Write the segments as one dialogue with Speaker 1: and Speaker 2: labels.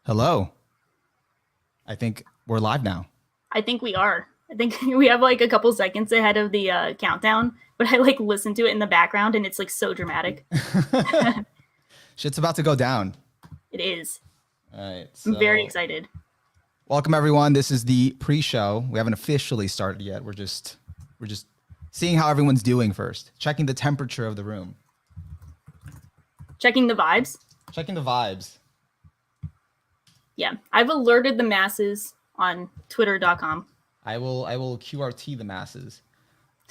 Speaker 1: Hello. I think we're live now.
Speaker 2: I think we are. I think we have like a couple seconds ahead of the countdown, but I like listen to it in the background and it's like so dramatic.
Speaker 1: Shit's about to go down.
Speaker 2: It is.
Speaker 1: All right.
Speaker 2: I'm very excited.
Speaker 1: Welcome everyone. This is the pre-show. We haven't officially started yet. We're just seeing how everyone's doing first. Checking the temperature of the room.
Speaker 2: Checking the vibes.
Speaker 1: Checking the vibes.
Speaker 2: Yeah. I've alerted the masses on twitter.com.
Speaker 1: I will QRT the masses.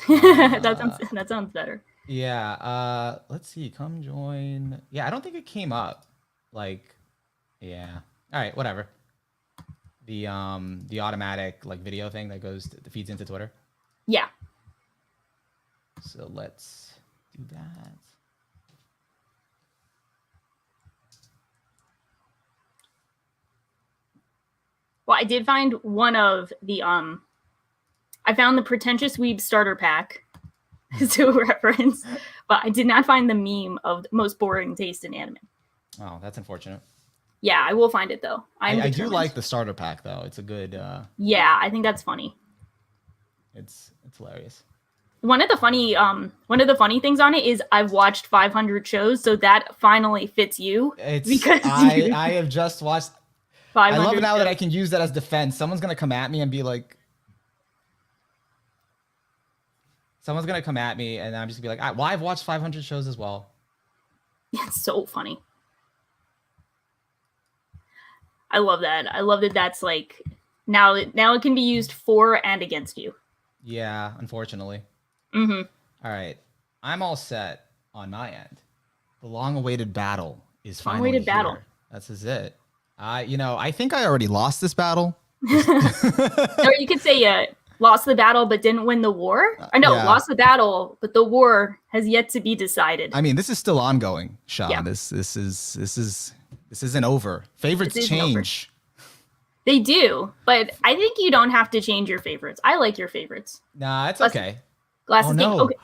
Speaker 2: That sounds better.
Speaker 1: Yeah. Let's see. Come join. Yeah, I don't think it came up. Yeah. All right, whatever. The automatic like video thing that feeds into Twitter.
Speaker 2: Yeah.
Speaker 1: So let's do that.
Speaker 2: Well, I did find one of the I found the Pretentious Weebs starter pack to reference, but I did not find the meme of the most boring taste in anime.
Speaker 1: Oh, that's unfortunate.
Speaker 2: Yeah, I will find it though.
Speaker 1: I do like the starter pack though. It's a good.
Speaker 2: Yeah, I think that's funny.
Speaker 1: It's hilarious.
Speaker 2: One of the funny things on it is I've watched 500 shows, so that finally fits you.
Speaker 1: I have just watched. I love now
Speaker 2: shows.
Speaker 1: that I can use that as defense. Someone's gonna come at me and be like. Someone's gonna come at me and I'm just gonna be like, well, I've watched 500 shows as well.
Speaker 2: It's so funny. I love that. I love that that's like now it can be used for and against you.
Speaker 1: Yeah, unfortunately.
Speaker 2: Mm-hmm.
Speaker 1: All right. I'm all set on my end. The long-awaited battle is finally here.
Speaker 2: Battle.
Speaker 1: This is it. I think I already lost this battle.
Speaker 2: Or you could say lost the battle but didn't win the war. Or no,
Speaker 1: Yeah.
Speaker 2: Lost the battle, but the war has yet to be decided.
Speaker 1: I mean, this is still ongoing, Sean.
Speaker 2: Yeah.
Speaker 1: This isn't over. Favorites change.
Speaker 2: They do, but I think you don't have to change your favorites. I like your favorites.
Speaker 1: Nah, it's okay.
Speaker 2: Glasses
Speaker 1: no.
Speaker 2: Okay.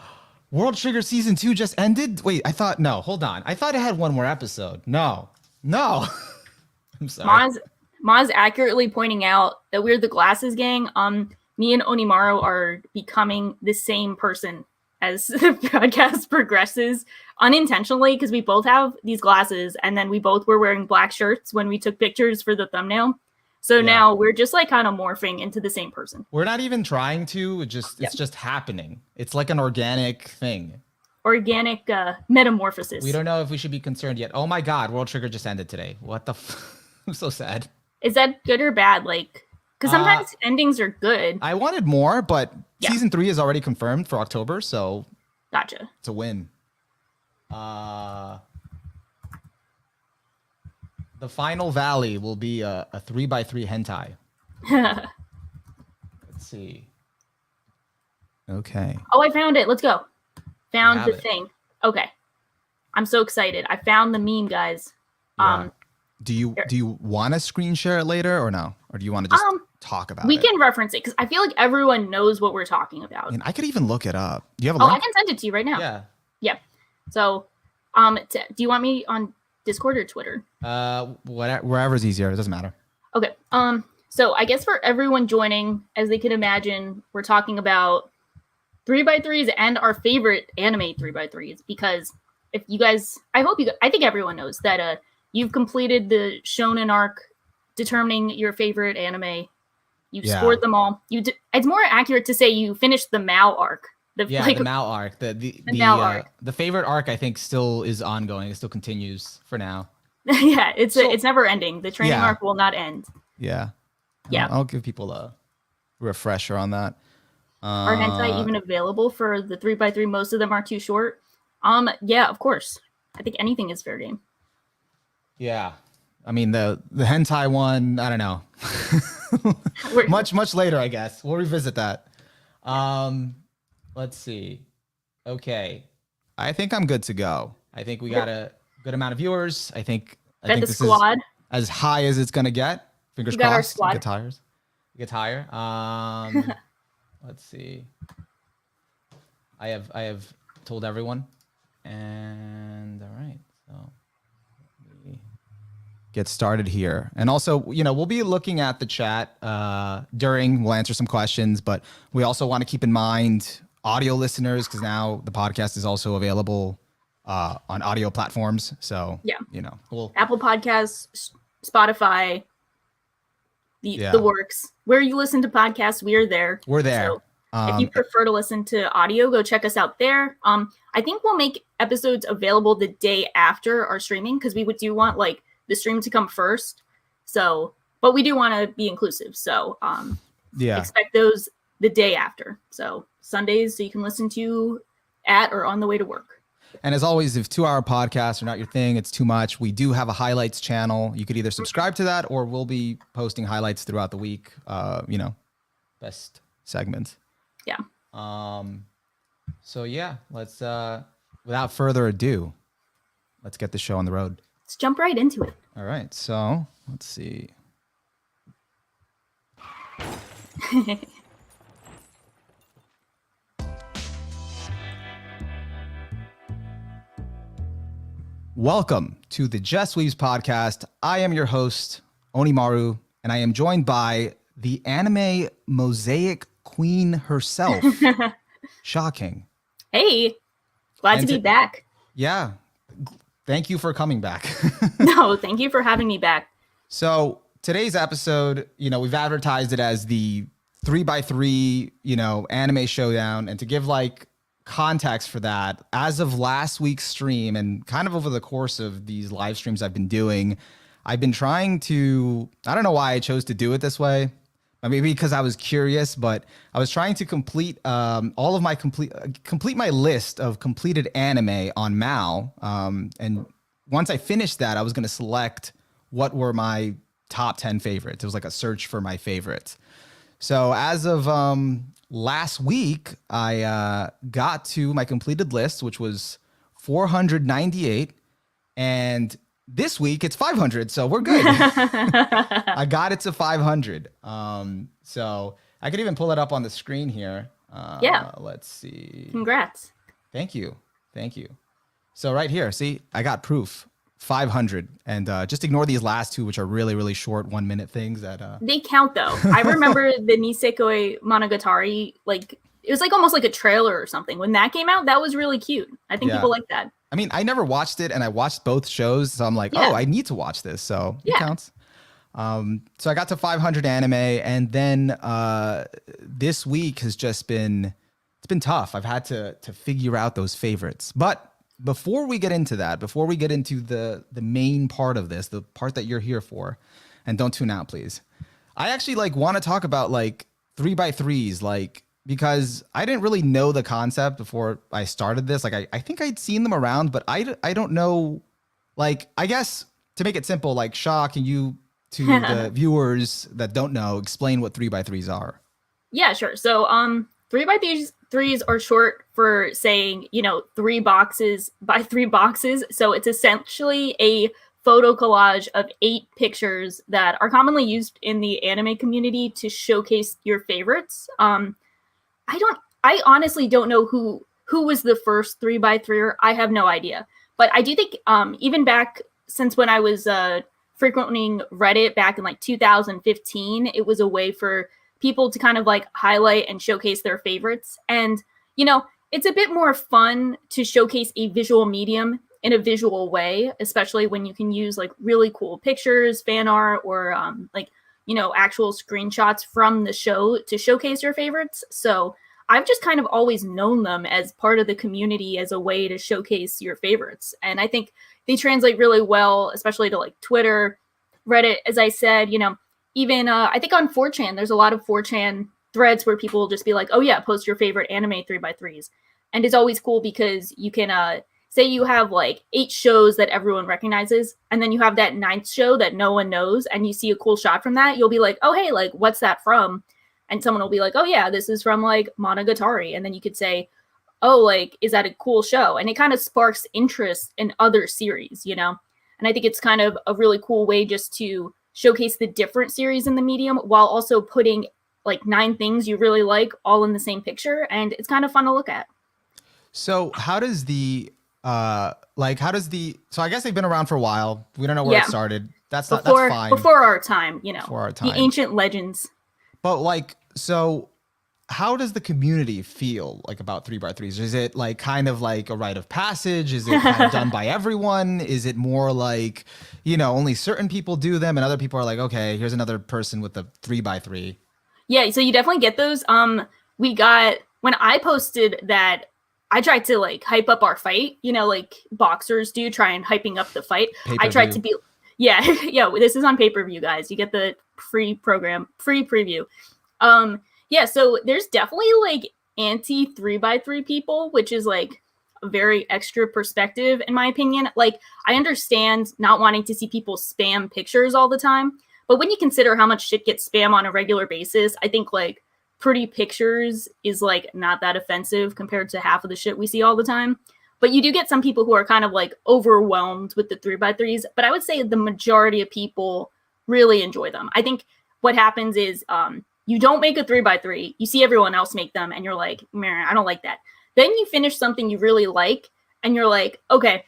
Speaker 1: World Trigger Season 2 just ended? Wait, hold on. I thought it had one more episode. No. I'm sorry.
Speaker 2: Maz accurately pointing out that we're the Glasses Gang. Me and OniMaru are becoming the same person as the podcast progresses unintentionally because we both have these glasses and then we both were wearing black shirts when we took pictures for the thumbnail. So now we're just like kind of morphing into the same person.
Speaker 1: We're not even trying to, it's just happening. It's like an organic thing.
Speaker 2: Organic metamorphosis.
Speaker 1: We don't know if we should be concerned yet. Oh my God, World Trigger just ended today. What the I'm so sad.
Speaker 2: Is that good or bad? Like, because sometimes endings are good.
Speaker 1: I wanted more, but Season 3 is already confirmed for October, so
Speaker 2: gotcha.
Speaker 1: It's a win. The final valley will be a 3x3 hentai. Let's see. Okay.
Speaker 2: Oh, I found it. Let's go. Found the thing. Okay. I'm so excited. I found the meme, guys.
Speaker 1: Yeah. Do you want to screen share it later or no? Or do you want to just talk about it?
Speaker 2: We can reference it because I feel like everyone knows what we're talking about.
Speaker 1: I mean, I could even look it up. Do you have a link?
Speaker 2: I can send it to you right now.
Speaker 1: Yeah.
Speaker 2: Yeah. So, do you want me on Discord or Twitter?
Speaker 1: Wherever's easier. It doesn't matter.
Speaker 2: Okay. So I guess for everyone joining, as they can imagine, we're talking about 3x3s and our favorite anime 3x3s because if you guys, I think everyone knows that you've completed the Shonen arc, determining your favorite anime. You've scored them all. It's more accurate to say you finished the Mao arc.
Speaker 1: The Mao arc. The Mao arc. The favorite arc, I think, still is ongoing. It still continues for now.
Speaker 2: Yeah, it's never ending. The training arc will not end.
Speaker 1: Yeah.
Speaker 2: Yeah.
Speaker 1: I'll give people a refresher on that.
Speaker 2: Are hentai even available for the 3x3? Most of them are too short. Yeah, of course. I think anything is fair game.
Speaker 1: Yeah. I mean, the hentai one, I don't know. much later, I guess. We'll revisit that. Let's see. Okay. I think I'm good to go. I think we got a good amount of viewers. I think this
Speaker 2: squad.
Speaker 1: Is as high as it's going to get. Fingers
Speaker 2: crossed.
Speaker 1: Our squad. Get higher. Let's see. I have told everyone. And all right. So get started here. And also, we'll be looking at the chat we'll answer some questions, but we also want to keep in mind audio listeners, because now the podcast is also available on audio platforms. So,
Speaker 2: Apple Podcasts, Spotify, the works. Where you listen to podcasts, we're there.
Speaker 1: We're there.
Speaker 2: So if you prefer to listen to audio, go check us out there. I think we'll make episodes available the day after our streaming, because we do want like the stream to come first. So, but we do want to be inclusive. So, expect those the day after. So Sundays, so you can listen to at or on the way to work.
Speaker 1: And as always, if 2-hour podcasts are not your thing, it's too much, we do have a highlights channel. You could either subscribe to that, or we'll be posting highlights throughout the week. Best segments.
Speaker 2: Yeah.
Speaker 1: So yeah, let's without further ado, let's get the show on the road.
Speaker 2: Let's jump right into it.
Speaker 1: All right. So let's see. Welcome to the Just Weebs podcast. I am your host, OniMaru, and I am joined by the anime Mosaic queen herself, ShaKing.
Speaker 2: Hey, glad to be back.
Speaker 1: Yeah. Thank you for coming back.
Speaker 2: No, thank you for having me back.
Speaker 1: So today's episode, we've advertised it as the 3x3, anime showdown. And to give like context for that, as of last week's stream and kind of over the course of these live streams I've been doing, I've been trying to, I don't know why I chose to do it this way. Maybe because I was curious, but I was trying to complete complete my list of completed anime on Mal. And once I finished that, I was going to select what were my top 10 favorites. It was like a search for my favorites. So as of last week, I got to my completed list, which was 498, and this week it's 500, so we're good. I got it to 500. So I could even pull it up on the screen here. Let's see.
Speaker 2: Congrats.
Speaker 1: Thank you. So right here, see, I got proof. 500, and just ignore these last two, which are really, really short 1-minute things that
Speaker 2: they count though. I remember the Nisekoi Monogatari, like it was like almost like a trailer or something. When that came out, that was really cute. I think people like that.
Speaker 1: I mean, I never watched it, and I watched both shows, so I'm like, oh, I need to watch this, so it counts. So I got to 500 anime, and then this week has just been, it's been tough. I've had to figure out those favorites. But before we get into that, before we get into the main part of this, the part that you're here for, and don't tune out, please. I actually want to talk about 3x3s, because I didn't really know the concept before I started this. I think I'd seen them around, but I don't know, I guess to make it simple, Sha, can you, to the viewers that don't know, explain what 3x3s are? Yeah,
Speaker 2: sure. So 3x3s are short for saying, 3 boxes by 3 boxes. So it's essentially a photo collage of 8 pictures that are commonly used in the anime community to showcase your favorites. I honestly don't know who was the first 3x3er. I have no idea. But I do think even back since when I was frequenting Reddit back in 2015, it was a way for people to kind of highlight and showcase their favorites. And, it's a bit more fun to showcase a visual medium in a visual way, especially when you can use really cool pictures, fan art, or actual screenshots from the show to showcase your favorites. So I've just kind of always known them as part of the community as a way to showcase your favorites. And I think they translate really well, especially to Twitter, Reddit, as I said, even I think on 4chan, there's a lot of 4chan threads where people will just be like, oh yeah, post your favorite anime 3x3s. And it's always cool because you can say you have 8 shows that everyone recognizes, and then you have that 9th show that no one knows, and you see a cool shot from that, you'll be like, oh hey, what's that from? And someone will be like, oh yeah, this is from Monogatari. And then you could say, oh, is that a cool show? And it kind of sparks interest in other series, And I think it's kind of a really cool way just to showcase the different series in the medium while also putting 9 things you really like all in the same picture. And it's kind of fun to look at.
Speaker 1: So how does the, so I guess they've been around for a while. We don't know where it started. That's fine.
Speaker 2: Before our time, you know,
Speaker 1: Before our time.
Speaker 2: the ancient legends.
Speaker 1: But like, so how does the community feel like about 3x3s? Is it like kind of like a rite of passage? Is it kind of done by everyone? Is it more like, you know, only certain people do them and other people are like, okay, here's another person with a 3x3?
Speaker 2: Yeah, so you definitely get those. We got, when I posted that, I tried to like hype up our fight, you know, like boxers do, try and hyping up the fight.
Speaker 1: Pay-per-view.
Speaker 2: I tried to be, yeah, yeah, this is on pay-per-view, guys. You get the free preview. Yeah, so there's definitely like anti 3x3 people, which is like a very extra perspective in my opinion. Like, I understand not wanting to see people spam pictures all the time, but when you consider how much shit gets spam on a regular basis, I think like pretty pictures is like not that offensive compared to half of the shit we see all the time. But you do get some people who are kind of like overwhelmed with the 3x3s, but I would say the majority of people really enjoy them. I think what happens is you don't make a 3x3, you see everyone else make them, and you're like, man, I don't like that. Then you finish something you really like, and you're like, okay,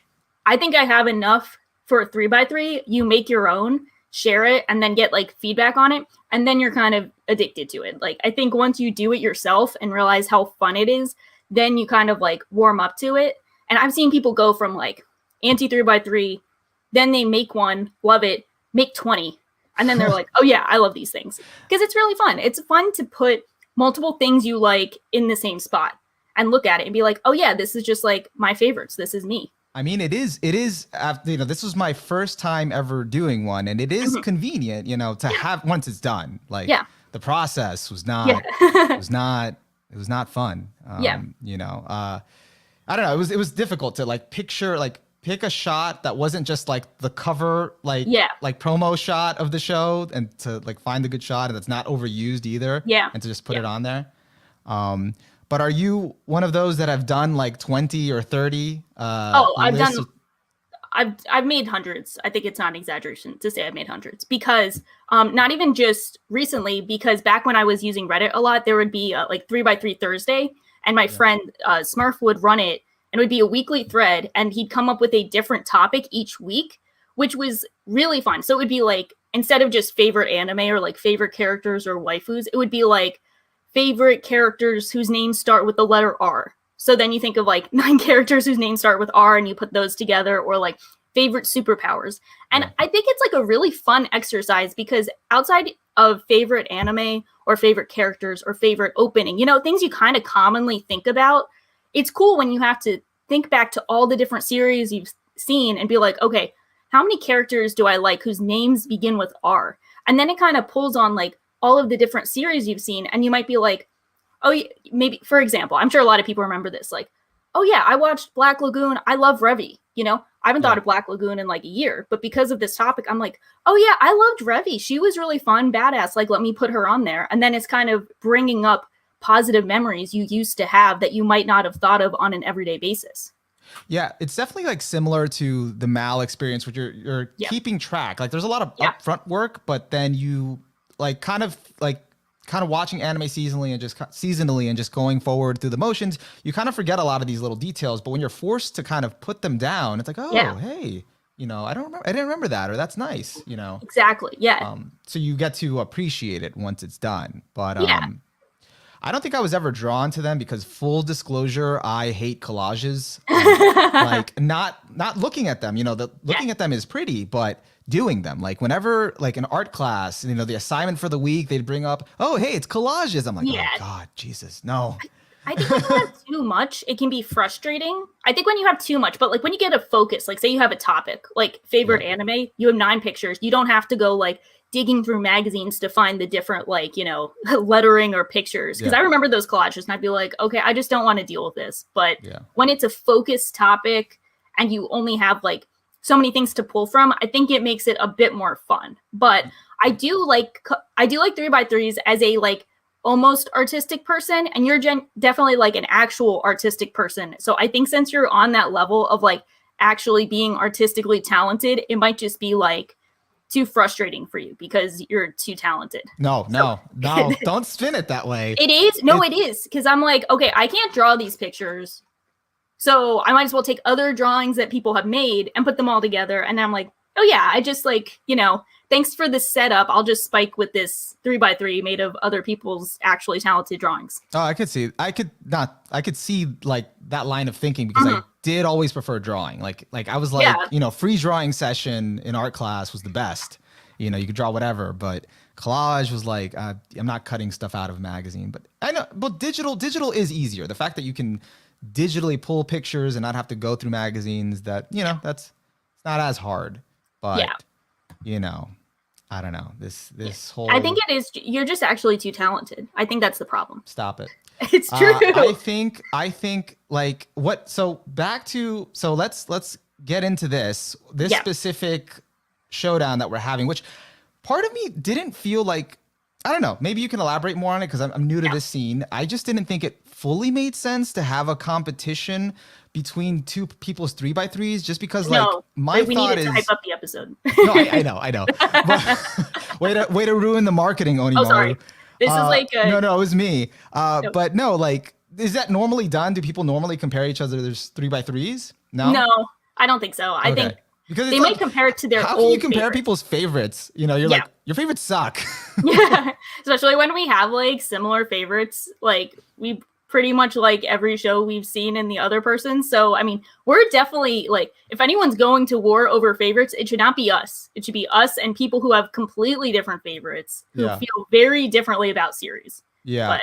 Speaker 2: I think I have enough for a 3x3. You make your own, share it, and then get like feedback on it, and then you're kind of addicted to it. Like, I think once you do it yourself and realize how fun it is, then you kind of like warm up to it. And I've seen people go from like anti 3x3, then they make one, love it, make 20. And then they're like, oh yeah, I love these things. Because it's really fun. It's fun to put multiple things you like in the same spot and look at it and be like, oh yeah, this is just like my favorites. This is me.
Speaker 1: I mean, it is, you know, this was my first time ever doing one, and it is convenient, you know, to have once it's done. Like, the process was not, it was not fun. You know, I don't know. It was difficult to like pick a shot that wasn't just like the cover, like promo shot of the show, and to like find the good shot and that's not overused either. Yeah. And to just put it on there. But are you one of those that have done like 20 or 30?
Speaker 2: I've made hundreds. I think it's not an exaggeration to say I've made hundreds, because not even just recently, because back when I was using Reddit a lot, there would be like 3x3 Thursday, and my friend Smurf would run it, and it would be a weekly thread, and he'd come up with a different topic each week, which was really fun. So it would be like, instead of just favorite anime or like favorite characters or waifus, it would be like favorite characters whose names start with the letter R. So then you think of like 9 characters whose names start with R, and you put those together, or like favorite superpowers. And I think it's like a really fun exercise, because outside of favorite anime or favorite characters or favorite opening, you know, things you kind of commonly think about, it's cool when you have to think back to all the different series you've seen and be like, okay, how many characters do I like whose names begin with R? And then it kind of pulls on like all of the different series you've seen, and you might be like, oh, maybe, for example, I'm sure a lot of people remember this, like, oh yeah, I watched Black Lagoon, I love Revy, you know? I haven't thought of Black Lagoon in like a year, but because of this topic, I'm like, oh yeah, I loved Revy. She was really fun, badass, like, let me put her on there. And then it's kind of bringing up positive memories you used to have that you might not have thought of on an everyday basis.
Speaker 1: Yeah, it's definitely like similar to the Mal experience, which you're keeping track. Like, there's a lot of upfront work, but then you like kind of watching anime seasonally and just going forward through the motions, you kind of forget a lot of these little details. But when you're forced to kind of put them down, it's like, oh, hey, you know, I didn't remember that, or that's nice, you know.
Speaker 2: Exactly. Yeah.
Speaker 1: So you get to appreciate it once it's done. But I don't think I was ever drawn to them because, full disclosure, I hate collages. Like, not looking at them, you know, looking at them is pretty, but doing them, like whenever, like in art class, you know, the assignment for the week, they'd bring up, oh, hey, it's collages. I'm like, oh God, Jesus, no.
Speaker 2: I think when you have too much, it can be frustrating. I think when you have too much, but like when you get a focus, like say you have a topic, like favorite anime, you have 9 pictures. You don't have to go like digging through magazines to find the different, like, you know, lettering or pictures. Because I remember those collages and I'd be like, okay, I just don't want to deal with this. But when it's a focused topic and you only have like so many things to pull from, I think it makes it a bit more fun. But I do like 3x3s as a like almost artistic person, and you're definitely like an actual artistic person. So I think since you're on that level of like actually being artistically talented, it might just be like too frustrating for you because you're too talented.
Speaker 1: No, don't spin it that way.
Speaker 2: It is. No, it is. Because I'm like, okay, I can't draw these pictures, so I might as well take other drawings that people have made and put them all together. And I'm like, oh yeah, I just like, thanks for the setup. I'll just spike with this 3x3 made of other people's actually talented drawings.
Speaker 1: Oh, I could see like that line of thinking because I did always prefer drawing. Like I was like, free drawing session in art class was the best. You could draw whatever, but collage was like, I'm not cutting stuff out of a magazine. But I know, but digital is easier. The fact that you can digitally pull pictures and not have to go through magazines, that's it's not as hard. But I don't know. This whole,
Speaker 2: I think it is. You're just actually too talented. I think that's the problem.
Speaker 1: Stop it.
Speaker 2: It's true.
Speaker 1: I think like what? So let's get into this specific showdown that we're having, which part of me didn't feel like, I don't know, maybe you can elaborate more on it because I'm new to this scene. I just didn't think it fully made sense to have a competition between two people's 3x3s just because we
Speaker 2: needed to hype up the episode.
Speaker 1: No, I know. But, way to ruin the marketing, OniMaru.
Speaker 2: Oh, sorry. This is like
Speaker 1: no, it was me. But no, like, is that normally done? Do people normally compare each other's 3x3s? No,
Speaker 2: I don't think so. I think
Speaker 1: because
Speaker 2: they might compare it to their
Speaker 1: how
Speaker 2: old
Speaker 1: can you compare
Speaker 2: favorites.
Speaker 1: people's favorites? You're like, your favorites suck.
Speaker 2: Yeah, especially when we have like similar favorites. Like we pretty much like every show we've seen in the other person. So I mean, we're definitely like, if anyone's going to war over favorites, it should not be us. It should be us and people who have completely different favorites who feel very differently about series.
Speaker 1: Yeah. But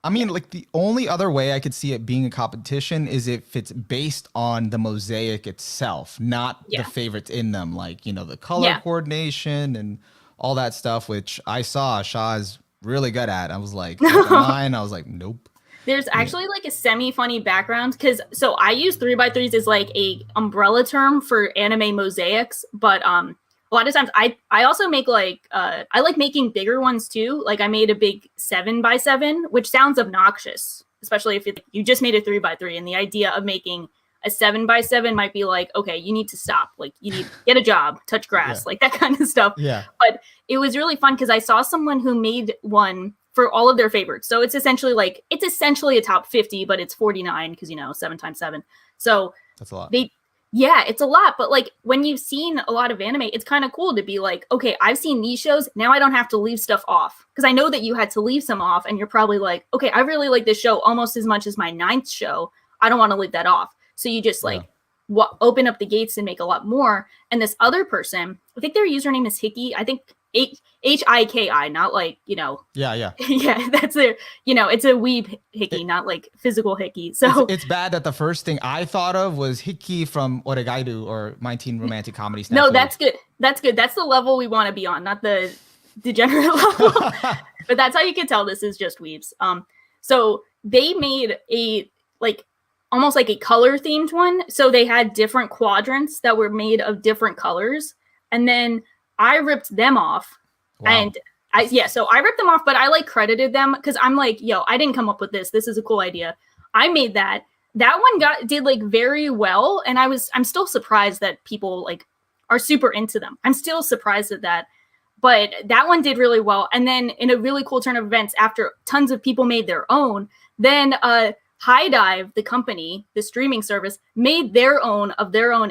Speaker 1: I mean, like the only other way I could see it being a competition is if it's based on the mosaic itself, not the favorites in them, like, the color coordination and all that stuff, which I saw Shaw is really good at. I was like, mine. I was like, nope.
Speaker 2: There's actually like a semi-funny background because I use 3x3s as like a umbrella term for anime mosaics, but a lot of times I also make like I like making bigger ones too. Like I made a big 7x7, which sounds obnoxious, especially if you just made a 3x3, and the idea of making a 7x7 might be like, okay, you need to stop. Like you need to get a job, touch grass, like that kind of stuff.
Speaker 1: Yeah.
Speaker 2: But it was really fun because I saw someone who made one for all of their favorites. So it's essentially a top 50, but it's 49 because 7x7. So
Speaker 1: that's a lot.
Speaker 2: It's a lot. But like when you've seen a lot of anime, it's kind of cool to be like, okay, I've seen these shows. Now I don't have to leave stuff off because I know that you had to leave some off, and you're probably like, okay, I really like this show almost as much as my 9th show. I don't want to leave that off. So you just open up the gates and make a lot more. And this other person, I think their username is Hickey. I think Hiki, not like,
Speaker 1: Yeah.
Speaker 2: Yeah, that's their, it's a weeb Hickey, not like physical Hickey. So
Speaker 1: it's bad that the first thing I thought of was Hickey from Oregairu or My Teen Romantic Comedy Snafu.
Speaker 2: No, that's good. That's good. That's the level we want to be on, not the degenerate level. But that's how you can tell this is just weebs. So they made almost like a color themed one. So they had different quadrants that were made of different colors. And then I ripped them off. Wow. And so I ripped them off, but I credited them because I'm like, I didn't come up with this. This is a cool idea. I made that. That one did very well. And I'm still surprised that people are super into them. I'm still surprised at that. But that one did really well. And then in a really cool turn of events, after tons of people made their own, then High Dive, the company, the streaming service, made their own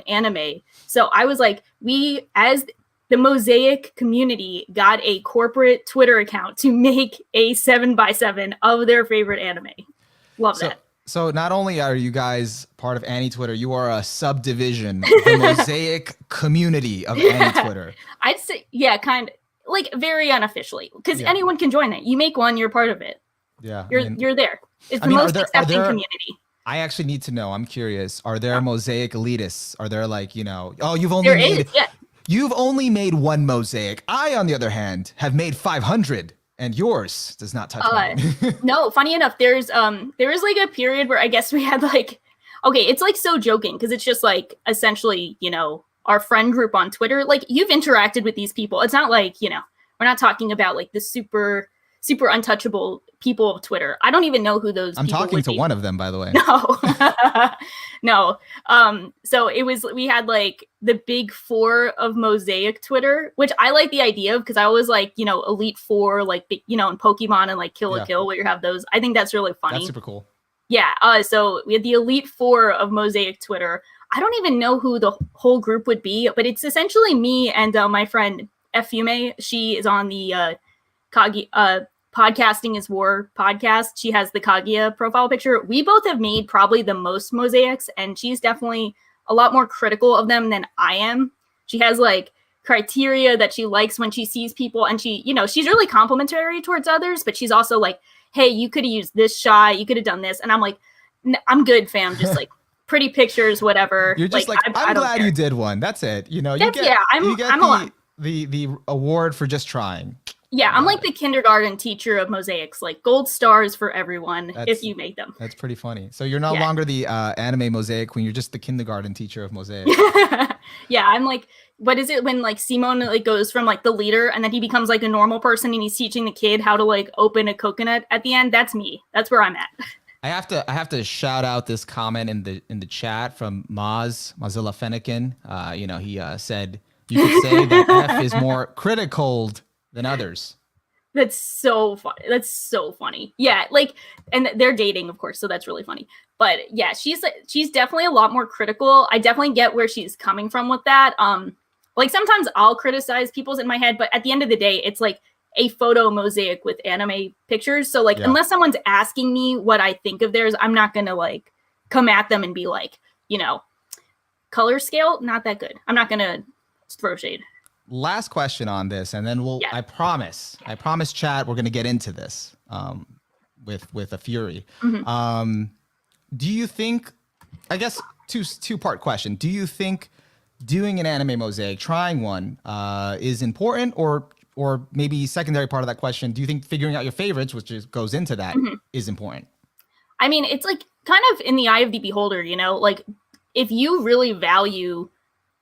Speaker 2: anime. So I was like, we, as the Mosaic community, got a corporate Twitter account to make a 7x7 of their favorite anime. Love that.
Speaker 1: So not only are you guys part of Annie Twitter, you are a subdivision of the Mosaic community of Annie Twitter.
Speaker 2: I'd say, kind of very unofficially, because anyone can join it. You make one, you're part of it.
Speaker 1: Yeah,
Speaker 2: you're there. It's the most accepting community.
Speaker 1: I actually need to know. I'm curious. Are there Mosaic elitists? Are there you've only made one Mosaic. I, on the other hand, have made 500, and yours does not touch mine.
Speaker 2: No, funny enough, there was a period where I guess we had okay, it's so joking because it's just essentially our friend group on Twitter. You've interacted with these people. It's not we're not talking about the super untouchable people of Twitter. I don't even know who those
Speaker 1: I'm
Speaker 2: people
Speaker 1: talking to one of them, by the way.
Speaker 2: No. So we had the big 4 of Mosaic Twitter, which I like the idea of because I always Elite 4, in Pokemon and Kill la Kill where you have those. I think that's really funny.
Speaker 1: That's super cool.
Speaker 2: Yeah. So we had the Elite 4 of Mosaic Twitter. I don't even know who the whole group would be, but it's essentially me and my friend Fume. She is on the Podcasting is War podcast. She has the Kaguya profile picture. We both have made probably the most mosaics, and she's definitely a lot more critical of them than I am. She has like criteria that she likes when she sees people, and she, you know, she's really complimentary towards others, but she's also like, hey, you could have used this shot, you could have done this. And I'm like, I'm good, fam. Just like pretty pictures, whatever.
Speaker 1: You're just like I'm glad care. You did one. That's it. You know, you get the award for just trying.
Speaker 2: Yeah, I'm like the kindergarten teacher of mosaics, like gold stars for everyone if you make them.
Speaker 1: That's pretty funny. So you're no longer the anime mosaic queen. You're just the kindergarten teacher of mosaic.
Speaker 2: Yeah, I'm like, what is it when like Simon like goes from like the leader and then he becomes like a normal person and he's teaching the kid how to like open a coconut at the end? That's me. That's where I'm at.
Speaker 1: I have to shout out this comment in the chat from Mozilla Fennekin. You know, he said you could say that F is more critical than others.
Speaker 2: That's so funny. That's so funny. Yeah, like, and they're dating, of course, so that's really funny. But yeah, she's definitely a lot more critical. I definitely get where she's coming from with that. Like sometimes I'll criticize people's in my head, but at the end of the day, it's like a photo mosaic with anime pictures. So like, unless someone's asking me what I think of theirs, I'm not gonna like come at them and be like, you know, color scale, not that good. I'm not gonna throw shade.
Speaker 1: Last question on this, and then we'll. Yeah. I promise, chat. We're gonna get into this with a fury. Mm-hmm. Do you think? I guess two-part question. Do you think doing an anime mosaic, trying one, is important, or maybe secondary part of that question? Do you think figuring out your favorites, which goes into that, is important?
Speaker 2: I mean, it's like kind of in the eye of the beholder. You know, like if you really value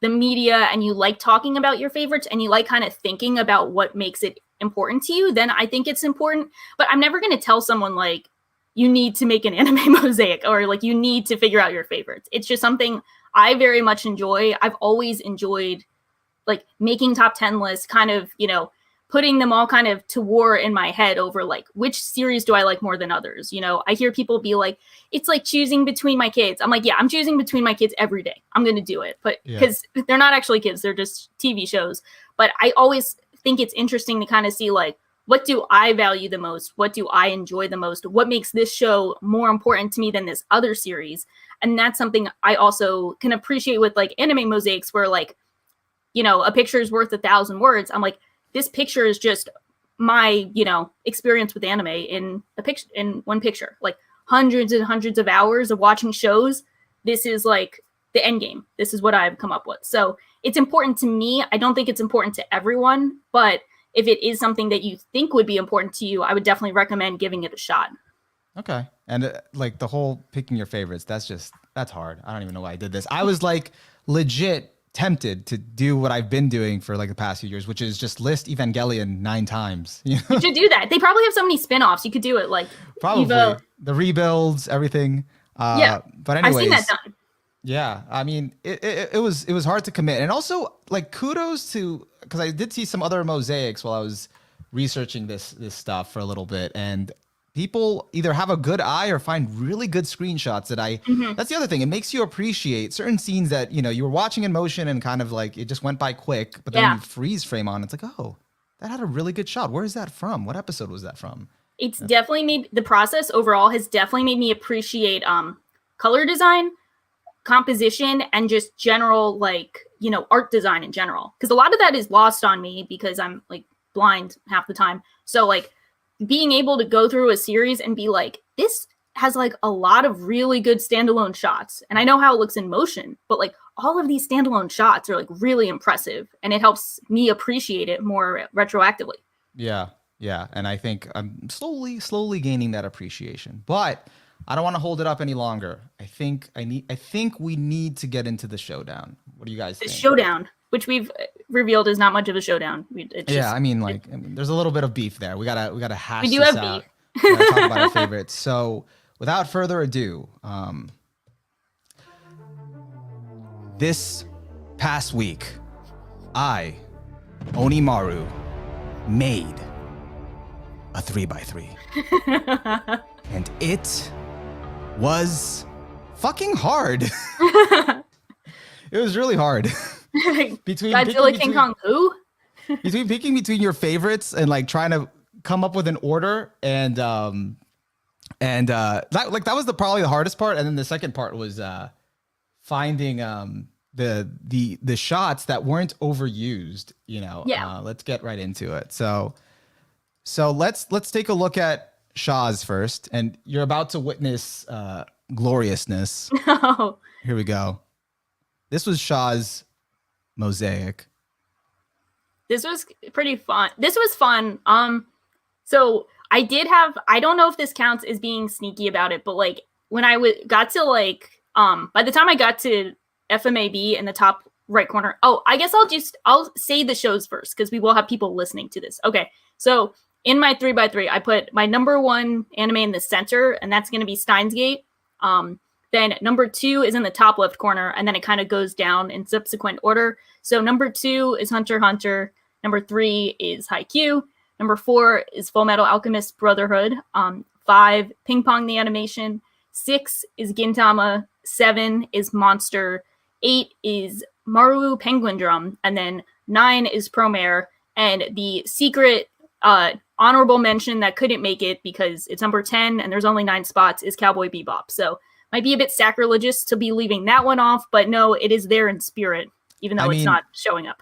Speaker 2: the media and you like talking about your favorites and you like kind of thinking about what makes it important to you, then I think it's important. But I'm never going to tell someone like you need to make an anime mosaic or like you need to figure out your favorites. It's just something I very much enjoy. I've always enjoyed like making top 10 lists, kind of, you know, putting them all kind of to war in my head over like which series do I like more than others. You know, I hear people be like, it's like choosing between my kids. I'm like, yeah, I'm choosing between my kids every day. I'm going to do it. But because they're not actually kids, they're just TV shows. But I always think it's interesting to kind of see like, what do I value the most? What do I enjoy the most? What makes this show more important to me than this other series? And that's something I also can appreciate with like anime mosaics where like, you know, a picture is worth 1,000 words. I'm like, this picture is just my, you know, experience with anime in a picture, in one picture, like hundreds and hundreds of hours of watching shows. This is like the end game. This is what I've come up with. So it's important to me. I don't think it's important to everyone, but if it is something that you think would be important to you, I would definitely recommend giving it a shot.
Speaker 1: Okay. And like the whole picking your favorites, that's hard. I don't even know why I did this. I was like legit tempted to do what I've been doing for like the past few years, which is just list Evangelion 9 times. You
Speaker 2: should do that. They probably have so many spin-offs. You could do it like
Speaker 1: probably Evo. The rebuilds, everything.
Speaker 2: Yeah.
Speaker 1: But anyways,
Speaker 2: I've seen that done.
Speaker 1: Yeah. I mean, it was hard to commit. And also like kudos to, because I did see some other mosaics while I was researching this stuff for a little bit, and people either have a good eye or find really good screenshots that that's the other thing. It makes you appreciate certain scenes that, you know, you were watching in motion and kind of like, it just went by quick, but then when you freeze frame on, it's like, oh, that had a really good shot. Where is that from? What episode was that from?
Speaker 2: It's definitely made, the process overall has definitely made me appreciate color design, composition, and just general, like, you know, art design in general. Because a lot of that is lost on me because I'm like blind half the time. So like, being able to go through a series and be like, this has like a lot of really good standalone shots. And I know how it looks in motion, but like all of these standalone shots are like really impressive, and it helps me appreciate it more retroactively.
Speaker 1: Yeah. Yeah. And I think I'm slowly gaining that appreciation, but I don't want to hold it up any longer. I think we need to get into the showdown. What do you guys think?
Speaker 2: The showdown, which we've revealed is not much of a showdown.
Speaker 1: There's a little bit of beef there. We gotta hash
Speaker 2: this
Speaker 1: out.
Speaker 2: Beef.
Speaker 1: We gotta talk about our favorites. So without further ado, this past week, I, OniMaru, made a 3x3. And it was fucking hard. It was really hard. between
Speaker 2: Godzilla, King Kong, who?
Speaker 1: between picking between your favorites and like trying to come up with an order and that was probably the hardest part, and then the second part was finding the shots that weren't overused.
Speaker 2: Yeah.
Speaker 1: Let's get right into it. So let's take a look at Shaw's first, and you're about to witness gloriousness.
Speaker 2: No.
Speaker 1: Here we go. This was Shaw's Mosaic.
Speaker 2: This was pretty fun. This was fun. So I don't know if this counts as being sneaky about it, but like when I got to like, by the time I got to FMAB in the top right corner. Oh, I guess I'll say the shows first because we will have people listening to this. Okay. So in my 3x3, I put my number 1 anime in the center, and that's going to be Steins Gate. Then number 2 is in the top left corner, and then it kind of goes down in subsequent order. So number 2 is Hunter x Hunter. Number 3 is Haikyuu. Number 4 is Full Metal Alchemist Brotherhood. 5, Ping Pong the Animation. 6 is Gintama. 7 is Monster. 8 is Maru Penguin Drum. And then 9 is Promare. And the secret honorable mention that couldn't make it because it's number 10 and there's only 9 spots is Cowboy Bebop. So might be a bit sacrilegious to be leaving that one off, but no, it is there in spirit, even though it's not showing up.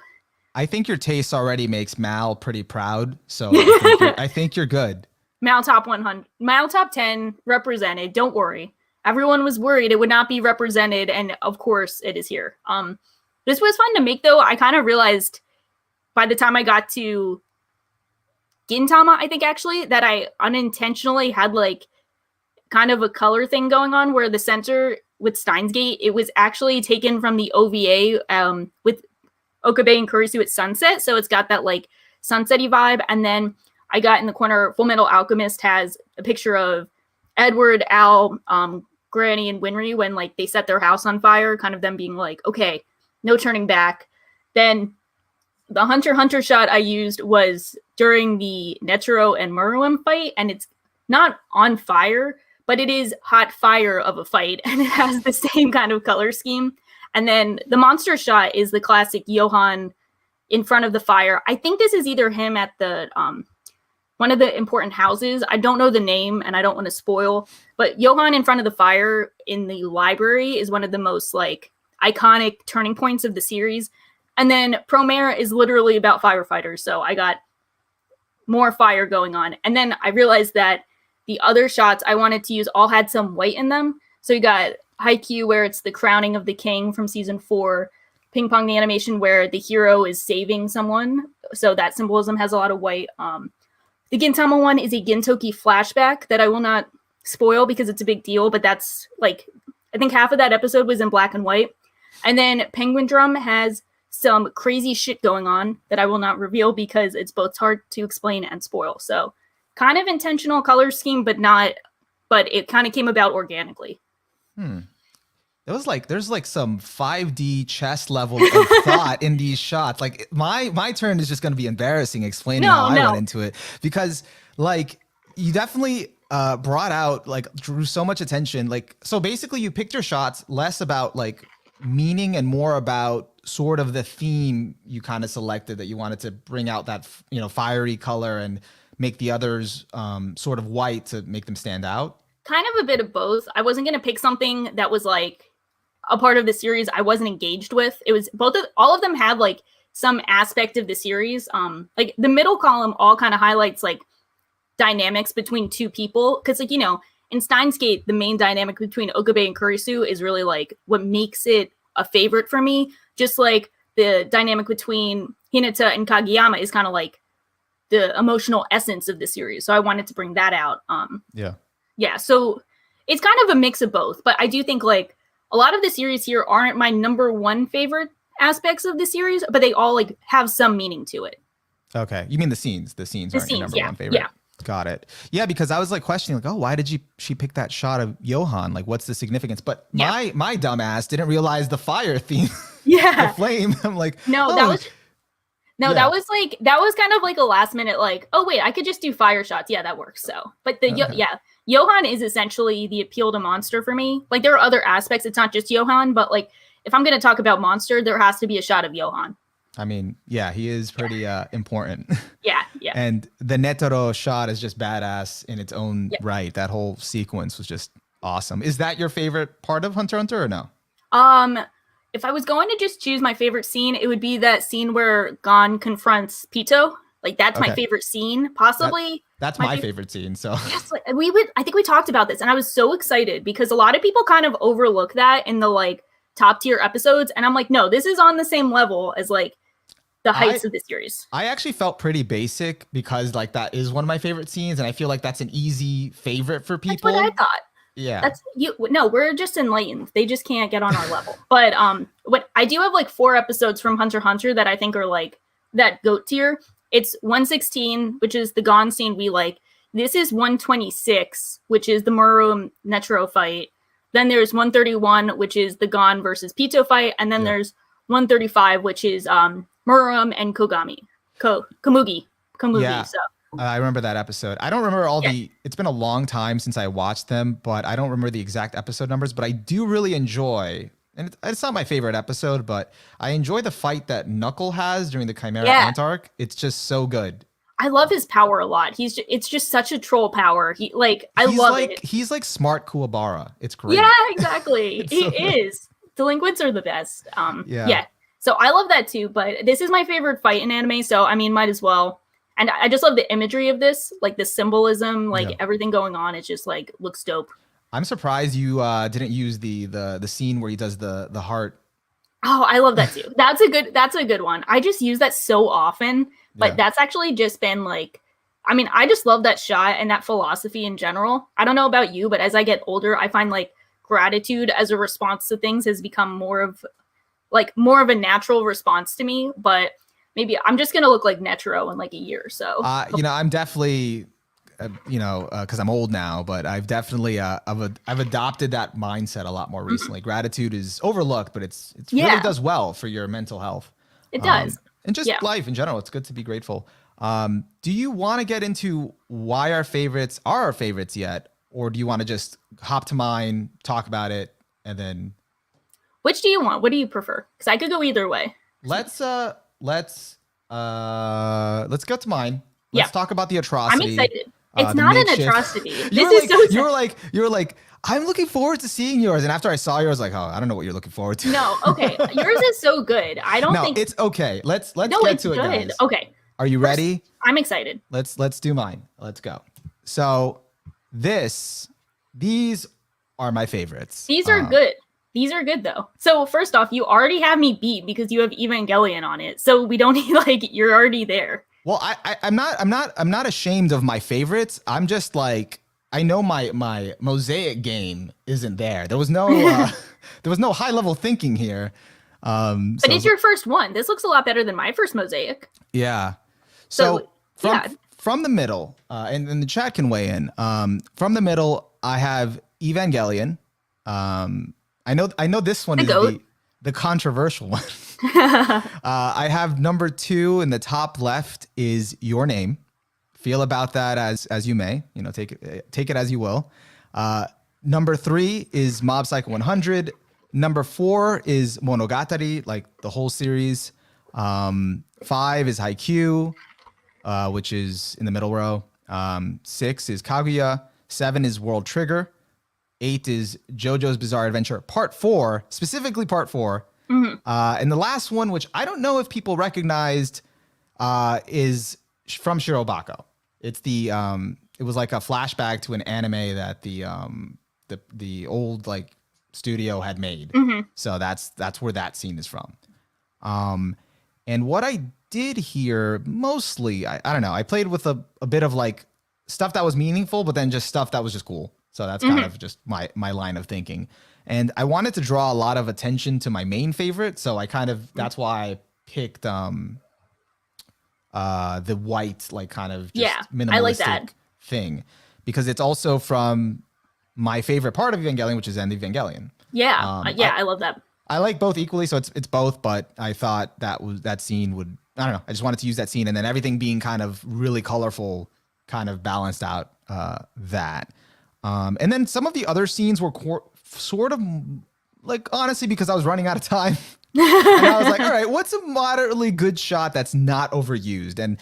Speaker 1: I think your taste already makes Mal pretty proud, so I think you're good.
Speaker 2: Mal top 100, Mal top 10 represented. Don't worry. Everyone was worried it would not be represented, and of course it is here. This was fun to make, though. I kind of realized by the time I got to Gintama, I think actually, that I unintentionally had like kind of a color thing going on where the center with Steins Gate, it was actually taken from the OVA with Okabe and Kurisu at sunset. So it's got that like sunset-y vibe. And then I got in the corner, Full Metal Alchemist has a picture of Edward, Al, Granny, and Winry when like they set their house on fire, kind of them being like, okay, no turning back. Then the Hunter x Hunter shot I used was during the Netero and Meruem fight, and it's not on fire, but it is hot fire of a fight, and it has the same kind of color scheme. And then the monster shot is the classic Johan in front of the fire. I think this is either him at the one of the important houses. I don't know the name, and I don't want to spoil, but Johan in front of the fire in the library is one of the most like iconic turning points of the series. And then Promare is literally about firefighters, so I got more fire going on. And then I realized that the other shots I wanted to use all had some white in them. So you got Haikyuu, where it's the crowning of the king from season 4. Ping Pong the Animation, where the hero is saving someone. So that symbolism has a lot of white. The Gintama one is a Gintoki flashback that I will not spoil because it's a big deal. But that's like, I think half of that episode was in black and white. And then Penguin Drum has some crazy shit going on that I will not reveal because it's both hard to explain and spoil. So kind of intentional color scheme, but it kind of came about organically.
Speaker 1: It was like there's like some 5D chess level of thought in these shots. Like my turn is just going to be embarrassing explaining how I went into it, because like you definitely brought out, like, drew so much attention. Like, so basically you picked your shots less about like meaning and more about sort of the theme you kind of selected, that you wanted to bring out that, you know, fiery color and make the others sort of white to make them stand out.
Speaker 2: Kind of a bit of both. I wasn't going to pick something that was like a part of the series I wasn't engaged with. It was all of them had like some aspect of the series. Like the middle column all kind of highlights like dynamics between two people. Cause like, you know, in Steins Gate, the main dynamic between Okabe and Kurisu is really like what makes it a favorite for me. Just like the dynamic between Hinata and Kageyama is kind of like the emotional essence of the series. So I wanted to bring that out. Yeah. So it's kind of a mix of both, but I do think like a lot of the series here aren't my number one favorite aspects of the series, but they all like have some meaning to it.
Speaker 1: Okay. You mean the scenes? The scenes aren't your number one favorite.
Speaker 2: Yeah.
Speaker 1: Got it. Yeah, because I was like questioning, like, oh, why did she pick that shot of Johan? Like, what's the significance? But my dumbass didn't realize the fire theme.
Speaker 2: Yeah.
Speaker 1: The flame. I'm like,
Speaker 2: no, that was that was kind of like a last minute, like, oh wait, I could just do fire shots. Yeah, that works. So, but Johan is essentially the appeal to monster for me. Like there are other aspects. It's not just Johan, but like if I'm going to talk about Monster, there has to be a shot of Johan.
Speaker 1: I mean, yeah, he is pretty important.
Speaker 2: Yeah.
Speaker 1: And the Netero shot is just badass in its own right. That whole sequence was just awesome. Is that your favorite part of Hunter x Hunter or no?
Speaker 2: If I was going to just choose my favorite scene, it would be that scene where Gon confronts Pito. Like that's my favorite scene, possibly.
Speaker 1: That's my favorite scene. So
Speaker 2: yes, like, I think we talked about this, and I was so excited because a lot of people kind of overlook that in the like top tier episodes, and I'm like, no, this is on the same level as like the heights of the series.
Speaker 1: I actually felt pretty basic because like that is one of my favorite scenes, and I feel like that's an easy favorite for people.
Speaker 2: That's what I thought.
Speaker 1: Yeah.
Speaker 2: That's you. No, we're just enlightened. They just can't get on our level. But what I do have like 4 episodes from Hunter x Hunter that I think are like that GOAT tier. It's 116, which is the Gon scene we like. This is 126, which is the Moro and Netero fight. Then there's 131, which is the Gon versus Pito fight, and then there's 135, which is Muram and Komugi.
Speaker 1: Yeah.
Speaker 2: So
Speaker 1: I remember that episode. I don't remember all the. It's been a long time since I watched them, but I don't remember the exact episode numbers. But I do really enjoy, and it's not my favorite episode, but I enjoy the fight that Knuckle has during the Chimera Ant arc. It's just so good.
Speaker 2: I love his power a lot. It's just such a troll power. I love it.
Speaker 1: He's like smart Kuwabara. It's great.
Speaker 2: Yeah, exactly. He is. Delinquents are the best. Yeah. So I love that too, but this is my favorite fight in anime, so I mean, might as well. And I just love the imagery of this, like the symbolism, like everything going on. It's just like looks dope.
Speaker 1: I'm surprised you didn't use the scene where he does the heart.
Speaker 2: Oh, I love that too. That's a good one. I just use that so often, but that's actually just been like, I mean, I just love that shot and that philosophy in general. I don't know about you, but as I get older, I find like gratitude as a response to things has become more of a natural response to me. But maybe I'm just gonna look like Netero in like a year or so.
Speaker 1: I'm definitely, because I'm old now, but I've definitely I've adopted that mindset a lot more recently. Gratitude is overlooked, but it really does well for your mental health.
Speaker 2: It does,
Speaker 1: and just life in general. It's good to be grateful. Do you want to get into why our favorites are our favorites yet, or do you want to just hop to mine, talk about it, and then?
Speaker 2: Which do you want? What do you prefer? Because I could go either way.
Speaker 1: Let's go to mine. Let's talk about the atrocity.
Speaker 2: I'm excited. It's not an atrocity.
Speaker 1: You were like, I'm looking forward to seeing yours. And after I saw yours, like, oh, I don't know what you're looking forward to.
Speaker 2: No, okay. Yours is so good. I don't think
Speaker 1: it's okay. Let's get to it, guys.
Speaker 2: Okay.
Speaker 1: Are you ready?
Speaker 2: I'm excited.
Speaker 1: Let's do mine. Let's go. So these are my favorites.
Speaker 2: These are good. These are good though. So first off, you already have me beat because you have Evangelion on it. So we don't need you're already there.
Speaker 1: Well, I'm not ashamed of my favorites. I'm just like, I know my Mosaic game isn't there. There was no high level thinking here.
Speaker 2: But it's your first one. This looks a lot better than my first Mosaic.
Speaker 1: Yeah. So from the middle, and the chat can weigh in. From the middle, I have Evangelion. I know this one is the controversial one. I have number 2 in the top left is Your Name. Feel about that as you may. Take it as you will. Number 3 is Mob Psycho 100. Number 4 is Monogatari, like the whole series. 5 is Haikyuu, which is in the middle row. 6 is Kaguya. 7 is World Trigger. 8 is JoJo's Bizarre Adventure Part 4, specifically Part 4. Mm-hmm. And the last one, which I don't know if people recognized, is from Shirobako. It's it was like a flashback to an anime that the old like studio had made. Mm-hmm. So that's where that scene is from. And what I did here mostly, I don't know, I played with a bit of like stuff that was meaningful, but then just stuff that was just cool. So that's kind of just my line of thinking. And I wanted to draw a lot of attention to my main favorite. So I that's why I picked the white, like kind of just minimalistic
Speaker 2: I like that
Speaker 1: thing. Because it's also from my favorite part of Evangelion, which is End Evangelion.
Speaker 2: Yeah. I love that.
Speaker 1: I like both equally, so it's both, but I thought that scene would, I don't know, I just wanted to use that scene, and then everything being kind of really colorful kind of balanced out that. And then some of the other scenes were sort of like honestly because I was running out of time. And I was like, all right, what's a moderately good shot that's not overused? And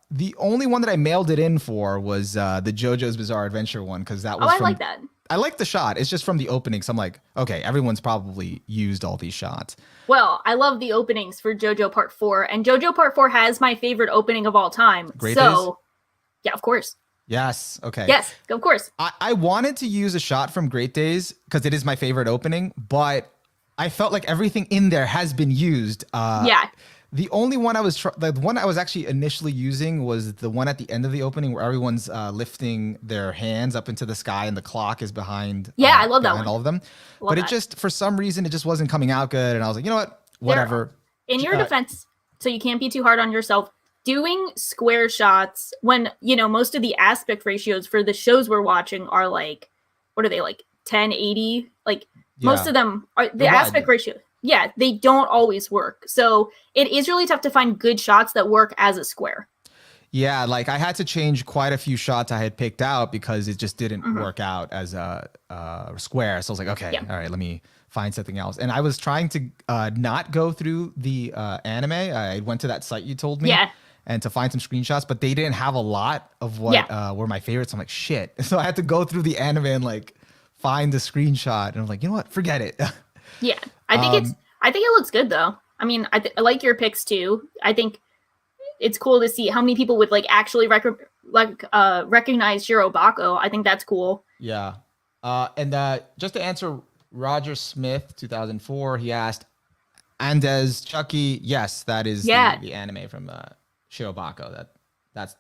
Speaker 1: the only one that I mailed it in for was the JoJo's Bizarre Adventure one, because that was
Speaker 2: I like that.
Speaker 1: I like the shot. It's just from the opening. So I'm like, okay, everyone's probably used all these shots.
Speaker 2: Well, I love the openings for JoJo Part 4, and JoJo Part 4 has my favorite opening of all time.
Speaker 1: Great Days?
Speaker 2: Yeah, of course.
Speaker 1: Yes. Okay.
Speaker 2: Yes, of course.
Speaker 1: I wanted to use a shot from Great Days because it is my favorite opening, but I felt like everything in there has been used. The only one the one I was actually initially using was the one at the end of the opening where everyone's lifting their hands up into the sky and the clock is behind.
Speaker 2: Yeah, I love that one.
Speaker 1: All of them. But it just, for some reason, it just wasn't coming out good. And I was like, you know what? Whatever.
Speaker 2: In your defense, so you can't be too hard on yourself, doing square shots when, most of the aspect ratios for the shows we're watching are like, what are they, like 1080? Like most of them are the aspect ratio. Yeah, they don't always work. So it is really tough to find good shots that work as a square.
Speaker 1: Yeah, like I had to change quite a few shots I had picked out because it just didn't work out as a square. So I was like, okay, all right, let me find something else. And I was trying to not go through the anime. I went to that site you told me.
Speaker 2: Yeah.
Speaker 1: And to find some screenshots, but they didn't have a lot of what were my favorites. I'm like, shit. So I had to go through the anime and like find the screenshot. And I'm like, you know what? Forget it.
Speaker 2: Yeah, I think it looks good though. I mean, I like your picks too. I think it's cool to see how many people would like actually recognize Shirobako. I think that's cool.
Speaker 1: Yeah. And just to answer Roger Smith, 2004, he asked, Andes Chucky. Yes, that is the anime from Shirobako. That's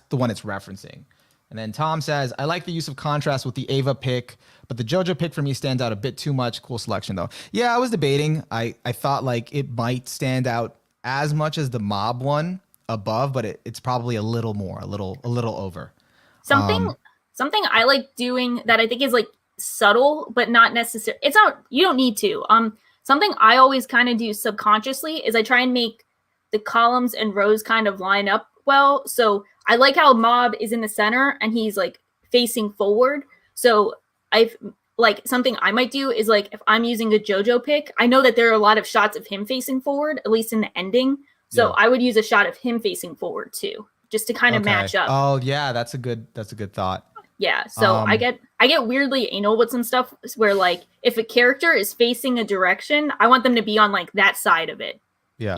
Speaker 1: the one it's referencing. And then Tom says, I like the use of contrast with the Ava pick, but the JoJo pick for me stands out a bit too much. Cool selection, though. Yeah, I was debating. I thought like it might stand out as much as the Mob one above, but it's probably a little more, a little over.
Speaker 2: Something I like doing that I think is like subtle, but not necessary. It's not, you don't need to. Something I always kind of do subconsciously is I try and make the columns and rows kind of line up well. So I like how Mob is in the center and he's like facing forward. So I've like something I might do is like if I'm using a JoJo pick, I know that there are a lot of shots of him facing forward, at least in the ending. So I would use a shot of him facing forward too, just to kind of match up.
Speaker 1: Oh yeah, that's a good thought.
Speaker 2: Yeah. So I get weirdly anal with some stuff where like if a character is facing a direction, I want them to be on like that side of it.
Speaker 1: Yeah.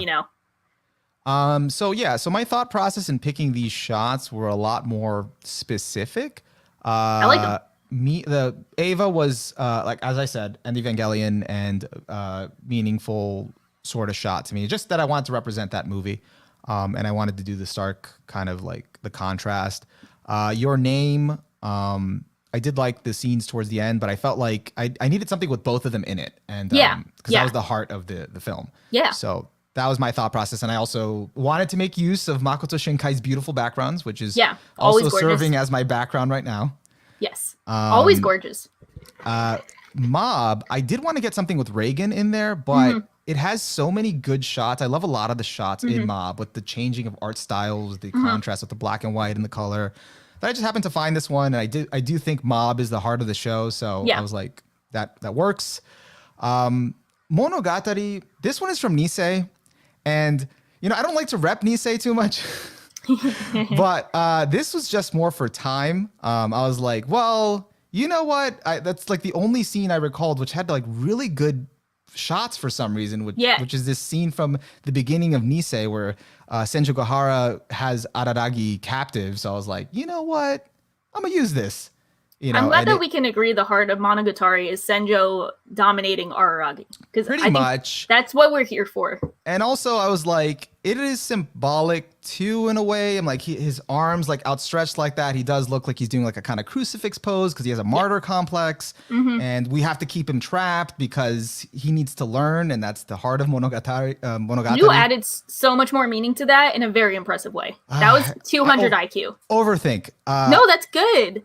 Speaker 1: So my thought process in picking these shots were a lot more specific.
Speaker 2: I like them.
Speaker 1: The Ava was like, as I said, and Evangelion and meaningful sort of shot to me, just that I wanted to represent that movie. And I wanted to do the stark kind of like the contrast. Your Name, I did like the scenes towards the end, but I felt like I needed something with both of them in it. And because that was the heart of the film. Yeah. So that was my thought process. And I also wanted to make use of Makoto Shinkai's beautiful backgrounds, which is also serving as my background right now.
Speaker 2: Yes. Always gorgeous.
Speaker 1: Mob, I did want to get something with Reagan in there, but it has so many good shots. I love a lot of the shots in Mob with the changing of art styles, the contrast with the black and white and the color. But I just happened to find this one, and I do think Mob is the heart of the show, so I was like, that works. Monogatari, this one is from Nisei, and I don't like to rep Nisei too much. But this was just more for time. I was like, well, you know what? That's like the only scene I recalled which had like really good shots for some reason, which is this scene from the beginning of Nisei where Senju Gahara has Araragi captive. So I was like, you know what? I'm gonna use this.
Speaker 2: I'm glad that we can agree the heart of Monogatari is Senjo dominating Araragi. Because I think that's what we're here for.
Speaker 1: And also I was like, it is symbolic too in a way. I'm like, his arms like outstretched like that. He does look like he's doing like a kind of crucifix pose because he has a martyr complex. And we have to keep him trapped because he needs to learn. And that's the heart of Monogatari.
Speaker 2: You added so much more meaning to that in a very impressive way. That was 200 IQ.
Speaker 1: Overthink.
Speaker 2: No, that's good.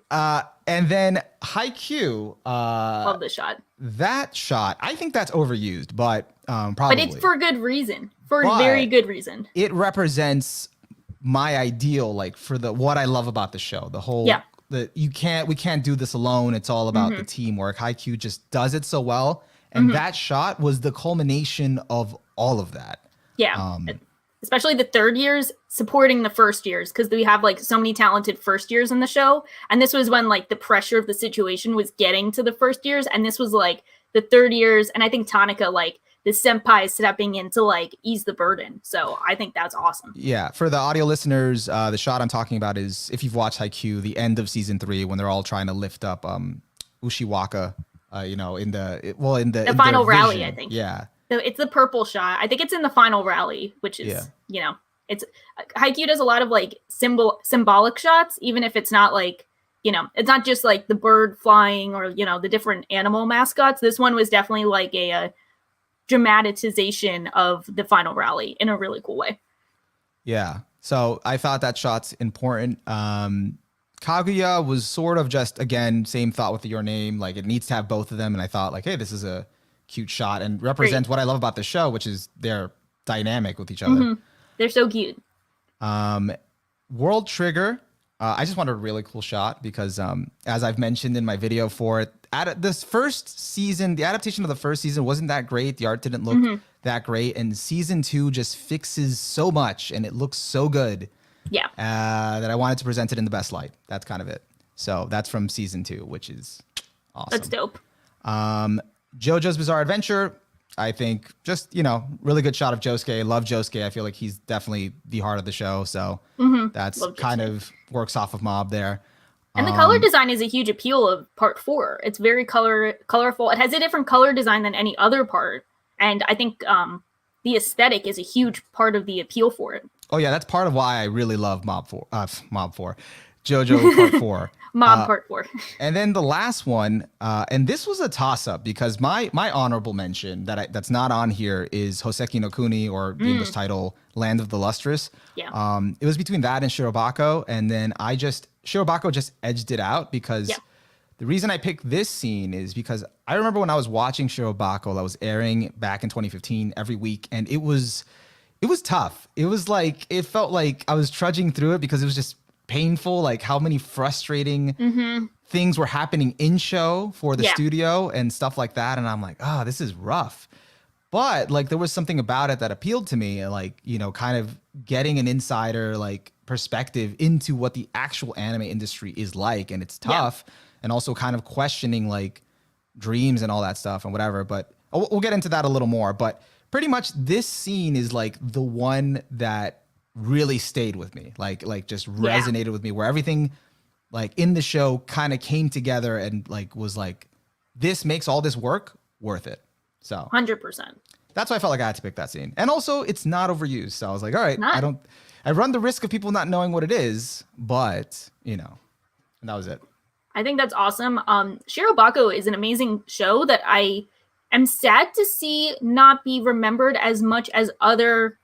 Speaker 1: And then Haikyuu.
Speaker 2: Love the shot.
Speaker 1: That shot, I think that's overused, but probably.
Speaker 2: But it's for good reason. For a very good reason.
Speaker 1: It represents my ideal, like for what I love about the show. The whole we can't do this alone. It's all about the teamwork. Haikyuu just does it so well. And that shot was the culmination of all of that.
Speaker 2: Yeah. Especially the third years supporting the first years, because we have like so many talented first years in the show. And this was when like the pressure of the situation was getting to the first years. And this was like the third years. And I think Tanaka, like the senpai stepping in to like ease the burden. So I think that's awesome.
Speaker 1: Yeah. For the audio listeners, the shot I'm talking about is, if you've watched Haikyuu, the end of season 3, when they're all trying to lift up Ushiwaka, in the
Speaker 2: final rally, I think.
Speaker 1: Yeah.
Speaker 2: It's the purple shot. I think it's in the final rally, which is, it's Haikyuu does a lot of like symbolic shots, even if it's not like, it's not just like the bird flying or, the different animal mascots. This one was definitely like a dramatization of the final rally in a really cool way.
Speaker 1: Yeah. So I thought that shot's important. Kaguya was sort of just, again, same thought with Your Name. Like, it needs to have both of them. And I thought, like, hey, this is a cute shot and represents what I love about the show, which is they're dynamic with each other.
Speaker 2: They're so cute.
Speaker 1: World Trigger. I just wanted a really cool shot because, as I've mentioned in my video for it, this first season, the adaptation of the first season wasn't that great. The art didn't look that great. And season 2 just fixes so much and it looks so good.
Speaker 2: Yeah.
Speaker 1: That I wanted to present it in the best light. That's kind of it. So that's from season 2, which is awesome.
Speaker 2: That's dope.
Speaker 1: JoJo's Bizarre Adventure. I think just, really good shot of Josuke. Love Josuke. I feel like he's definitely the heart of the show. So that's kind of works off of Mob there.
Speaker 2: And the color design is a huge appeal of part 4. It's very colorful. It has a different color design than any other part. And I think the aesthetic is a huge part of the appeal for it.
Speaker 1: Oh, yeah. That's part of why I really love Mob 4. JoJo Part 4.
Speaker 2: Mob Part 4.
Speaker 1: And then the last one, and this was a toss-up because my honorable mention that's not on here is Hoseki no Kuni, or the English title, Land of the Lustrous.
Speaker 2: Yeah.
Speaker 1: It was between that and Shirobako, and then Shirobako just edged it out because the reason I picked this scene is because I remember when I was watching Shirobako that was airing back in 2015 every week, and it was tough. It was like, it felt like I was trudging through it because it was just painful, like how many frustrating things were happening in show for the studio and stuff like that. And I'm like, oh, this is rough. But like there was something about it that appealed to me, like, kind of getting an insider like perspective into what the actual anime industry is like. And it's tough. And also kind of questioning like dreams and all that stuff and whatever. But we'll get into that a little more. But pretty much this scene is like the one that really stayed with me, like just resonated with me, where everything like in the show kind of came together and like was like, this makes all this work worth it. So
Speaker 2: 100%.
Speaker 1: That's why I felt like I had to pick that scene. And also it's not overused. So I was like, all right, I run the risk of people not knowing what it is, but and that was it.
Speaker 2: I think that's awesome. Shirobako is an amazing show that I am sad to see not be remembered as much as other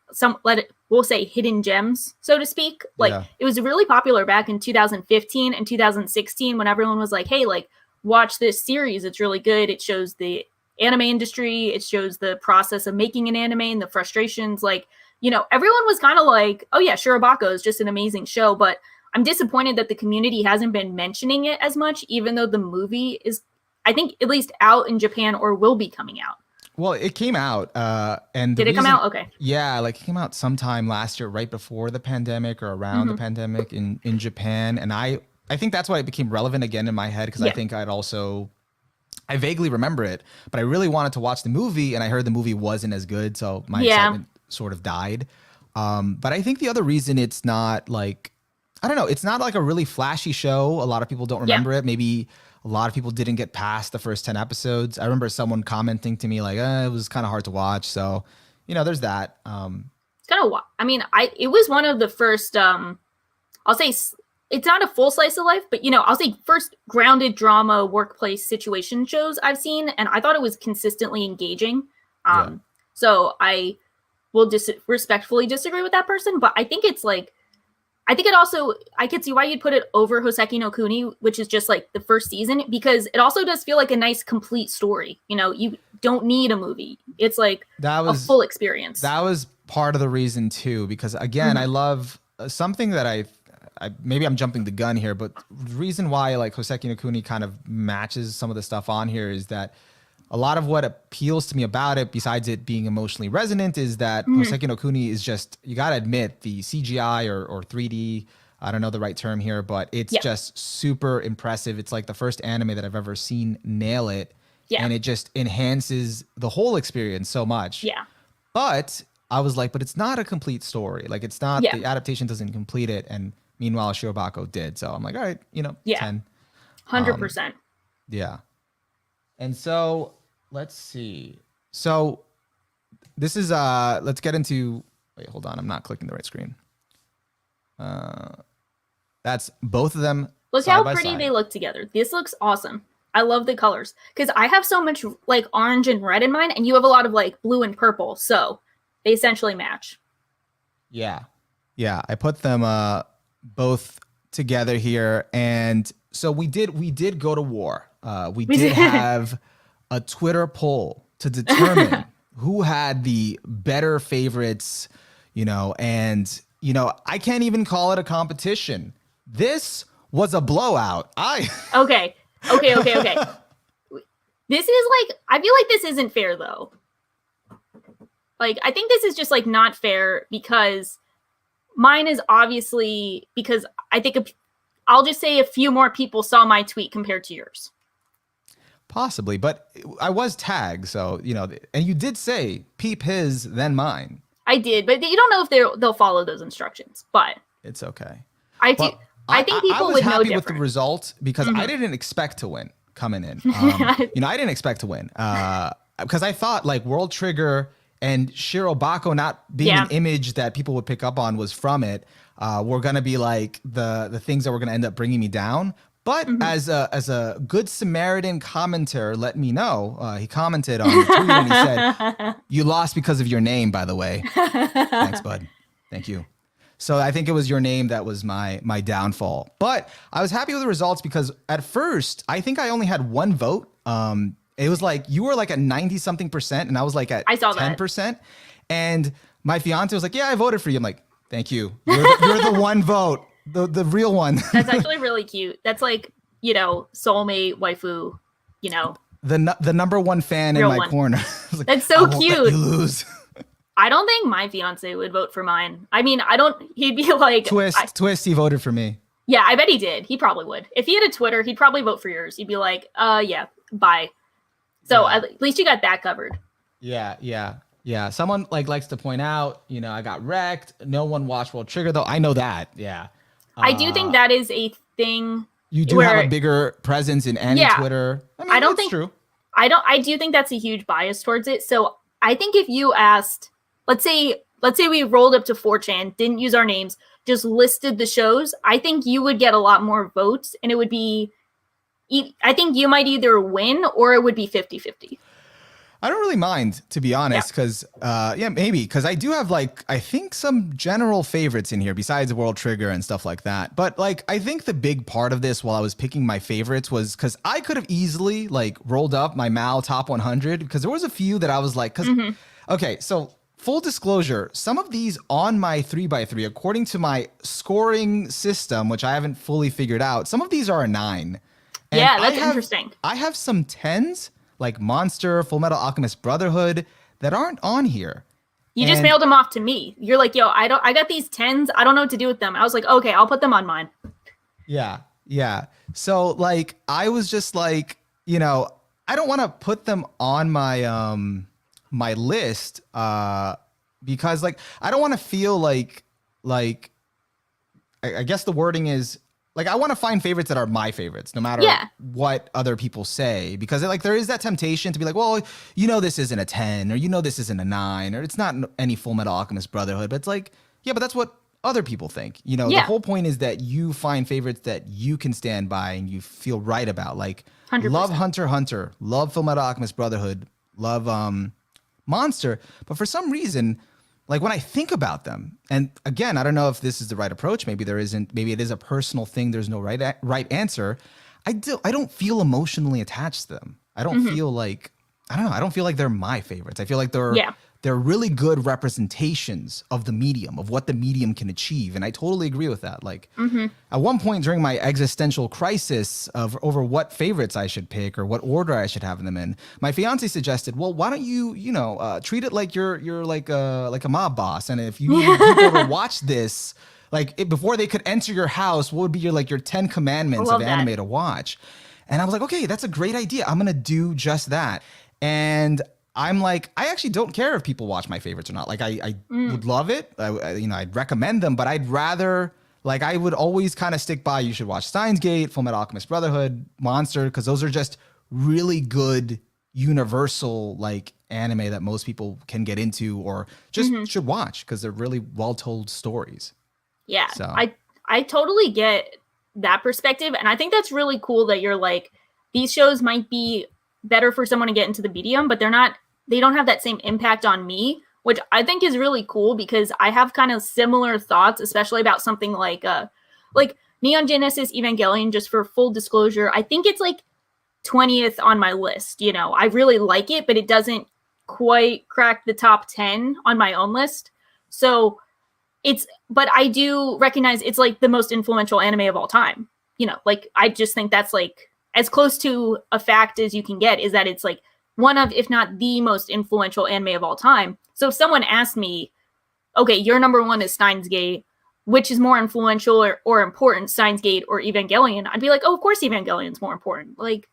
Speaker 2: we'll say hidden gems, so to speak. Like it was really popular back in 2015 and 2016 when everyone was like, hey, like watch this series. It's really good. It shows the anime industry. It shows the process of making an anime and the frustrations. Like, everyone was kind of like, oh yeah, Shirobako is just an amazing show. But I'm disappointed that the community hasn't been mentioning it as much, even though the movie is, I think, at least out in Japan or will be coming out.
Speaker 1: Well, it came out, and
Speaker 2: did it come out? Okay.
Speaker 1: Yeah, like it came out sometime last year, right before the pandemic or around the pandemic in Japan, and I think that's why it became relevant again in my head because I think I vaguely remember it, but I really wanted to watch the movie, and I heard the movie wasn't as good, so my excitement sort of died. But I think the other reason it's not like, I don't know, it's not like a really flashy show. A lot of people don't remember it. Maybe a lot of people didn't get past the first 10 episodes. I remember someone commenting to me like, it was kind of hard to watch. So, there's that.
Speaker 2: It's kind of, it was one of the first, I'll say it's not a full slice of life, but, I'll say first grounded drama workplace situation shows I've seen. And I thought it was consistently engaging. So I will respectfully disagree with that person. But I think it's like, I could see why you'd put it over Hoseki no Kuni, which is just like the first season, because it also does feel like a nice complete story. You don't need a movie. It's like a full experience.
Speaker 1: That was part of the reason too, because again, I love something that I maybe I'm jumping the gun here, but the reason why like Hoseki no Kuni kind of matches some of the stuff on here is that a lot of what appeals to me about it, besides it being emotionally resonant, is that Hoseki no Kuni is just, you got to admit, the CGI or 3D, I don't know the right term here, but it's just super impressive. It's like the first anime that I've ever seen nail it.
Speaker 2: Yeah.
Speaker 1: And it just enhances the whole experience so much.
Speaker 2: Yeah.
Speaker 1: But I was like, but it's not a complete story. Like, it's not, the adaptation doesn't complete it. And meanwhile, Shirobako did. So I'm like, all right, 10.
Speaker 2: 100%.
Speaker 1: Yeah. And so let's see. So this is, let's get into, wait, hold on. I'm not clicking the right screen. That's both of them.
Speaker 2: Look
Speaker 1: side
Speaker 2: how
Speaker 1: by
Speaker 2: pretty
Speaker 1: side.
Speaker 2: they look together. This looks awesome. I love the colors because I have so much like orange and red in mine, and you have a lot of like blue and purple. So they essentially match.
Speaker 1: Yeah. Yeah. I put them both together here. And so we did go to war. We did have a Twitter poll to determine who had the better favorites, and, I can't even call it a competition. This was a blowout.
Speaker 2: Okay. This is like, I feel like this isn't fair though. Like, I think this is just like not fair because mine is obviously because I think I'll just say a few more people saw my tweet compared to yours.
Speaker 1: Possibly, but I was tagged, so and you did say peep his, then mine.
Speaker 2: I did, but you don't know if they'll follow those instructions. But
Speaker 1: it's okay.
Speaker 2: I do. I think people would know different.
Speaker 1: I was happy with the result because I didn't expect to win coming in. I didn't expect to win because I thought like World Trigger and Shirobako not being an image that people would pick up on was from it. Were gonna be like the things that were gonna end up bringing me down. But as a good Samaritan commenter let me know, he commented on the tweet and he said, "You lost because of your name, by the way." Thanks, bud. Thank you. So I think it was your name that was my downfall. But I was happy with the results because at first I think I only had one vote. It was like you were like at 90-something% and I was like at 10%. And my fiance was like, "Yeah, I voted for you." I'm like, "Thank you. You're the one vote, the real one."
Speaker 2: That's actually really cute. That's like, soulmate waifu,
Speaker 1: The number one fan in my corner. Like,
Speaker 2: that's so
Speaker 1: cute.
Speaker 2: cute.
Speaker 1: Let you lose.
Speaker 2: I don't think my fiance would vote for mine. I mean, he'd be like...
Speaker 1: Twist, he voted for me.
Speaker 2: Yeah, I bet he did. He probably would. If he had a Twitter, he'd probably vote for yours. He'd be like, yeah, bye. So at least you got that covered.
Speaker 1: Yeah. Someone likes to point out, I got wrecked. No one watched World Trigger, though. I know that. Yeah.
Speaker 2: I do think that is a thing.
Speaker 1: You do have a bigger presence in any Twitter. I mean, that's true.
Speaker 2: I do think that's a huge bias towards it. So I think if you asked... Let's say we rolled up to 4chan, didn't use our names, just listed the shows. I think you would get a lot more votes, and it would be, I think you might either win or it would be 50-50.
Speaker 1: I don't really mind, to be honest, because, maybe, because I do have, I think some general favorites in here besides World Trigger and stuff like that. But, I think the big part of this while I was picking my favorites was because I could have easily, rolled up my Mal Top 100 because there was a few that I was like, okay, so... Full disclosure, some of these on my 3x3, according to my scoring system, which I haven't fully figured out, some of these are a 9. And
Speaker 2: that's interesting.
Speaker 1: I have some 10s, like Monster, Full Metal Alchemist Brotherhood, that aren't on here.
Speaker 2: You just mailed them off to me. You're like, yo, I got these 10s. I don't know what to do with them. I was like, okay, I'll put them on mine.
Speaker 1: Yeah. So, I was just like, I don't want to put them on my list because I don't want to feel like I guess the wording is I want to find favorites that are my favorites no matter what other people say, because there is that temptation to be like, well, this isn't a 10 or this isn't a 9 or it's not any Full Metal Alchemist Brotherhood, but it's but that's what other people think. The whole point is that you find favorites that you can stand by and you feel right about, 100%. Love Hunter x Hunter, love Full Metal Alchemist Brotherhood, love Monster, but for some reason, when I think about them, and again, I don't know if this is the right approach. Maybe there isn't. Maybe it is a personal thing. There's no right answer. I don't feel emotionally attached to them. I don't feel I don't know. I don't feel like they're my favorites. I feel like they're they're really good representations of the medium, of what the medium can achieve. And I totally agree with that. Like at one point during my existential crisis of over what favorites I should pick or what order I should have them in, my fiance suggested, well, why don't you treat it like you're like a mob boss. And if you needed people to watch this, like before they could enter your house, what would be your 10 commandments of anime to watch? And I was like, okay, that's a great idea. I'm going to do just that. And I'm like, I actually don't care if people watch my favorites or not. Like I would love it. I'd recommend them, but I'd rather, like, I would always kind of stick by, you should watch Steins Gate, Fullmetal Alchemist Brotherhood, Monster, because those are just really good universal like anime that most people can get into or just should watch because they're really well-told stories.
Speaker 2: Yeah, so. I totally get that perspective. And I think that's really cool that you're like, these shows might be better for someone to get into the medium, but they don't have that same impact on me, which I think is really cool because I have kind of similar thoughts, especially about something like Neon Genesis Evangelion, just for full disclosure. I think it's like 20th on my list. I really like it, but it doesn't quite crack the top 10 on my own list. So but I do recognize it's like the most influential anime of all time. Like I just think that's like as close to a fact as you can get, is that it's like one of, if not the most influential anime of all time. So if someone asked me, okay, your number one is Steins Gate, which is more influential or important, Steins Gate or Evangelion? I'd be like, oh, of course Evangelion's more important, like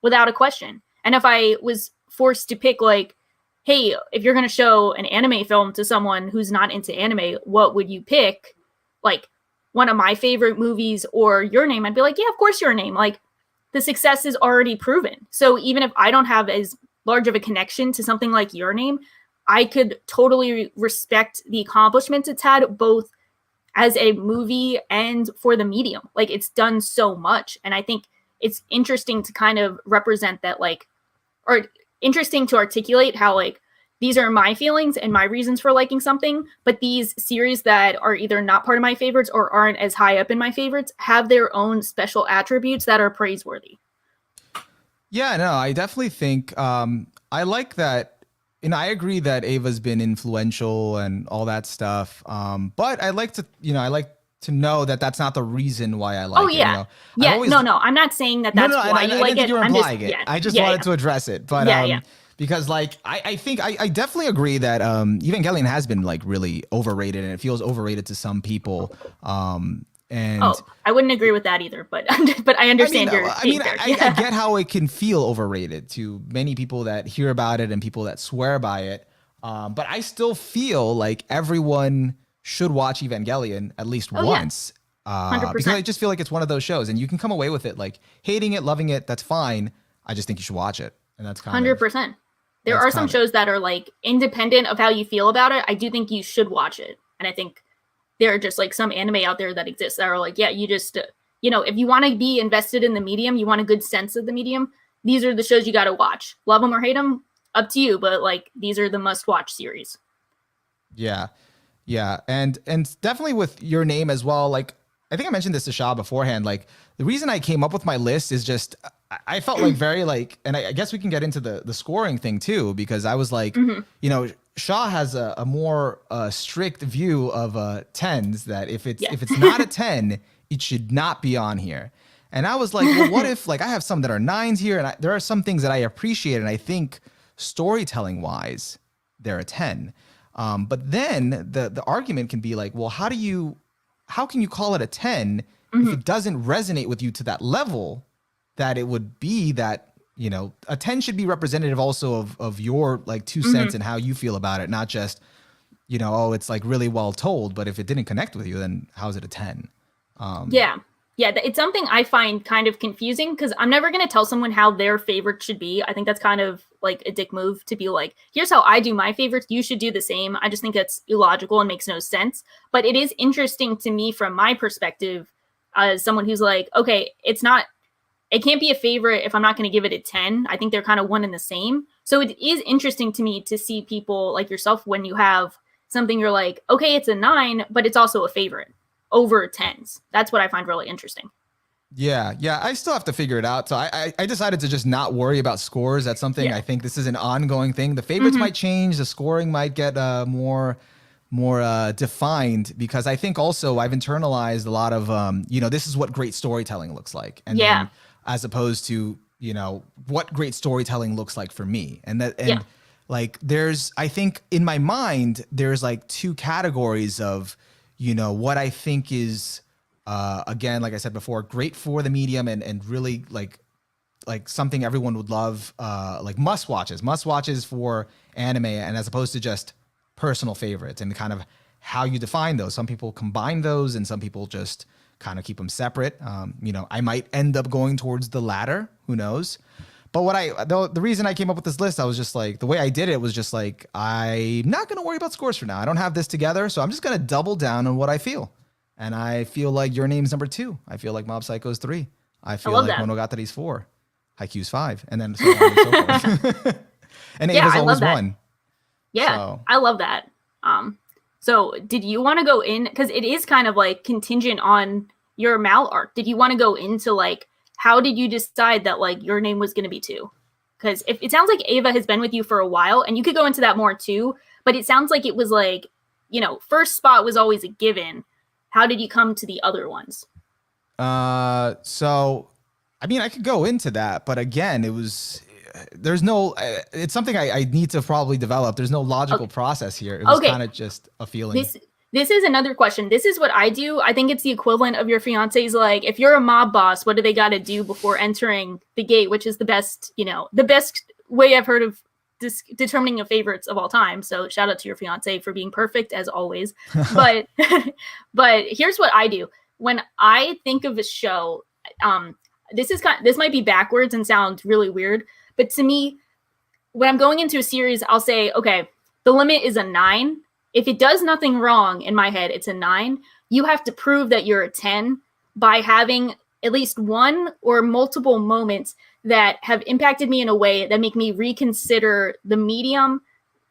Speaker 2: without a question. And if I was forced to pick like, hey, if you're going to show an anime film to someone who's not into anime, what would you pick? Like one of my favorite movies or Your Name, I'd be like, yeah, of course Your Name. Like the success is already proven. So even if I don't have as large of a connection to something like Your Name, I could totally respect the accomplishments it's had, both as a movie and for the medium. Like it's done so much. And I think it's interesting to kind of represent that, like, or interesting to articulate how like these are my feelings and my reasons for liking something, but these series that are either not part of my favorites or aren't as high up in my favorites have their own special attributes that are praiseworthy.
Speaker 1: Yeah, no, I definitely think I like that. And I agree that Ava's been influential and all that stuff. But I like to know that that's not the reason why I like it.
Speaker 2: Yeah. No, I'm not saying that that's why you like it.
Speaker 1: I'm just, I just wanted to address it. But because like I think I definitely agree that Evangelion has been like really overrated, and it feels overrated to some people. And
Speaker 2: I wouldn't agree with that either, but I understand
Speaker 1: I get how it can feel overrated to many people that hear about it and people that swear by it. But I still feel like everyone should watch Evangelion at least once. 100%. Because I just feel like it's one of those shows, and you can come away with it like hating it, loving it. That's fine. I just think you should watch it, and that's kind
Speaker 2: 100%. There are some shows that are like independent of how you feel about it. I do think you should watch it, and I think there are just like some anime out there that exists that are like, yeah, you just, if you want to be invested in the medium, you want a good sense of the medium, these are the shows you got to watch. Love them or hate them, up to you. But like, these are the must-watch series.
Speaker 1: Yeah. Yeah. And definitely with Your Name as well. Like, I think I mentioned this to Shah beforehand. Like, the reason I came up with my list is just, I felt like very like, and I guess we can get into the scoring thing too, because I was like, Shah has a more strict view of tens, that if it's not a 10, it should not be on here. And I was like, well, what if like I have some that are 9s here, and there are some things that I appreciate, and I think storytelling wise they're a 10. But then the argument can be like, well, how can you call it a 10 if it doesn't resonate with you to that level that it would be that, a 10 should be representative also of your like 2 cents and how you feel about it, not just, it's like really well told, but if it didn't connect with you, then how's it a 10?
Speaker 2: Yeah, it's something I find kind of confusing, because I'm never going to tell someone how their favorite should be. I think that's kind of like a dick move to be like, here's how I do my favorites, you should do the same. I just think that's illogical and makes no sense. But it is interesting to me from my perspective as someone who's like, okay, it can't be a favorite if I'm not going to give it a 10. I think they're kind of one and the same. So it is interesting to me to see people like yourself when you have something you're like, okay, it's a 9, but it's also a favorite over 10s. That's what I find really interesting.
Speaker 1: Yeah. I still have to figure it out. So I decided to just not worry about scores. That's something I think this is an ongoing thing. The favorites might change. The scoring might get more defined, because I think also I've internalized a lot of this is what great storytelling looks like, and
Speaker 2: Yeah.
Speaker 1: then as opposed to what great storytelling looks like for me, and
Speaker 2: Yeah.
Speaker 1: like there's, I think in my mind there's like two categories of what I think is again, like I said before, great for the medium, and really like something everyone would love, like must watches for anime, and as opposed to just personal favorites, and kind of how you define those. Some people combine those, and some people just kind of keep them separate. I might end up going towards the latter, who knows. But the reason I came up with this list, I was just like, the way I did it was just like, I'm not going to worry about scores for now. I don't have this together, so I'm just going to double down on what I feel. And I feel like Your Name's number 2. I feel like Mob Psycho's 3. I feel like
Speaker 2: that.
Speaker 1: Monogatari's 4. Haikyuu's 5. And then so on and so forth. And Ava's always 1.
Speaker 2: Yeah, so. I love that. So did you want to go in, because it is kind of like contingent on your Mal arc. Did you want to go into like, how did you decide that like Your Name was going to be 2? Because it sounds like Ava has been with you for a while, and you could go into that more too, but it sounds like it was like, first spot was always a given. How did you come to the other ones?
Speaker 1: So, I mean, I could go into that, but again, it's something I need to probably develop. There's no logical process here. It was kind of just a feeling.
Speaker 2: This is another question. This is what I do. I think it's the equivalent of your fiance's, like, if you're a mob boss, what do they got to do before entering the gate, which is the best way I've heard of determining a favorites of all time. So shout out to your fiance for being perfect as always. But here's what I do. When I think of a show, this might be backwards and sound really weird, but to me, when I'm going into a series, I'll say, okay, the limit is a 9. If it does nothing wrong in my head, it's a 9. You have to prove that you're a 10 by having at least one or multiple moments that have impacted me in a way that make me reconsider the medium,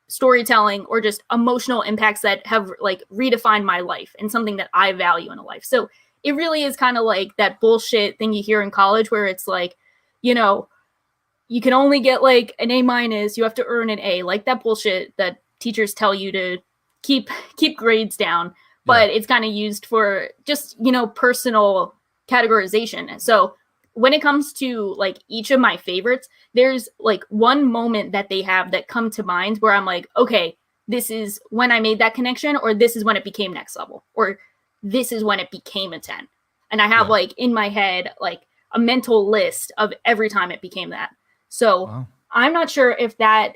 Speaker 2: storytelling, or just emotional impacts that have like redefined my life and something that I value in a life. So it really is kind of like that bullshit thing you hear in college where it's like, you can only get like an A-, you have to earn an A, like that bullshit that teachers tell you to keep grades down, but it's kind of used for just, personal categorization. So when it comes to like each of my favorites, there's like one moment that they have that come to mind where I'm like, okay, this is when I made that connection, or this is when it became next level, or this is when it became a 10. And I have like in my head, like a mental list of every time it became that. So I'm not sure if that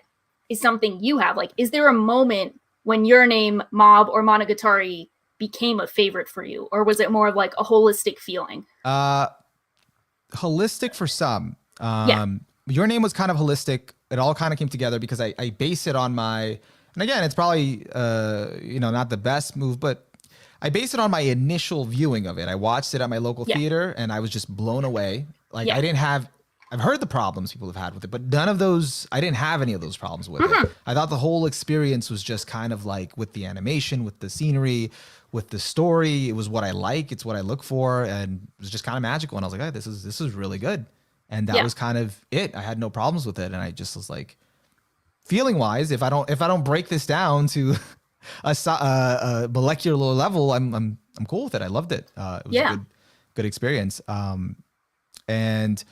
Speaker 2: is something you have. Like, is there a moment when Your Name, Mob, or Monogatari became a favorite for you? Or was it more of like a holistic feeling?
Speaker 1: Holistic for some. Your Name was kind of holistic. It all kind of came together because I base it on and again, it's probably, not the best move, but I base it on my initial viewing of it. I watched it at my local theater and I was just blown away. Like I've heard the problems people have had with it, but I didn't have any of those problems with it. I thought the whole experience was just kind of like with the animation, with the scenery, with the story. It was what I like. It's what I look for. And it was just kind of magical. And I was like, oh, this is really good. And that was kind of it. I had no problems with it. And I just was like, feeling wise, if I don't break this down to a molecular level, I'm cool with it. I loved it. It was a good experience. And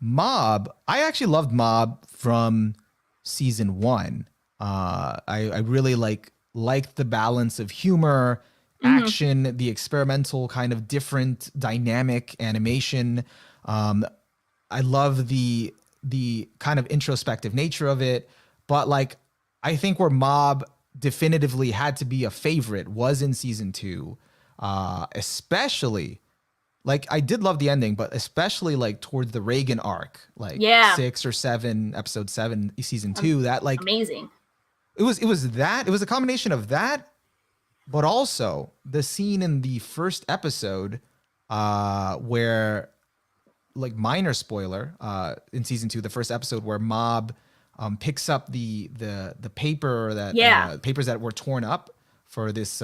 Speaker 1: Mob, I actually loved Mob from season 1. I really liked the balance of humor, action, the experimental kind of different dynamic animation. I love the kind of introspective nature of it, but like I think where Mob definitively had to be a favorite was in season 2, especially. Like I did love the ending, but especially like towards the Reagan arc, like 6 or 7, episode 7, season 2. That like
Speaker 2: amazing.
Speaker 1: It was a combination of that, but also the scene in the first episode, where, like, minor spoiler, in season 2, the first episode where Mob picks up the paper that papers that were torn up for this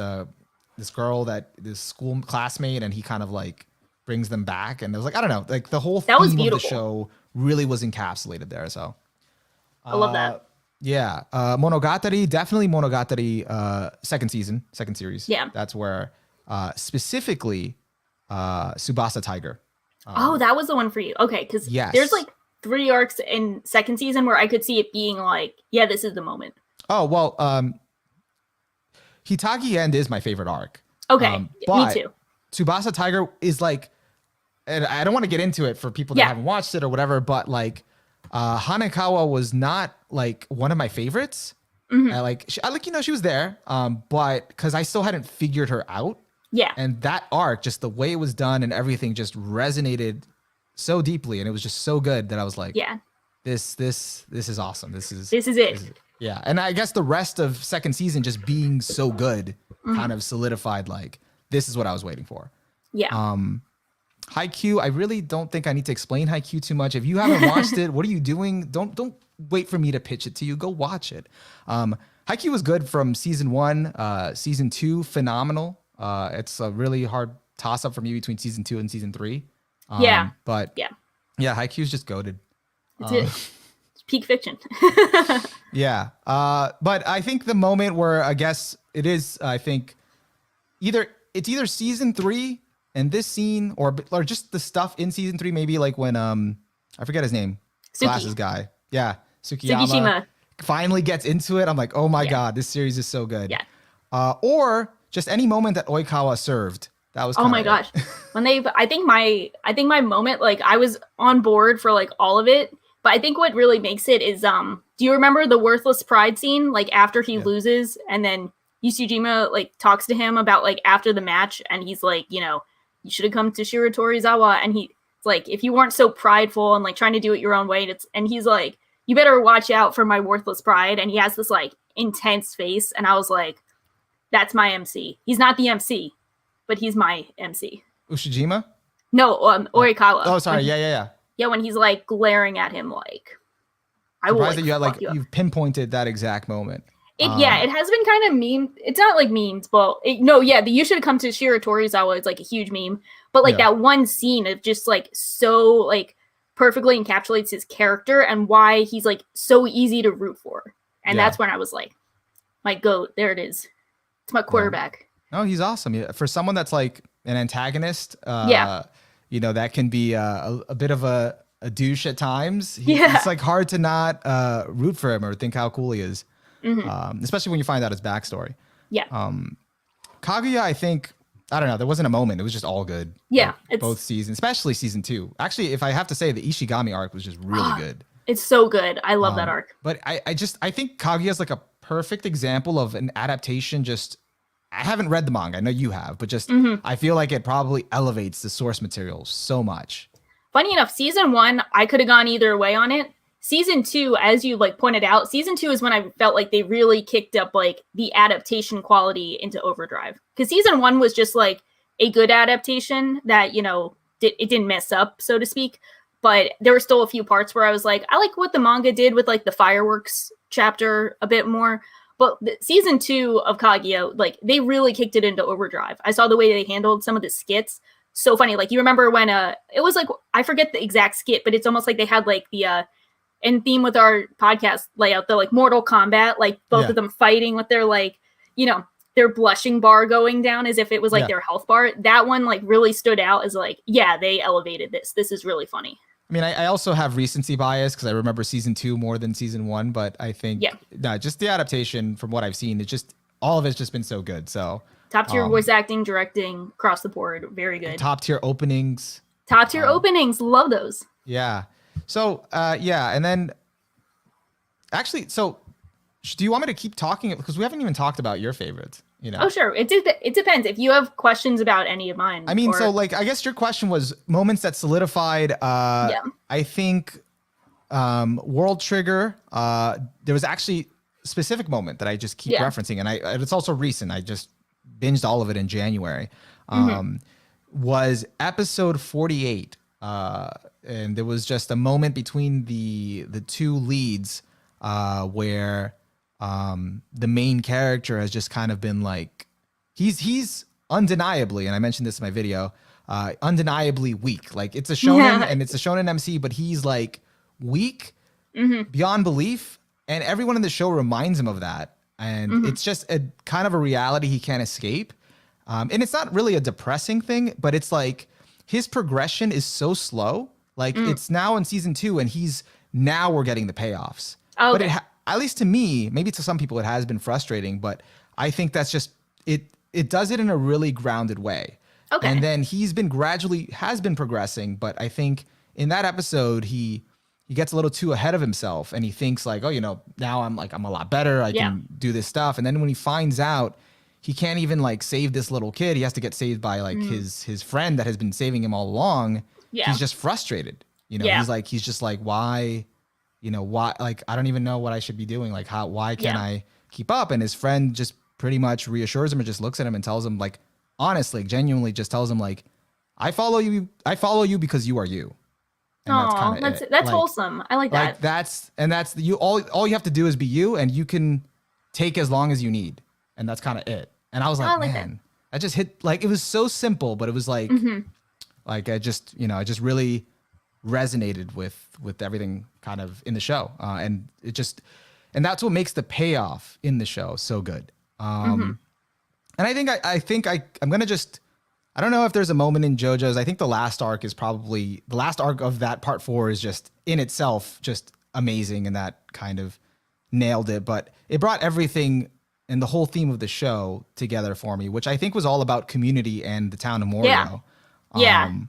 Speaker 1: girl, this school classmate, and he kind of like brings them back, and it was like, I don't know, like the whole
Speaker 2: That was
Speaker 1: theme of the
Speaker 2: beautiful.
Speaker 1: show really was encapsulated there. So
Speaker 2: I love that.
Speaker 1: yeah, Monogatari, definitely Monogatari, second series.
Speaker 2: Yeah.
Speaker 1: That's where specifically Tsubasa Tiger.
Speaker 2: Oh, that was the one for you. Okay, because
Speaker 1: Yes.
Speaker 2: there's like 3 arcs in second season where I could see it being like, yeah, this is the moment.
Speaker 1: Oh, well, Hitagi End is my favorite arc.
Speaker 2: Okay, me
Speaker 1: but
Speaker 2: too.
Speaker 1: Tsubasa Tiger is like, and I don't want to get into it for people that
Speaker 2: Yeah.
Speaker 1: haven't watched it or whatever, but like Hanekawa was not like one of my favorites. She was there, but because I still hadn't figured her out.
Speaker 2: Yeah.
Speaker 1: And that arc, just the way it was done and everything just resonated so deeply, and it was just so good that I was like,
Speaker 2: Yeah.
Speaker 1: This is awesome. This is
Speaker 2: it.
Speaker 1: Yeah. And I guess the rest of second season just being so good kind of solidified like this is what I was waiting for.
Speaker 2: Yeah.
Speaker 1: Haikyuu, I really don't think I need to explain Haikyuu too much. If you haven't watched it, what are you doing? Don't wait for me to pitch it to you. Go watch it. Haikyuu was good from season 1. Season 2, phenomenal. It's a really hard toss up for me between season 2 and season 3. But yeah, Haikyuu's just goated.
Speaker 2: It's peak fiction.
Speaker 1: Yeah. But I think the moment where I guess it is, I think it's either season 3 and this scene or just the stuff in season 3, maybe like when I forget his name. Glasses guy. Yeah. Tsukiyama finally gets into it. I'm like, oh my God, this series is so good.
Speaker 2: Yeah.
Speaker 1: Or just any moment that Oikawa served. That was
Speaker 2: oh my gosh. When I think my moment, like I was on board for like all of it, but I think what really makes it is do you remember the worthless pride scene, like after he loses and then Yusujima like talks to him about like after the match, and he's like, you know, you should have come to Shiratorizawa, and he's like, if you weren't so prideful and like trying to do it your own way, and he's like, you better watch out for my worthless pride, and he has this like intense face, and I was like, that's my MC. He's not the MC, but he's my MC.
Speaker 1: Ushijima?
Speaker 2: No, Oikawa.
Speaker 1: Oh, sorry. Yeah.
Speaker 2: Yeah, when he's like glaring at him, like I will.
Speaker 1: Surprised that you had like you've pinpointed that exact moment.
Speaker 2: It has been kind of meme. It's not like memes, but you should have come to Shiratorizawa. It's like a huge meme, but like that one scene of just like so like perfectly encapsulates his character and why he's like so easy to root for, and that's when I was like, my goat. There it is. It's my quarterback.
Speaker 1: Oh, he's awesome. Yeah, for someone that's like an antagonist, you know, that can be a bit of a douche at times. It's like hard to not root for him or think how cool he is, especially when you find out his backstory.
Speaker 2: Yeah.
Speaker 1: Kaguya, I think, I don't know, there wasn't a moment. It was just all good.
Speaker 2: Yeah.
Speaker 1: Like, both seasons, especially season 2. Actually, if I have to say, the Ishigami arc was just really good.
Speaker 2: It's so good. I love that arc.
Speaker 1: But I think Kaguya is like a perfect example of an adaptation. Just, I haven't read the manga. I know you have, but just I feel like it probably elevates the source material so much.
Speaker 2: Funny enough, season 1, I could have gone either way on it. Season 2, as you like pointed out, season 2 is when I felt like they really kicked up like the adaptation quality into overdrive. Because season 1 was just like a good adaptation that, you know, it didn't mess up, so to speak. But there were still a few parts where I was like, I like what the manga did with like the fireworks chapter a bit more. But season 2 of Kaguya, like they really kicked it into overdrive. I saw the way they handled some of the skits. So funny. Like you remember when it was like, I forget the exact skit, but it's almost like they had like the in theme with our podcast layout, the like Mortal Kombat, like both of them fighting with their like, you know, their blushing bar going down as if it was like their health bar. That one like really stood out as like, yeah, they elevated this. This is really funny.
Speaker 1: I mean, I also have recency bias because I remember season 2 more than season 1, but I think just the adaptation from what I've seen, it's just all of it's just been so good. So
Speaker 2: top tier voice acting, directing across the board, very good.
Speaker 1: Top tier openings.
Speaker 2: Top tier openings, love those.
Speaker 1: Yeah. So and then actually, so do you want me to keep talking because we haven't even talked about your favorites? You know?
Speaker 2: Oh, sure. It depends. If you have questions about any of mine.
Speaker 1: I mean, so like, I guess your question was moments that solidified. I think World Trigger. There was actually a specific moment that I just keep referencing, and it's also recent. I just binged all of it in January. Was episode 48, and there was just a moment between the two leads where. The main character has just kind of been like, he's undeniably, and I mentioned this in my video, undeniably weak. Like it's a shonen and it's a shonen MC, but he's like weak beyond belief, and everyone in the show reminds him of that. And it's just a kind of a reality he can't escape. And it's not really a depressing thing, but it's like his progression is so slow. Like it's now in season 2, and now we're getting the payoffs. Oh, okay. But at least to me, maybe to some people it has been frustrating, but I think that's just it does it in a really grounded way. Okay. And then has been progressing, but I think in that episode he gets a little too ahead of himself, and he thinks like, oh, now I'm a lot better. I can do this stuff. And then when he finds out he can't even like save this little kid, he has to get saved by like his friend that has been saving him all along. Yeah. He's just frustrated. He's just like, why, why, like, I don't even know what I should be doing. Like why can't I keep up? And his friend just pretty much reassures him and just looks at him and tells him, like, honestly, genuinely just tells him, like, I follow you because you are you. And
Speaker 2: that's
Speaker 1: like,
Speaker 2: wholesome. I like that.
Speaker 1: That's you. All you have to do is be you, and you can take as long as you need. And that's kind of it. And I was like, man, I just hit, like, it was so simple, but it was like, like I just really resonated with everything kind of in the show. And that's what makes the payoff in the show so good. And I think I'm going to just, I don't know if there's a moment in JoJo's. I think the last arc of that part 4 is just in itself just amazing, and that kind of nailed it. But it brought everything and the whole theme of the show together for me, which I think was all about community and the town of Morio. And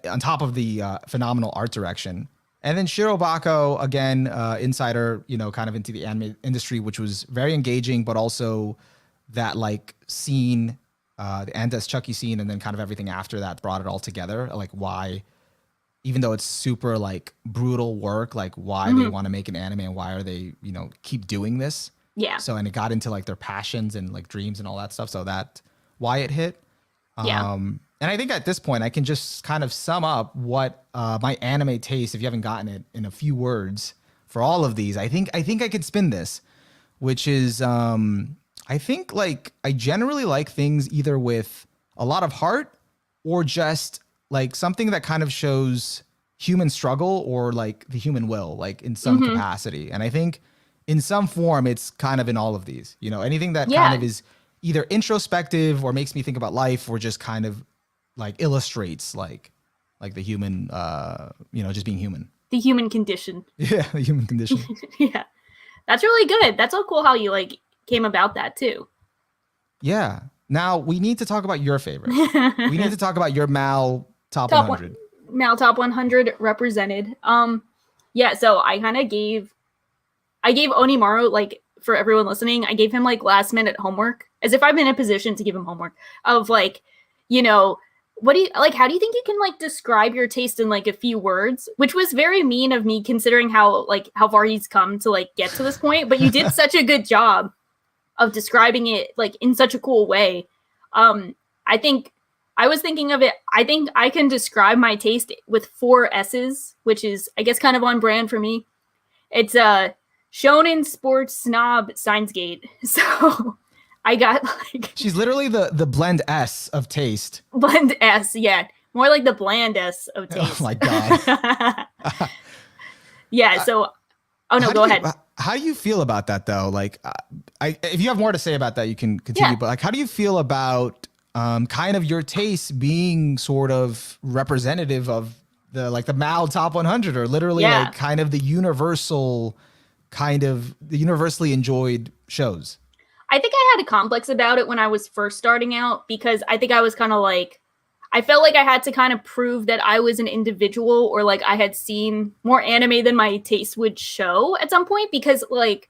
Speaker 1: on top of the phenomenal art direction. And then Shirobako, again, insider, kind of into the anime industry, which was very engaging, but also that like scene, the Andes Chucky scene, and then kind of everything after that brought it all together. Like why, even though it's super like brutal work, like why they want to make an anime and why are they, keep doing this. Yeah. So, and it got into like their passions and like dreams and all that stuff. So that why it hit. And I think at this point I can just kind of sum up what my anime taste, if you haven't gotten it, in a few words for all of these. I think I could spin this, which is I think like I generally like things either with a lot of heart or just like something that kind of shows human struggle or like the human will, like in some capacity. And I think in some form it's kind of in all of these, anything that kind of is either introspective or makes me think about life, or just kind of like illustrates like the human, just being human.
Speaker 2: The human condition.
Speaker 1: Yeah, the human condition.
Speaker 2: Yeah. That's really good. That's so cool how you like came about that too.
Speaker 1: Yeah. Now we need to talk about your favorite. We need to talk about your Mal top 100.
Speaker 2: Mal top 100 represented. Yeah, so I kind of gave OniMaru, like, for everyone listening, I gave him like last minute homework, as if I'm in a position to give him homework of like, what do you like? How do you think you can like describe your taste in like a few words? Which was very mean of me, considering how far he's come to like get to this point. But you did such a good job of describing it like in such a cool way. I think I was thinking of it. I think I can describe my taste with 4 S's, which is I guess kind of on brand for me. It's Shonen Sports Snob Signsgate. So I got like...
Speaker 1: She's literally the blend S of taste.
Speaker 2: Blend S, yeah. More like the bland S of taste.
Speaker 1: Oh my God.
Speaker 2: Yeah, so... Oh no, go ahead.
Speaker 1: How do you feel about that though? Like, if you have more to say about that, you can continue. Yeah. But like, how do you feel about kind of your taste being sort of representative of the Mal top 100, or literally like kind of the universally enjoyed shows?
Speaker 2: I think I had a complex about it when I was first starting out, because I think I was kind of like, I felt like I had to kind of prove that I was an individual, or like I had seen more anime than my taste would show at some point. Because like,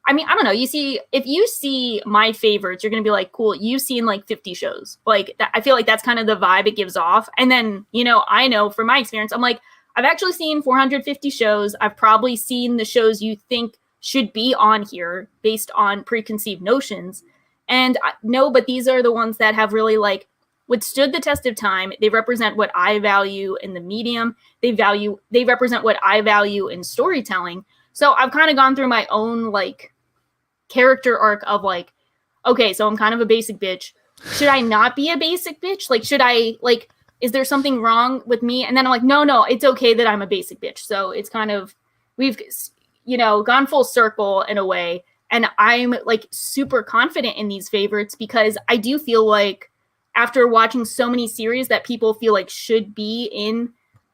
Speaker 2: I mean, I don't know. If you see my favorites, you're going to be like, cool, you've seen like 50 shows. Like I feel like that's kind of the vibe it gives off. And then, I know from my experience, I'm like, I've actually seen 450 shows. I've probably seen the shows you think should be on here based on preconceived notions. And no, but these are the ones that have really like withstood the test of time. They represent what I value in the medium. They represent what I value in storytelling. So I've kind of gone through my own like character arc of like, okay, so I'm kind of a basic bitch. should I not be a basic bitch? Like, should I, like, is there something wrong with me? And then I'm like, no, it's okay that I'm a basic bitch. So it's kind of, we've, you know, gone full circle in a way. And I'm like super confident in these favorites because I do feel like after watching so many series that people feel like should be in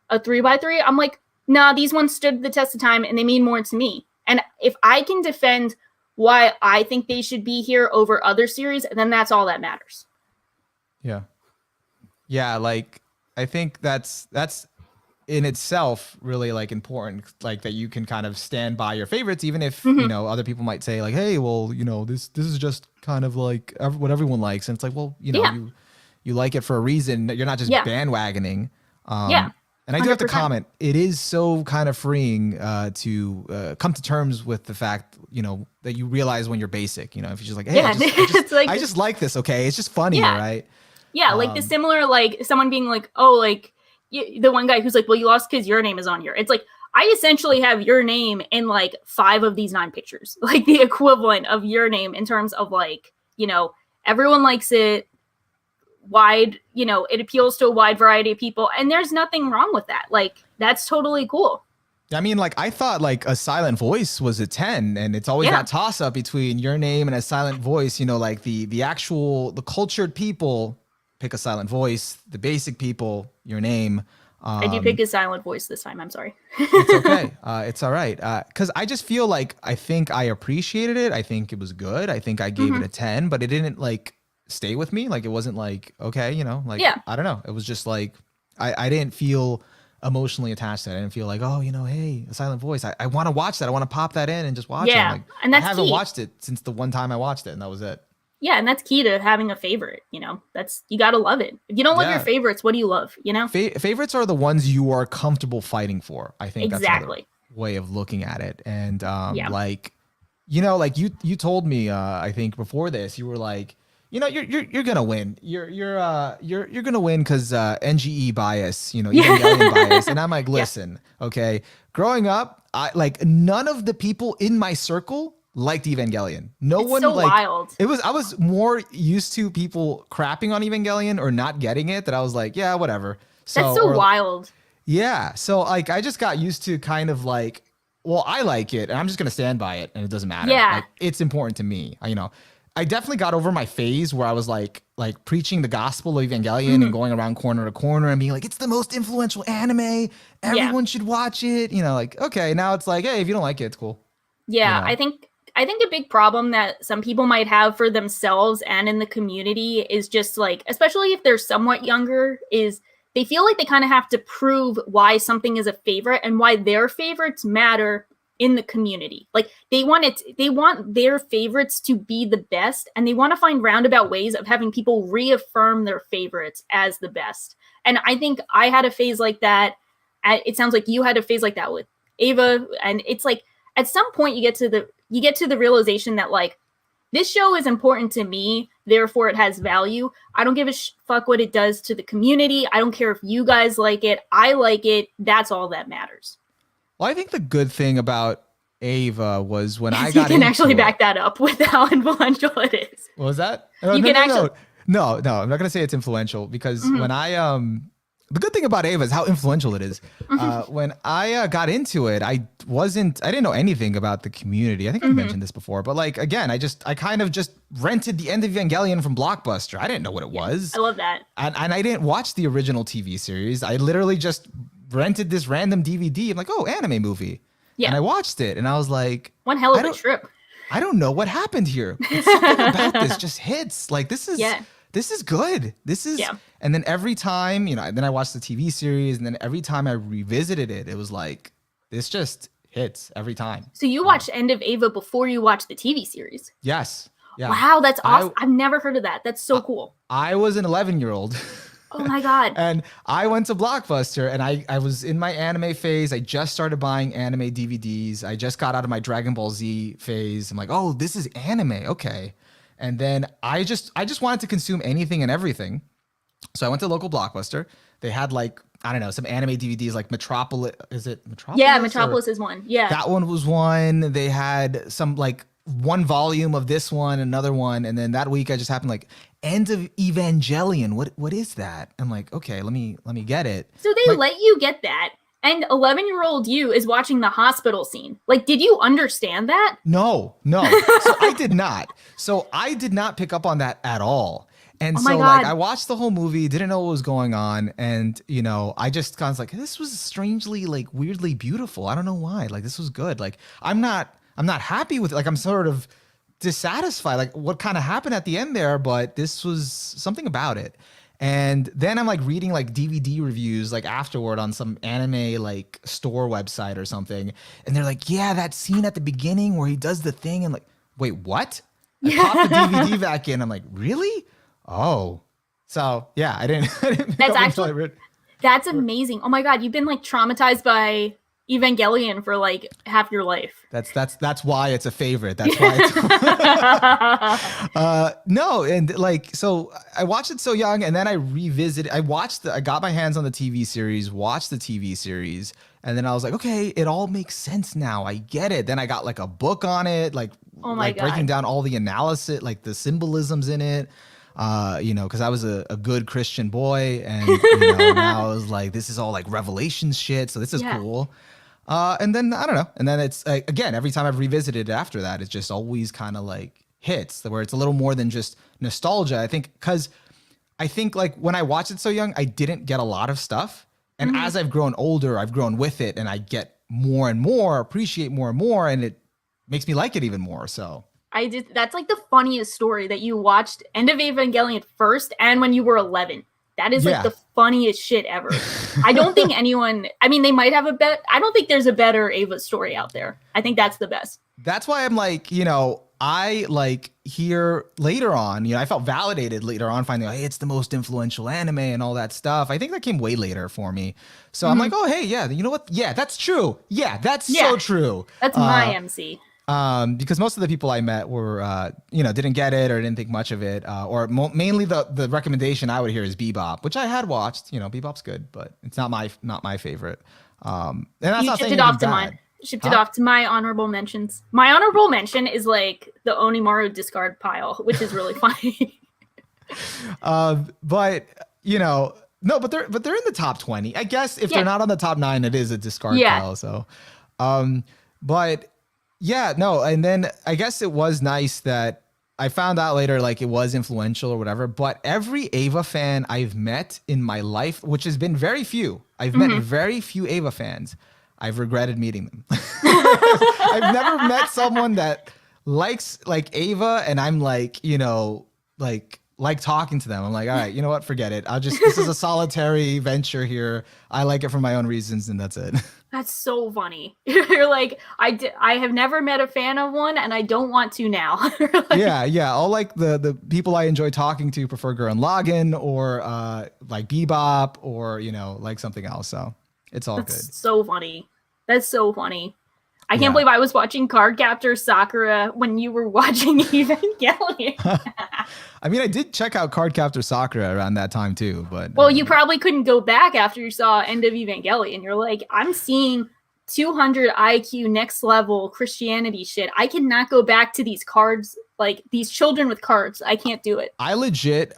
Speaker 2: a 3x3, I'm like, nah, these ones stood the test of time and they mean more to me. And if I can defend why I think they should be here over other series, then that's all that matters.
Speaker 1: Yeah. Yeah, like I think that's in itself really like important, like that you can kind of stand by your favorites, even if you know other people might say like, hey, well, you know, this is just kind of like what everyone likes, and it's like, well, you know, you like it for a reason. You're not just bandwagoning. And I do have to comment, it is so kind of freeing to come to terms with the fact, you know, that you realize when you're basic, you know, if you're just like, hey, I just like this, okay? It's just funny, right?
Speaker 2: Yeah, like the similar, like someone being like, oh, like the one guy who's like, well, you lost because your name is on here. It's like, I essentially have your name in like 5 of these 9 pictures, like the equivalent of your name in terms of like, you know, everyone likes it, wide, you know, it appeals to a wide variety of people. And there's nothing wrong with that. Like, that's totally cool.
Speaker 1: I mean, like, I thought like a silent voice was a 10, and it's always that toss up between your name and a silent voice, you know, like the cultured people pick a silent voice, the basic people, your name.
Speaker 2: I do pick a silent voice this time. I'm sorry.
Speaker 1: It's okay. It's all right. Because I just feel like I think I appreciated it. I think it was good. I think I gave it a 10, but it didn't like stay with me. Like, it wasn't like, okay, you know, like, I don't know. It was just like, I didn't feel emotionally attached to it. I didn't feel like, oh, you know, hey, a silent voice. I want to watch that. I want to pop that in and just watch it. Like,
Speaker 2: and that's
Speaker 1: I haven't watched it since the one time I watched it, and that was it.
Speaker 2: Yeah, and that's key to having a favorite, you know. That's, you got to love it. If you don't love your favorites, what do you love, you know?
Speaker 1: Favorites are the ones you are comfortable fighting for. I think that's another way of looking at it. And like, you know, like you told me, I think before this, you were like, you know, you're gonna win. You're gonna win because NGE bias, you know, Evangelion bias. And I'm like, listen, okay. Growing up, I like none of the people in my circle liked Evangelion. It's one so like
Speaker 2: wild.
Speaker 1: I was more used to people crapping on Evangelion or not getting it that I was like, yeah, whatever. So,
Speaker 2: that's so wild.
Speaker 1: Yeah. So like I just got used to kind of like, well, I like it and I'm just gonna stand by it and it doesn't matter.
Speaker 2: Yeah.
Speaker 1: Like, it's important to me. You know, I definitely got over my phase where I was like preaching the gospel of Evangelion and going around corner to corner and being like, it's the most influential anime. Everyone should watch it. You know, like, okay, now it's like, hey, if you don't like it, it's cool.
Speaker 2: Yeah,
Speaker 1: you know?
Speaker 2: I think a big problem that some people might have for themselves and in the community is just like, especially if they're somewhat younger, is they feel like they kind of have to prove why something is a favorite and why their favorites matter in the community. Like they want their favorites to be the best, and they want to find roundabout ways of having people reaffirm their favorites as the best. And I think I had a phase like that. It sounds like you had a phase like that with Ava, and it's like at some point you get to the realization that like, this show is important to me, therefore it has value. I don't give a fuck what it does to the community. I don't care if you guys like it. I like it. That's all that matters.
Speaker 1: Well, I think the good thing about Ava was when I got into
Speaker 2: you can actually back that up with how influential it is.
Speaker 1: What was that?
Speaker 2: No, I'm
Speaker 1: not going to say it's influential because when I the good thing about Ava is how influential it is. When I got into it, I didn't know anything about the community. I think I mentioned this before, but like, again, I kind of just rented the end of Evangelion from Blockbuster. I didn't know what it was.
Speaker 2: I love that.
Speaker 1: And I didn't watch the original TV series. I literally just rented this random DVD. I'm like, oh, anime movie. Yeah. And I watched it and I was like,
Speaker 2: one hell of a trip.
Speaker 1: I don't know what happened here. It's something about this just hits. Like, this is good. This is, and then every time, you know, then I watched the TV series, and then every time I revisited it, it was like, this just hits every time.
Speaker 2: So you watched End of Ava before you watched the TV series?
Speaker 1: Yes. Yeah.
Speaker 2: Wow, that's awesome. I've never heard of that. That's so cool.
Speaker 1: I was an 11-year-old.
Speaker 2: Oh my God.
Speaker 1: And I went to Blockbuster, and I was in my anime phase. I just started buying anime DVDs. I just got out of my Dragon Ball Z phase. I'm like, oh, this is anime. Okay. And then I just wanted to consume anything and everything. So I went to local Blockbuster. They had like, I don't know, some anime DVDs like Metropolis. Is it Metropolis?
Speaker 2: Yeah, Metropolis is one. Yeah.
Speaker 1: That one was one. They had some like one volume of this one, another one. And then that week I just happened like end of Evangelion. What is that? I'm like, okay, let me get it.
Speaker 2: So they let you get that, and 11-year-old you is watching the hospital scene. Like, did you understand that?
Speaker 1: No. So I did not. So I did not pick up on that at all. And so like I watched the whole movie, didn't know what was going on, and I just kind of like, this was strangely like weirdly beautiful. I don't know why. Like this was good. Like I'm not happy with it. Like I'm sort of dissatisfied. Like what kind of happened at the end there, but this was something about it. And then I'm like reading like DVD reviews like afterward on some anime like store website or something, and they're like, yeah, that scene at the beginning where he does the thing, and like, wait, what? I popped the DVD back in. I'm like, really? Oh, so yeah, I didn't
Speaker 2: that's amazing. Oh my God, you've been like traumatized by Evangelion for like half your life.
Speaker 1: That's why it's a favorite. That's why it's no, and like so I watched it so young, and then I revisited. I got my hands on the TV series, watched the TV series, and then I was like, okay, it all makes sense now. I get it. Then I got like a book on it, like breaking down all the analysis, like the symbolisms in it. Because I was a good Christian boy, and now I was like, this is all like Revelations shit, so this is cool. And then I don't know, and then it's again, every time I've revisited it after that, it's just always kind of like hits where it's a little more than just nostalgia. I think because like when I watched it so young, I didn't get a lot of stuff, and as I've grown older, I've grown with it, and I get more and more, appreciate more and more, and it makes me like it even more. So.
Speaker 2: That's like the funniest story that you watched End of Evangelion first and when you were 11. That is like the funniest shit ever. I don't think anyone, I mean, they might have I don't think there's a better Ava story out there. I think that's the best.
Speaker 1: That's why I'm like, I like hear later on, I felt validated later on finding out, hey, it's the most influential anime and all that stuff. I think that came way later for me. So I'm like, oh, hey, yeah, you know what? Yeah, that's true. Yeah, that's so true.
Speaker 2: That's my MC.
Speaker 1: Because most of the people I met were, didn't get it or didn't think much of it, or mainly the recommendation I would hear is Bebop, which I had watched. Bebop's good, but it's not my favorite. And that's not saying
Speaker 2: it off to mine. Shipped it off to my honorable mentions. My honorable mention is like the OniMaru discard pile, which is really funny.
Speaker 1: But no, but they're in the top 20. I guess if they're not on the top 9, it is a discard pile. So, but. Yeah, no, and then I guess it was nice that I found out later like it was influential or whatever, but every Ava fan I've met in my life, which has been very few, I've met very few Ava fans, I've regretted meeting them. I've never met someone that likes like Ava and I'm like, like talking to them. I'm like, all right, you know what? Forget it. This is a solitary venture here. I like it for my own reasons and that's it.
Speaker 2: That's so funny. You're like, I have never met a fan of one and I don't want to now.
Speaker 1: Yeah. All like the people I enjoy talking to prefer Gurren Lagann or like Bebop or, like something else. So it's all good.
Speaker 2: So funny. That's so funny. I can't believe I was watching Cardcaptor Sakura when you were watching Evangelion.
Speaker 1: I mean, I did check out Cardcaptor Sakura around that time too, but...
Speaker 2: Well, you probably couldn't go back after you saw End of Evangelion. You're like, I'm seeing 200 IQ next level Christianity shit. I cannot go back to these cards, like these children with cards. I can't do it.
Speaker 1: I legit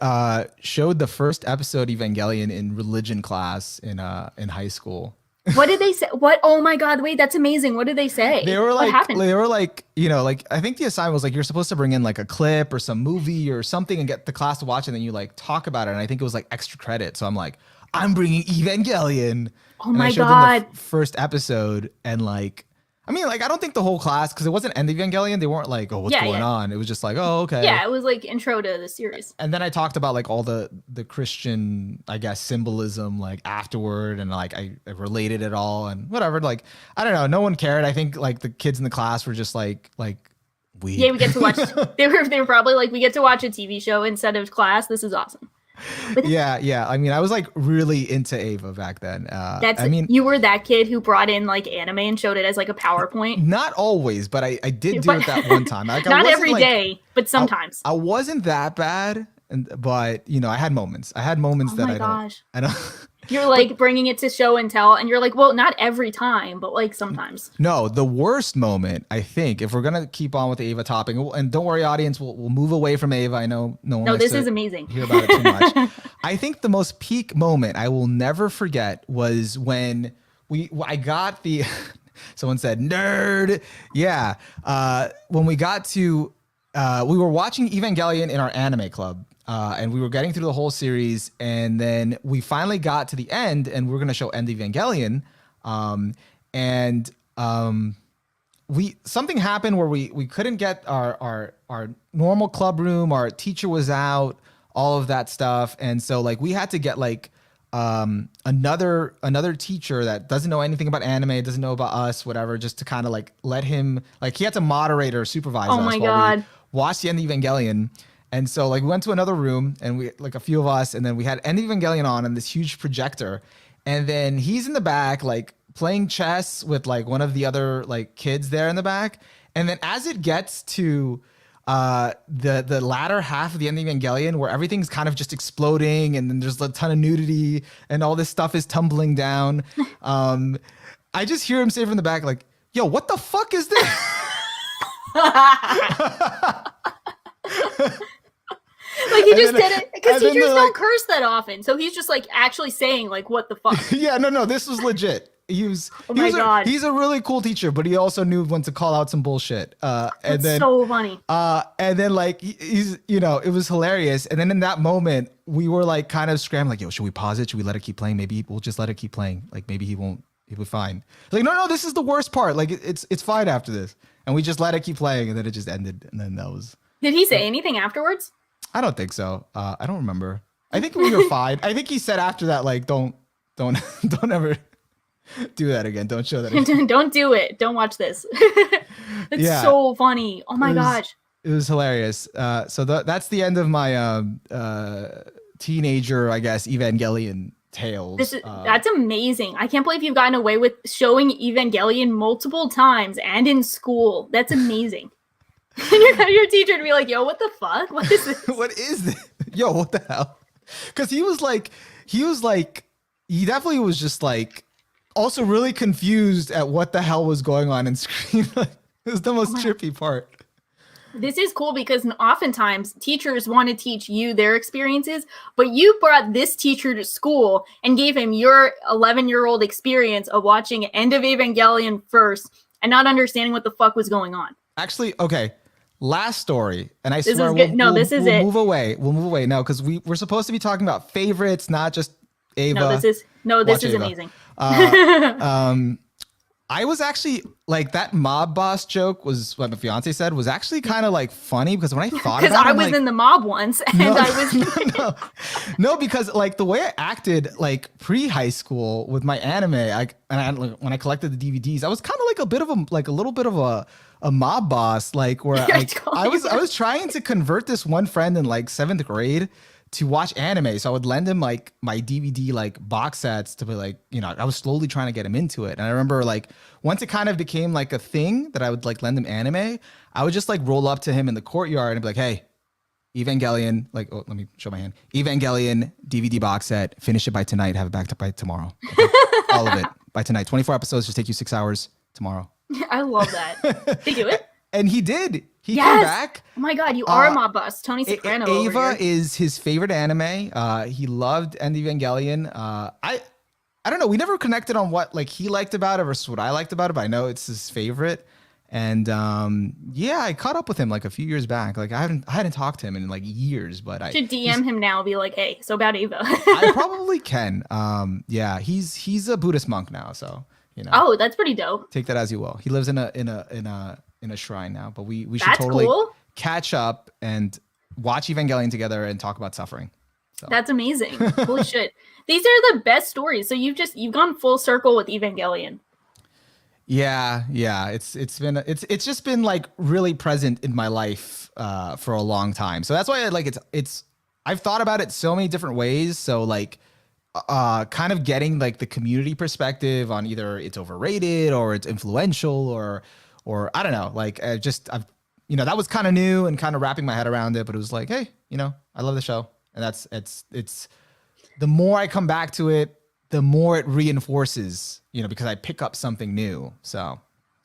Speaker 1: showed the first episode Evangelion in religion class in high school.
Speaker 2: What did they say? What? Oh my God! Wait, that's amazing. What did they say?
Speaker 1: They were like,
Speaker 2: what happened?
Speaker 1: I think the assignment was like you're supposed to bring in like a clip or some movie or something and get the class to watch it, and then you like talk about it. And I think it was like extra credit. So I'm like, I'm bringing Evangelion.
Speaker 2: Oh my God!
Speaker 1: Them the first episode, and like, I mean, like, I don't think the whole class, because it wasn't End of Evangelion. They weren't like, oh, what's going on? It was just like, oh, okay.
Speaker 2: Yeah, it was like intro to the series.
Speaker 1: And then I talked about like all the Christian, I guess, symbolism like afterward, and like I related it all and whatever. Like, I don't know. No one cared. I think like the kids in the class were just like we.
Speaker 2: Yeah, we get to watch. they were probably like, we get to watch a TV show instead of class. This is awesome.
Speaker 1: Yeah. I mean, I was like really into Ava back then.
Speaker 2: You were that kid who brought in like anime and showed it as like a PowerPoint.
Speaker 1: Not always, but I did do it that one time. Like,
Speaker 2: not every day, but sometimes.
Speaker 1: I wasn't that bad, but I had moments. I had moments that I don't.
Speaker 2: You're like bringing it to show and tell, and you're like, well, not every time, but like sometimes.
Speaker 1: No, the worst moment, I think, if we're gonna keep on with the Ava topic, and don't worry, audience, we'll move away from Ava. I know no one.
Speaker 2: No,
Speaker 1: likes
Speaker 2: this
Speaker 1: to
Speaker 2: is amazing.
Speaker 1: Hear about it too much. I think the most peak moment I will never forget was when I got the. Someone said nerd. Yeah, when we got to, we were watching Evangelion in our anime club. And we were getting through the whole series, and then we finally got to the end, and we were going to show End Evangelion. Something happened where we couldn't get our normal club room. Our teacher was out, all of that stuff, and so like we had to get like another teacher that doesn't know anything about anime, doesn't know about us, whatever, just to kind of like let him, like he had to moderate or supervise us
Speaker 2: my
Speaker 1: while
Speaker 2: God.
Speaker 1: we watched the End Evangelion. And so like we went to another room, and we, like a few of us, and then we had End Evangelion on this huge projector. And then he's in the back, like playing chess with like one of the other like kids there in the back. And then as it gets to the latter half of the End Evangelion, where everything's kind of just exploding, and then there's a ton of nudity and all this stuff is tumbling down. I just hear him say from the back, like, yo, what the fuck is this?
Speaker 2: Like he just did it because teachers don't curse that often, so he's just like actually saying like, "What the fuck?"
Speaker 1: Yeah, no, this was legit. He's a really cool teacher, but he also knew when to call out some bullshit. And then
Speaker 2: so funny.
Speaker 1: And then like he's, it was hilarious. And then in that moment, we were like kind of scrambling, like, yo, should we pause it? Should we let it keep playing? Maybe we'll just let it keep playing. Like maybe he'll be fine. Like no, this is the worst part. Like it's fine after this, and we just let it keep playing, and then it just ended, and then that was.
Speaker 2: Did he say anything afterwards?
Speaker 1: I don't think so. I don't remember. I think we were fine. I think he said after that, like, don't ever do that again. Don't show that again.
Speaker 2: Don't do it. Don't watch this. It's so funny. Oh my gosh.
Speaker 1: It was hilarious. So that's the end of my teenager, I guess, Evangelion tales.
Speaker 2: That's amazing. I can't believe you've gotten away with showing Evangelion multiple times and in school. That's amazing. Your teacher would be like, yo, what the fuck? What is this?
Speaker 1: What is this? Yo, what the hell? Because he definitely was just like also really confused at what the hell was going on in screen. It was the most trippy part.
Speaker 2: This is cool because oftentimes teachers want to teach you their experiences, but you brought this teacher to school and gave him your 11-year-old experience of watching End of Evangelion first and not understanding what the fuck was going on.
Speaker 1: Actually, okay. Last story, and I
Speaker 2: this
Speaker 1: swear
Speaker 2: is good.
Speaker 1: we'll move away. We'll move away now because we're supposed to be talking about favorites, not just Ava.
Speaker 2: This is amazing.
Speaker 1: I was actually like that mob boss joke was what my fiance said was actually kind of like funny because when I thought about it,
Speaker 2: because I was in the mob once, and I was
Speaker 1: no, because like the way I acted like pre-high school with my anime, when I collected the DVDs, I was kind of like a little bit of a mob boss, like where I was trying to convert this one friend in like 7th grade to watch anime. So I would lend him like my DVD like box sets to be like, I was slowly trying to get him into it. And I remember like once it kind of became like a thing that I would like lend him anime, I would just like roll up to him in the courtyard and be like, hey, Evangelion, like, oh, let me show my hand. Evangelion DVD box set, finish it by tonight, have it back by tomorrow. Okay? All of it by tonight. 24 episodes, just take you 6 hours tomorrow.
Speaker 2: I love that. Did you do it?
Speaker 1: And he did. He came back.
Speaker 2: Oh my God, you are a mob boss. Tony Soprano.
Speaker 1: Ava is his favorite anime. He loved End Evangelion. I don't know. We never connected on what like he liked about it versus what I liked about it, but I know it's his favorite. And I caught up with him like a few years back. Like I hadn't talked to him in like years, but I
Speaker 2: should DM him now. Be like, hey, so about Ava.
Speaker 1: I probably can. He's a Buddhist monk now, so.
Speaker 2: Oh, that's pretty dope.
Speaker 1: Take that as you will. He lives in a shrine now, but we should totally catch up and watch Evangelion together and talk about suffering. So.
Speaker 2: That's amazing. Holy shit. These are the best stories. So you've gone full circle with Evangelion.
Speaker 1: Yeah. It's just been like really present in my life for a long time. So that's why I like it's I've thought about it so many different ways. So like kind of getting like the community perspective on either it's overrated or it's influential or I don't know, like I've that was kind of new and kind of wrapping my head around it, but it was like, hey, I love the show, and it's the more I come back to it, the more it reinforces, because I pick up something new. So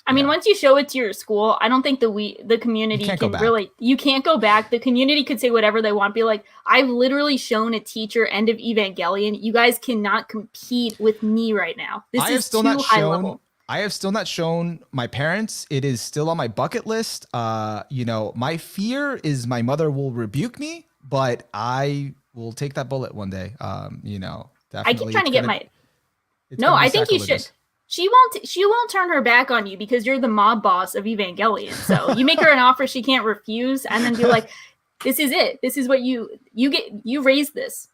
Speaker 2: I mean, once you show it to your school, I don't think the community can really, you can't go back. The community could say whatever they want. Be like, I've literally shown a teacher End of Evangelion. You guys cannot compete with me right now. This is too high level.
Speaker 1: I have still not shown my parents. It is still on my bucket list. My fear is my mother will rebuke me, but I will take that bullet one day. Definitely.
Speaker 2: I keep trying to get my. No, I think you should. She won't turn her back on you because you're the mob boss of Evangelion. So you make her an offer she can't refuse, and then be like, "This is it. This is what you get. You raised this."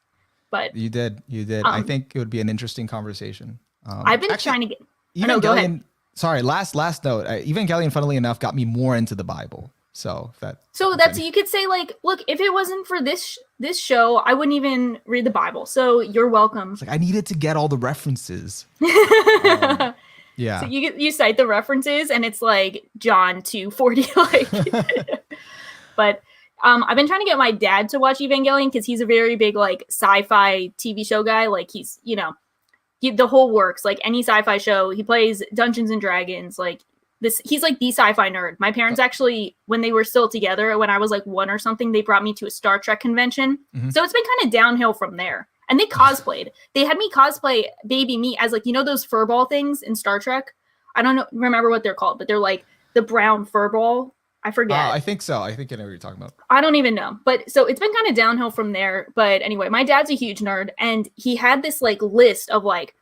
Speaker 2: But
Speaker 1: you did. I think it would be an interesting conversation.
Speaker 2: I've been trying to get.
Speaker 1: Evangelion,
Speaker 2: no, go ahead.
Speaker 1: Sorry, last note. Evangelion, funnily enough, got me more into the Bible. So
Speaker 2: that's you could say like, look, if it wasn't for this show, I wouldn't even read the Bible. So you're welcome.
Speaker 1: It's like I needed to get all the references. Yeah.
Speaker 2: So you cite the references, and it's like John 2:40, like. But I've been trying to get my dad to watch Evangelion because he's a very big like sci-fi TV show guy. Like he's the whole works, like any sci-fi show. He plays Dungeons and Dragons, like. He's like the sci-fi nerd. My parents actually, when they were still together, when I was like 1 or something, they brought me to a Star Trek convention. Mm-hmm. So it's been kind of downhill from there. And they cosplayed. They had me cosplay Baby Me as like, those furball things in Star Trek. I don't remember what they're called, but they're like the brown furball. I forget.
Speaker 1: I think so. I think I know what you're talking about.
Speaker 2: I don't even know. But so it's been kind of downhill from there. But anyway, my dad's a huge nerd, and he had this like list of like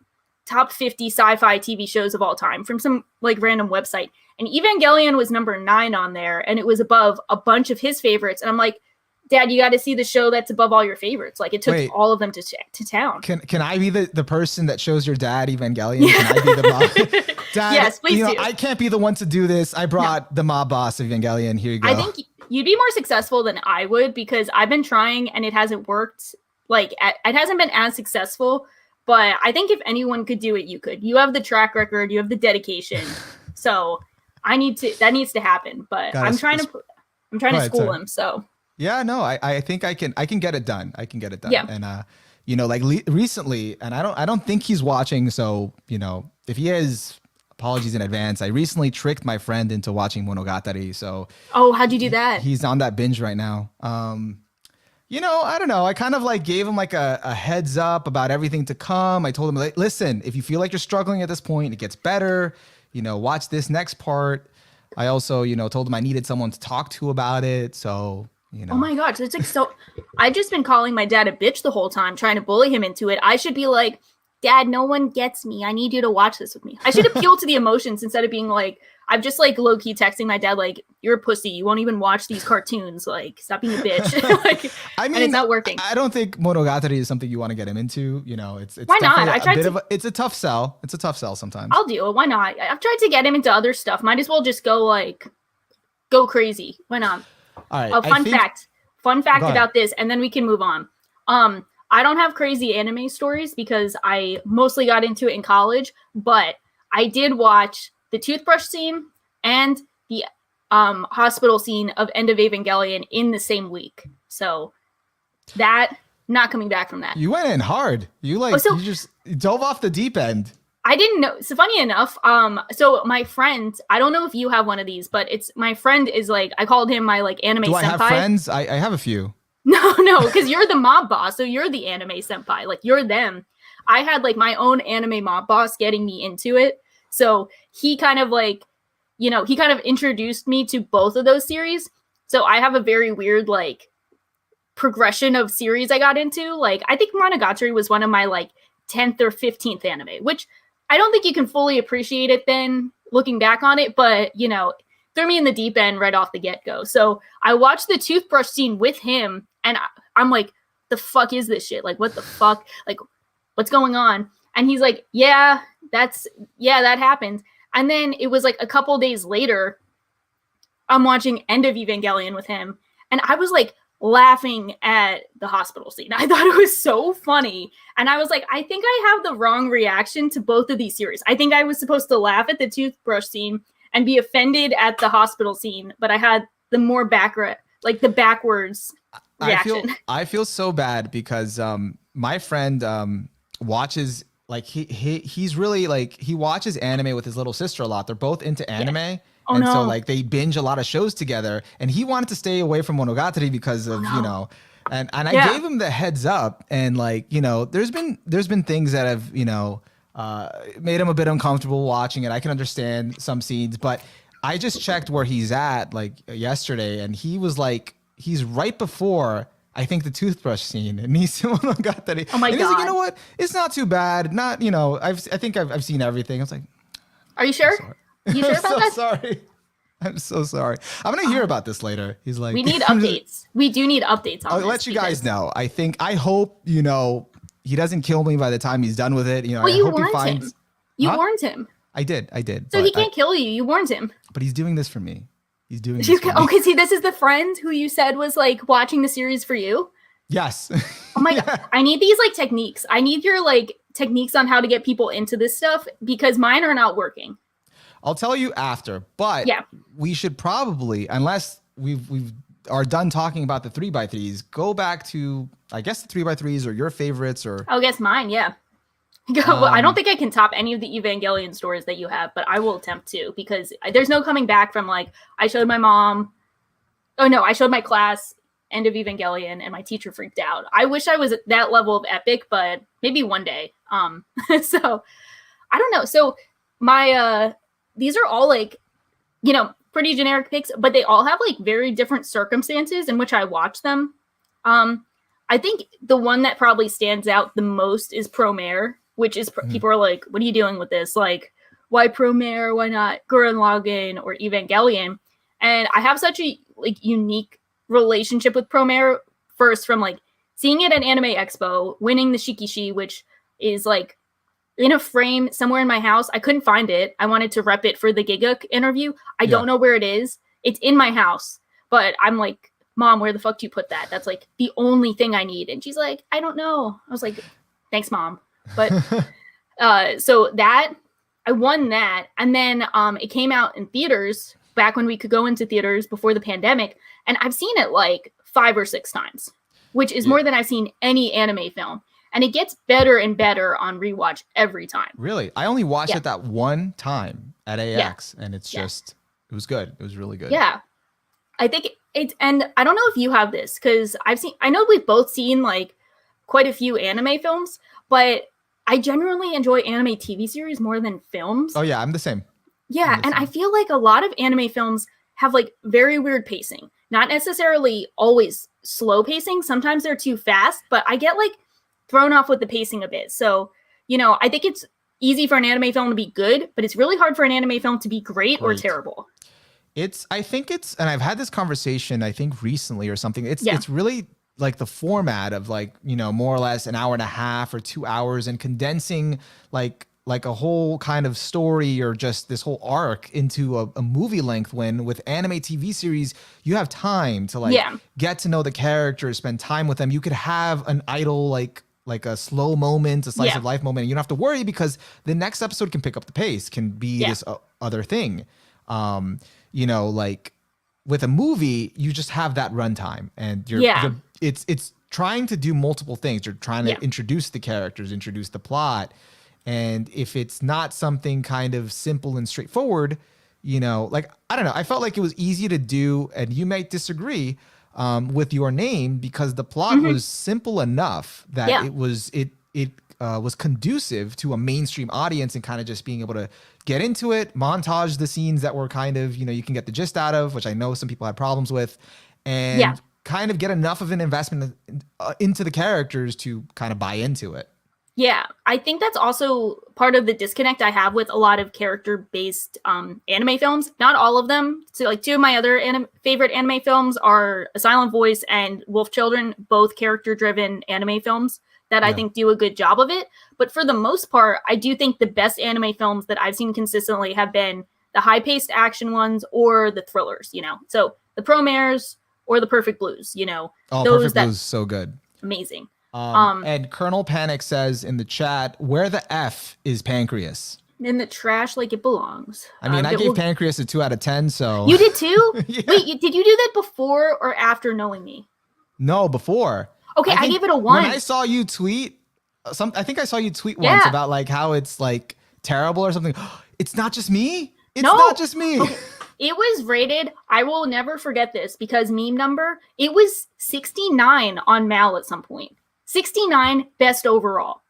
Speaker 2: top 50 sci-fi TV shows of all time from some like random website. And Evangelion was number 9 on there, and it was above a bunch of his favorites. And I'm like, Dad, you got to see the show that's above all your favorites. Like it took all of them to town.
Speaker 1: Can I be the person that shows your dad Evangelion? Can I be the mob? Dad,
Speaker 2: yes, please do.
Speaker 1: I can't be the one to do this. I brought the mob boss of Evangelion. Here you go.
Speaker 2: I think you'd be more successful than I would because I've been trying and it hasn't worked. Like it hasn't been as successful. But I think if anyone could do it, you could. You have the track record. You have the dedication. So that needs to happen. But I'm trying to school him. So
Speaker 1: yeah, no, I think I can get it done. I can get it done.
Speaker 2: Yeah.
Speaker 1: And recently, and I don't think he's watching. So if he is, apologies in advance. I recently tricked my friend into watching Monogatari. So
Speaker 2: how'd you do that?
Speaker 1: He's on that binge right now. I don't know. I kind of like gave him like a heads up about everything to come. I told him, like, listen, if you feel like you're struggling at this point, it gets better. Watch this next part. I also, told him I needed someone to talk to about it. So,
Speaker 2: Oh my gosh, it's like so. I've just been calling my dad a bitch the whole time, trying to bully him into it. I should be like, Dad, no one gets me. I need you to watch this with me. I should appeal to the emotions instead of being like, I'm just like low key texting my dad like, you're a pussy. You won't even watch these cartoons. Like, stop being a bitch. Like, I mean, and it's not working.
Speaker 1: I don't think Monogatari is something you want to get him into. It's
Speaker 2: why not?
Speaker 1: It's a tough sell. It's a tough sell sometimes.
Speaker 2: I'll do it. Why not? I've tried to get him into other stuff. Might as well just go crazy. Why not?
Speaker 1: All right.
Speaker 2: Fun fact about this, and then we can move on. I don't have crazy anime stories because I mostly got into it in college, but I did watch the toothbrush scene and the hospital scene of End of Evangelion in the same week. So that, not coming back from that.
Speaker 1: You went in hard. You just dove off the deep end.
Speaker 2: I didn't know. So funny enough, so my friend, I don't know if you have one of these, but my friend is like, I called him my like anime senpai.
Speaker 1: Do I have friends? I have a few.
Speaker 2: No, because you're the mob boss, so you're the anime senpai. Like you're them. I had like my own anime mob boss getting me into it. So he kind of like, he kind of introduced me to both of those series. So I have a very weird like progression of series I got into. Like I think Monogatari was one of my like 10th or 15th anime, which I don't think you can fully appreciate it then looking back on it, but threw me in the deep end right off the get-go. So I watched the toothbrush scene with him and I'm like, the fuck is this shit? Like, what the fuck? Like, what's going on? And he's like, that happened. And then it was like a couple days later, I'm watching End of Evangelion with him. And I was like laughing at the hospital scene. I thought it was so funny. And I was like, I think I have the wrong reaction to both of these series. I think I was supposed to laugh at the toothbrush scene and be offended at the hospital scene. But I had the more the backwards reaction.
Speaker 1: I feel so bad because my friend watches like he's really like he watches anime with his little sister a lot. They're both into anime.
Speaker 2: Yeah. Oh,
Speaker 1: And
Speaker 2: no.
Speaker 1: so like they binge a lot of shows together, and he wanted to stay away from Monogatari because of,
Speaker 2: no.
Speaker 1: you know, and I
Speaker 2: Yeah.
Speaker 1: gave him the heads up, and like, you know, there's been things that have, you know, made him a bit uncomfortable watching it. I can understand some scenes, but I just checked where he's at like yesterday, and he was like, he's right before I think the toothbrush scene, and he's Monogatari.
Speaker 2: Oh my
Speaker 1: and he's like, you
Speaker 2: God.
Speaker 1: know what? It's not too bad. Not, you know, I think I've seen everything. I was like,
Speaker 2: Are you sure?
Speaker 1: sorry.
Speaker 2: You sure
Speaker 1: I'm
Speaker 2: about
Speaker 1: so
Speaker 2: that?
Speaker 1: sorry. I'm so sorry. I'm gonna hear about this later. He's like,
Speaker 2: We need updates. We do need updates on
Speaker 1: I'll
Speaker 2: this
Speaker 1: let you guys
Speaker 2: because-
Speaker 1: know. I hope, you know, he doesn't kill me by the time he's done with it. You know,
Speaker 2: Well,
Speaker 1: I
Speaker 2: you
Speaker 1: hope he
Speaker 2: warned
Speaker 1: finds.
Speaker 2: him. You
Speaker 1: Huh?
Speaker 2: warned him.
Speaker 1: I did.
Speaker 2: So he can't kill you. You warned him.
Speaker 1: But he's doing this for me. He's doing this
Speaker 2: You
Speaker 1: for
Speaker 2: can,
Speaker 1: me.
Speaker 2: okay, see, this is the friend who you said was like watching the series for you.
Speaker 1: Yes.
Speaker 2: Oh my God. I need these like techniques. I need your like techniques on how to get people into this stuff because mine are not working.
Speaker 1: I'll tell you after, but
Speaker 2: Yeah.
Speaker 1: we should probably, unless we've are done talking about the 3x3s, go back to, I guess, the 3x3s or your favorites or.
Speaker 2: I'll guess mine, yeah. Well, I don't think I can top any of the Evangelion stories that you have, but I will attempt to because there's no coming back from like I showed my mom. Oh no, I showed my class end of Evangelion and my teacher freaked out. I wish I was at that level of epic, but maybe one day. So I don't know. So my these are all like, you know, pretty generic picks, but they all have like very different circumstances in which I watch them. I think the one that probably stands out the most is Promare, which is people are like, what are you doing with this? Like, why Promare? Why not Gurren Lagann or Evangelion? And I have such a like unique relationship with Promare, first from like seeing it at Anime Expo, winning the Shikishi, which is like in a frame somewhere in my house. I couldn't find it. I wanted to rep it for the Giguk interview. I don't know where it is. It's in my house, but I'm like, Mom, where the fuck do you put that? That's like the only thing I need. And she's like, I don't know. I was like, thanks, Mom. But so that I won that. And then it came out in theaters back when we could go into theaters before the pandemic. And I've seen it like 5 or 6 times, which is more than I've seen any anime film. And it gets better and better on rewatch every time.
Speaker 1: Really? I only watched it that one time at AX, and it's just, it was good. It was really good.
Speaker 2: Yeah. I think it's, and I don't know if you have this, because I know we've both seen like quite a few anime films, but I generally enjoy anime TV series more than films.
Speaker 1: Oh yeah, I'm the same.
Speaker 2: Yeah, and I feel like a lot of anime films have like very weird pacing. Not necessarily always slow pacing. Sometimes they're too fast, but I get like thrown off with the pacing a bit. So, you know, I think it's easy for an anime film to be good, but it's really hard for an anime film to be great. Or terrible.
Speaker 1: I think it's, and I've had this conversation, I think recently or something. It's really like the format of like, you know, more or less an hour and a half or 2 hours and condensing like a whole kind of story or just this whole arc into a movie length, when with anime TV series, you have time to like get to know the characters, spend time with them. You could have an idle, like a slow moment, a slice of life moment. And you don't have to worry because the next episode can pick up the pace, can be this other thing. You know, like with a movie, you just have that runtime and it's trying to do multiple things. You're trying to introduce the characters, introduce the plot. And if it's not something kind of simple and straightforward, you know, like, I don't know, I felt like it was easy to do, and you might disagree with Your Name, because the plot was simple enough that it was conducive to a mainstream audience and kind of just being able to get into it, montage the scenes that were kind of, you know, you can get the gist out of, which I know some people had problems with, and kind of get enough of an investment into the characters to kind of buy into it.
Speaker 2: Yeah, I think that's also part of the disconnect I have with a lot of character-based anime films. Not all of them. So, like, 2 of my other favorite anime films are A Silent Voice and Wolf Children, both character-driven anime films that I think do a good job of it. But for the most part, I do think the best anime films that I've seen consistently have been the high-paced action ones or the thrillers, you know. So, the Promares or the Perfect Blues, you know.
Speaker 1: Oh, Perfect Blues is so good.
Speaker 2: Amazing.
Speaker 1: And Colonel Panic says in the chat, where the F is Pancreas?
Speaker 2: In the trash like it belongs.
Speaker 1: I mean, I gave Pancreas a 2 out of 10, so.
Speaker 2: You did too? Wait, did you do that before or after knowing me?
Speaker 1: No, before.
Speaker 2: Okay, I gave it a 1.
Speaker 1: When I saw you tweet, I think I saw you tweet once
Speaker 2: Yeah.
Speaker 1: about like how it's like terrible or something. It's not just me. It's
Speaker 2: No.
Speaker 1: not just me.
Speaker 2: Okay. It was rated, I will never forget this because meme number, it was 69 on Mal at some point. 69 best overall.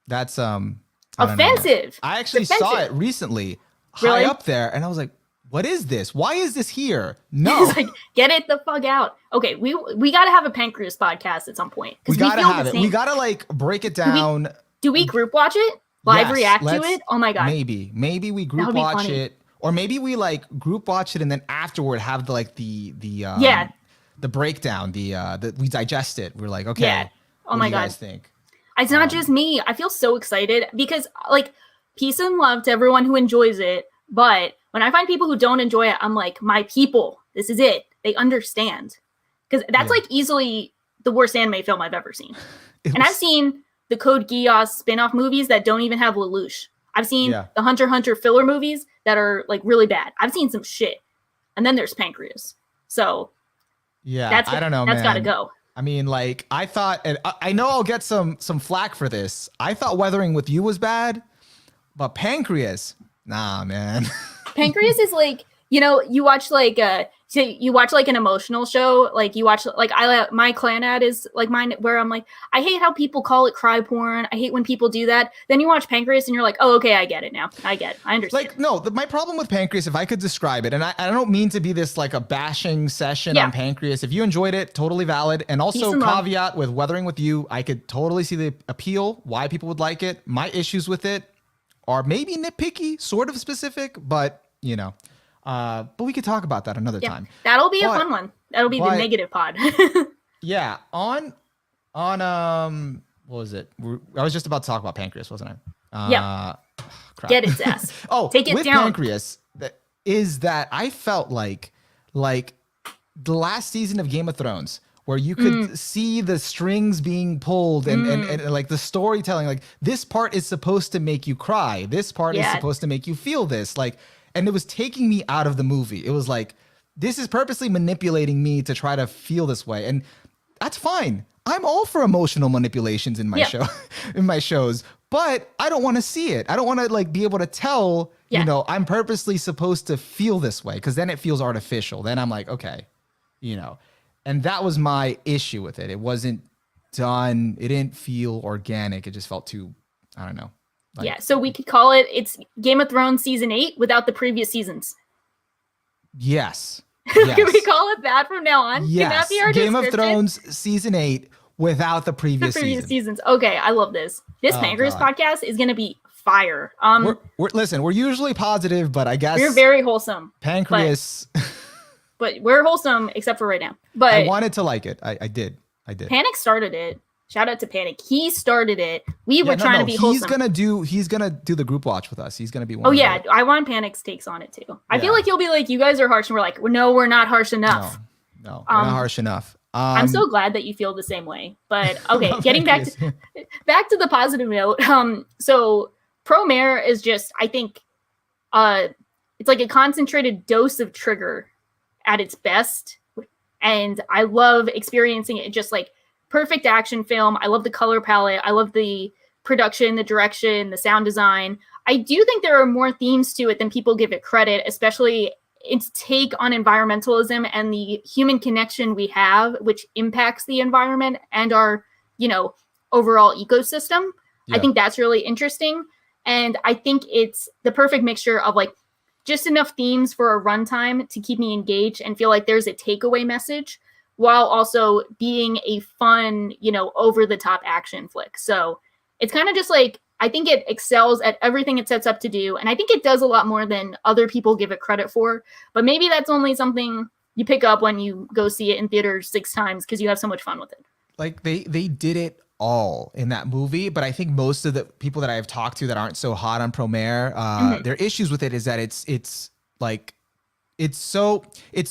Speaker 1: That's I don't know, man.
Speaker 2: Offensive.
Speaker 1: I actually saw it recently,
Speaker 2: Really?
Speaker 1: high up there, and I was like, "What is this? Why is this here?" No,
Speaker 2: It's like, get it the fuck out. Okay, we got to have a Pancreas podcast at some point.
Speaker 1: we
Speaker 2: 'cause
Speaker 1: gotta
Speaker 2: feel
Speaker 1: have
Speaker 2: the
Speaker 1: it.
Speaker 2: same.
Speaker 1: We gotta like break it down.
Speaker 2: Do we group watch it? Live
Speaker 1: Yes,
Speaker 2: react to
Speaker 1: let's-
Speaker 2: it? Oh my god.
Speaker 1: Maybe we group
Speaker 2: would be
Speaker 1: watch
Speaker 2: funny.
Speaker 1: it, or maybe we like group watch it and then afterward have the
Speaker 2: Yeah.
Speaker 1: the breakdown, the we digest it. We're like, okay,
Speaker 2: Yeah. Oh
Speaker 1: what
Speaker 2: my
Speaker 1: do you
Speaker 2: god.
Speaker 1: guys think?
Speaker 2: It's not just me. I feel so excited because, like, peace and love to everyone who enjoys it. But when I find people who don't enjoy it, I'm like, my people, this is it. They understand. Because that's like easily the worst anime film I've ever seen. And I've seen the Code Geass spin-off movies that don't even have Lelouch. I've seen the Hunter x Hunter filler movies that are like really bad. I've seen some shit. And then there's Pancreas. So
Speaker 1: yeah, I don't know, man.
Speaker 2: That's got to go.
Speaker 1: I mean, like, I thought, and I know I'll get some flack for this. I thought Weathering with You was bad, but Pancreas, nah, man.
Speaker 2: Pancreas is like, you know, you watch like you watch like an emotional show, like you watch like my clan ad is like mine where I'm like, I hate how people call it cry porn. I hate when people do that. Then you watch Pancreas and you're like, oh, okay, I get it now. I understand.
Speaker 1: Like, no, my problem with Pancreas, if I could describe it, and I don't mean to be this like a bashing session on Pancreas. If you enjoyed it, totally valid. And also caveat with Weathering with You, I could totally see the appeal, why people would like it. My issues with it are maybe nitpicky, sort of specific, but you know. But we could talk about that another time.
Speaker 2: That'll be a fun one. That'll be the negative pod.
Speaker 1: Yeah, on what was it? I was just about to talk about Pancreas, wasn't I?
Speaker 2: Yeah.
Speaker 1: Crap.
Speaker 2: Get its ass.
Speaker 1: Oh,
Speaker 2: take it
Speaker 1: with
Speaker 2: down.
Speaker 1: Pancreas, that I felt like the last season of Game of Thrones, where you could see the strings being pulled and like the storytelling, like this part is supposed to make you cry. This part is supposed to make you feel this, like. And it was taking me out of the movie. It was like, this is purposely manipulating me to try to feel this way. And that's fine. I'm all for emotional manipulations in my show, in my shows, but I don't want to see it. I don't want to like be able to tell, you know, I'm purposely supposed to feel this way, because then it feels artificial. Then I'm like, okay, you know, and that was my issue with it. It wasn't done. It didn't feel organic. It just felt too, I don't know. Like,
Speaker 2: so we could call it's Game of Thrones season 8 without the previous seasons.
Speaker 1: Yes.
Speaker 2: Can we call it that from now on?
Speaker 1: Yes.
Speaker 2: Can that be our
Speaker 1: Game of Thrones season 8 without the previous
Speaker 2: seasons. Okay, I love this. This Pancreas podcast is going to be fire.
Speaker 1: Listen, we're usually positive, but I guess
Speaker 2: we're very wholesome.
Speaker 1: Pancreas.
Speaker 2: But we're wholesome except for right now. But
Speaker 1: I wanted to like it. I did.
Speaker 2: Panic started it. Shout out to Panic. He started it. We were trying to be wholesome.
Speaker 1: He's gonna do the group watch with us. He's gonna be one.
Speaker 2: Oh yeah, I want Panic's takes on it too. I feel like he'll be like, you guys are harsh, and we're like, no, we're not harsh enough.
Speaker 1: No, we're not harsh enough.
Speaker 2: I'm so glad that you feel the same way. But okay, getting back to the positive note. So Promare is just, I think, it's like a concentrated dose of Trigger at its best, and I love experiencing it just like. Perfect action film. I love the color palette. I love the production, the direction, the sound design. I do think there are more themes to it than people give it credit, especially its take on environmentalism and the human connection we have, which impacts the environment and our, you know, overall ecosystem. I think that's really interesting. And I think it's the perfect mixture of like just enough themes for a runtime to keep me engaged and feel like there's a takeaway message, while also being a fun, you know, over-the-top action flick. So it's kind of just like, I think it excels at everything it sets up to do, and I think it does a lot more than other people give it credit for, but maybe that's only something you pick up when you go see it in theaters 6 times because you have so much fun with it.
Speaker 1: Like, they did it all in that movie, but I think most of the people that I have talked to that aren't so hot on Promare, their issues with it is that it's like, it's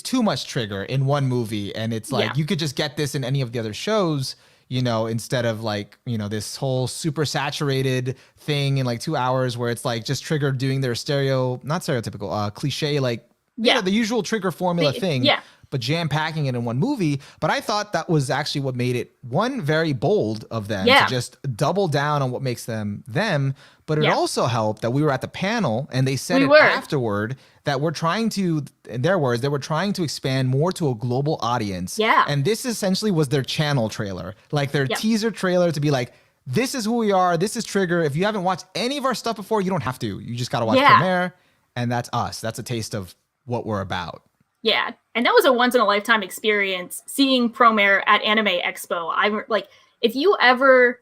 Speaker 1: too much Trigger in one movie, and it's like you could just get this in any of the other shows, you know, instead of like, you know, this whole super saturated thing in like 2 hours where it's like just Trigger doing their not stereotypical cliche like you know, the usual trigger formula thing.
Speaker 2: Yeah.
Speaker 1: But jam packing it in one movie. But I thought that was actually what made it very bold of them to just double down on what makes them them. But it also helped that we were at the panel and they said afterward that we're trying to, in their words, they were trying to expand more to a global audience.
Speaker 2: Yeah.
Speaker 1: And this essentially was their channel trailer, like their teaser trailer to be like, this is who we are. This is Trigger. If you haven't watched any of our stuff before, you don't have to. You just got to watch Premiere. And that's us. That's a taste of what we're about.
Speaker 2: Yeah, and that was a once-in-a-lifetime experience, seeing Promare at Anime Expo. I'm like, if you ever...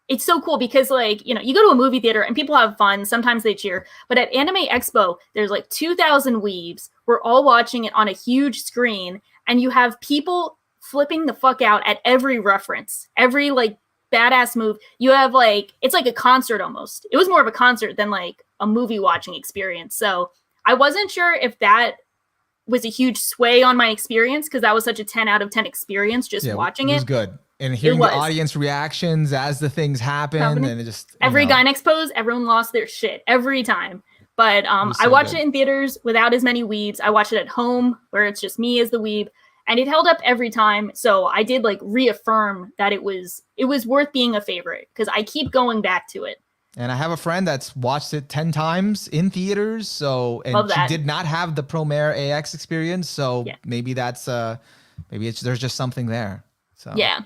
Speaker 2: It's so cool because, like, you know, you go to a movie theater and people have fun. Sometimes they cheer. But at Anime Expo, there's like 2,000 weebs. We're all watching it on a huge screen. And you have people flipping the fuck out at every reference. Every, like, badass move. You have, like... It's like a concert almost. It was more of a concert than, like, a movie watching experience. So I wasn't sure if that was a huge sway on my experience because that was such a 10 out of 10 experience just watching it.
Speaker 1: It was good. And hearing the audience reactions as the things happen and it just...
Speaker 2: Every Gynex pose, everyone lost their shit every time. But I watched it in theaters without as many weebs. I watched it at home where it's just me as the weeb. And it held up every time. So I did like reaffirm that it was worth being a favorite because I keep going back to it.
Speaker 1: And I have a friend that's watched it 10 times in theaters. So, and she did not have the Promare AX experience. So maybe that's, there's just something there. So,
Speaker 2: yeah.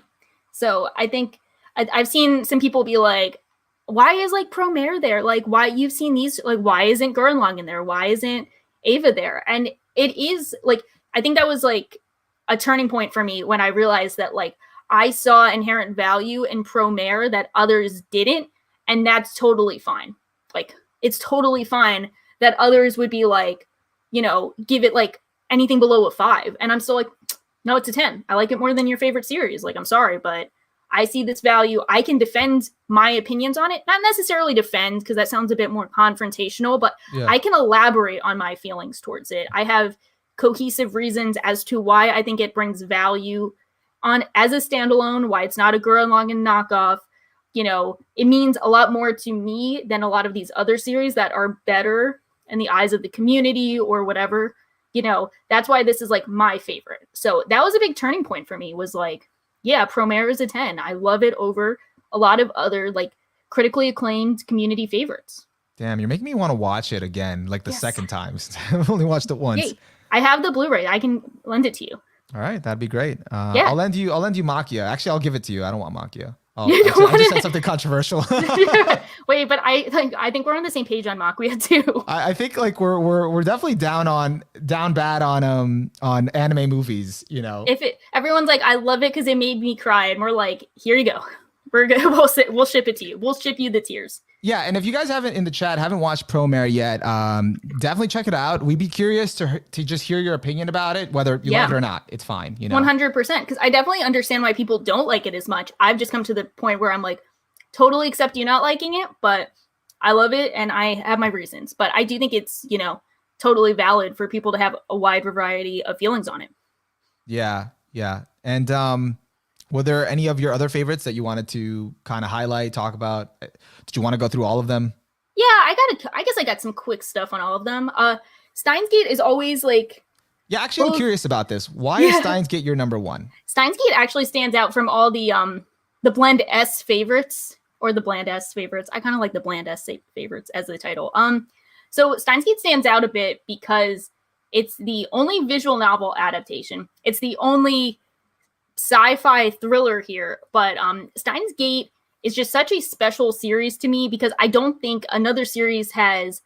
Speaker 2: So I think I've seen some people be like, why is like Promare there? Like, why you've seen these, like, why isn't Gurrenlang in there? Why isn't Ava there? And it is like, I think that was like a turning point for me when I realized that like I saw inherent value in Promare that others didn't. And that's totally fine. Like, it's totally fine that others would be like, you know, give it like anything below a 5. And I'm still like, no, it's a 10. I like it more than your favorite series. Like, I'm sorry, but I see this value. I can defend my opinions on it. Not necessarily defend, because that sounds a bit more confrontational, but I can elaborate on my feelings towards it. I have cohesive reasons as to why I think it brings value on as a standalone, why it's not a Gurren Lagann knockoff. You know, it means a lot more to me than a lot of these other series that are better in the eyes of the community or whatever. You know, that's why this is like my favorite. So that was a big turning point for me, was like, yeah, Promare is a 10. I love it over a lot of other like critically acclaimed community favorites.
Speaker 1: Damn, you're making me want to watch it again, like the second time. I've only watched it once.
Speaker 2: Hey, I have the Blu-ray. I can lend it to you.
Speaker 1: All right, that'd be great.
Speaker 2: Yeah.
Speaker 1: I'll lend you Makia. Actually, I'll give it to you. I don't want Makia. Oh, I just said something controversial.
Speaker 2: Wait, but I think we're on the same page on Makuya too.
Speaker 1: I think like we're definitely down bad on anime movies. You know,
Speaker 2: everyone's like, I love it because it made me cry, and we're like, here you go. We're good. We'll ship it to you. We'll ship you the tears. Yeah,
Speaker 1: and if you guys haven't watched Promare yet, definitely check it out. We'd be curious to just hear your opinion about it, whether you love it or not. It's fine, you know.
Speaker 2: 100%, because I definitely understand why people don't like it as much. I've just come to the point where I'm like, totally accept you not liking it, but I love it and I have my reasons. But I do think it's, you know, totally valid for people to have a wide variety of feelings on it.
Speaker 1: Yeah, and were there any of your other favorites that you wanted to kind of highlight, talk about? Did you want to go through all of them?
Speaker 2: Yeah, I guess I got some quick stuff on all of them. Steins Gate is always like...
Speaker 1: Yeah, actually, I'm curious about this. Why is Steins Gate your number one?
Speaker 2: Steins Gate actually stands out from all the Blend S favorites, or the Bland S favorites. I kind of like the Bland S favorites as the title. So Steins Gate stands out a bit because it's the only visual novel adaptation. It's the only sci-fi thriller here, but Steins Gate is just such a special series to me because I don't think another series has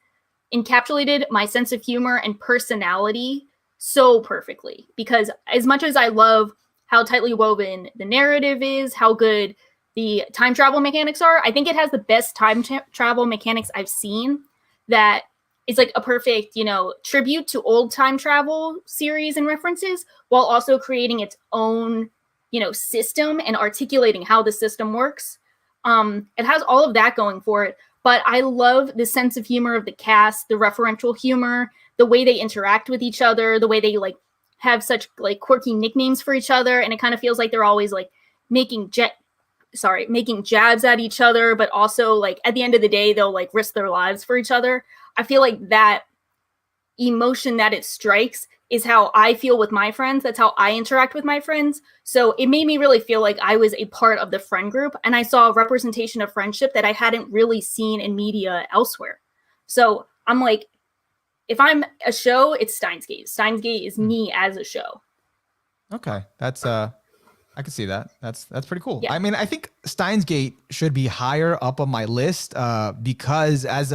Speaker 2: encapsulated my sense of humor and personality so perfectly. Because as much as I love how tightly woven the narrative is, how good the time travel mechanics are, I think it has the best time travel mechanics I've seen. That is like a perfect, you know, tribute to old time travel series and references, while also creating its own, you know, system and articulating how the system works. It has all of that going for it, but I love the sense of humor of the cast, the referential humor, the way they interact with each other, the way they like have such like quirky nicknames for each other, and it kind of feels like they're always like making jabs at each other, but also like at the end of the day they'll like risk their lives for each other. I feel like that emotion that it strikes is how I feel with my friends. That's how I interact with my friends. So it made me really feel like I was a part of the friend group, and I saw a representation of friendship that I hadn't really seen in media elsewhere. So I'm like, if I'm a show, it's Steins Gate. Steins Gate is me as a show.
Speaker 1: Okay, that's I can see that. That's pretty cool.
Speaker 2: Yeah.
Speaker 1: I mean, I think Steins Gate should be higher up on my list because as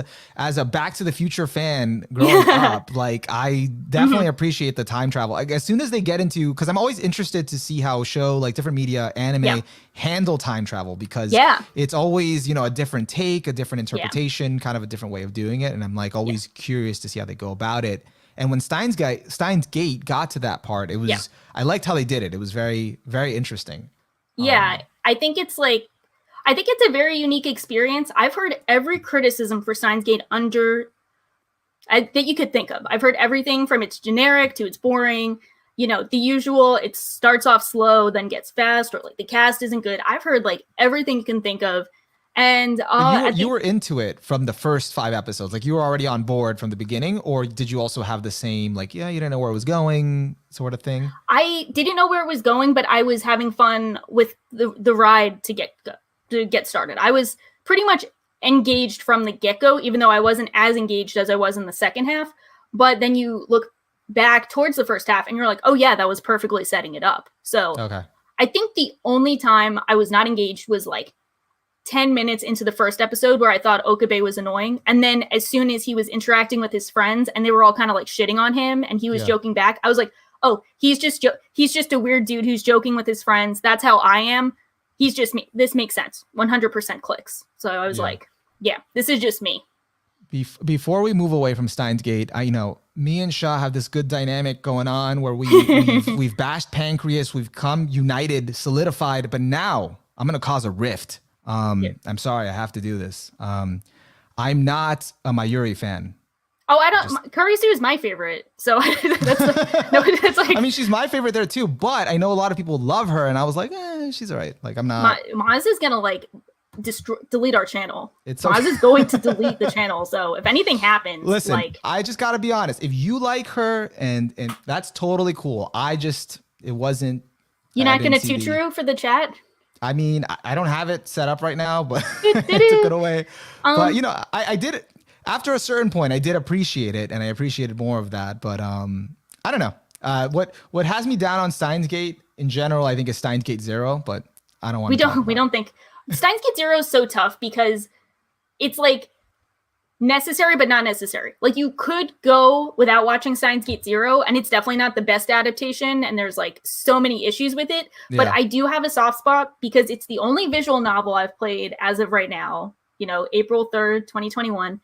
Speaker 1: a Back to the Future fan growing up, like I definitely appreciate the time travel. Like, as soon as they get into, because I'm always interested to see how show like different media, anime handle time travel, because it's always, you know, a different take, a different interpretation, kind of a different way of doing it, and I'm like always curious to see how they go about it. And when Steins Gate got to that part, it was I liked how they did it. It was very, very interesting.
Speaker 2: Yeah, I think it's a very unique experience. I've heard every criticism for Steins Gate that you could think of. I've heard everything from it's generic to it's boring. You know, the usual, it starts off slow, then gets fast, or like the cast isn't good. I've heard like everything you can think of. And
Speaker 1: you were into it from the first 5 episodes. Like you were already on board from the beginning, or did you also have the same like, you didn't know where it was going sort of thing?
Speaker 2: I didn't know where it was going, but I was having fun with the ride to get started. I was pretty much engaged from the get-go, even though I wasn't as engaged as I was in the second half. But then you look back towards the first half and you're like, oh yeah, that was perfectly setting it up. So I think the only time I was not engaged was like 10 minutes into the first episode, where I thought Okabe was annoying. And then as soon as he was interacting with his friends and they were all kind of like shitting on him and he was joking back, I was like, oh, he's just a weird dude who's joking with his friends. That's how I am. He's just me. This makes sense. 100% clicks. So I was like, yeah, this is just me.
Speaker 1: Before we move away from Steins Gate, me and Sha have this good dynamic going on where we've bashed Pancreas, we've come united, solidified, but now I'm going to cause a rift. I'm sorry, I have to do this. I'm not a Mayuri fan.
Speaker 2: Oh, I don't. Kurisu is my favorite, so that's like.
Speaker 1: I mean, she's my favorite there too, but I know a lot of people love her, and I was like, she's all right. Like, I'm not.
Speaker 2: Maz is gonna like delete our channel. Maz is going to delete the channel. So if anything happens,
Speaker 1: listen,
Speaker 2: like,
Speaker 1: I just gotta be honest. If you like her, and that's totally cool. It wasn't.
Speaker 2: You're not gonna tutor for the chat.
Speaker 1: I mean, I don't have it set up right now, but I took it away. But I did it after a certain point. I did appreciate it, and I appreciated more of that. But I don't know. What has me down on Steins Gate in general, I think, is Steins Gate 0. But I don't want. We don't think Steins Gate 0 is so tough because it's like necessary but not necessary. Like, you could go without watching Steins Gate 0, and it's definitely not the best adaptation, and there's like so many issues with it. But I do have a soft spot because it's the only visual novel I've played as of right now, April 3rd, 2021.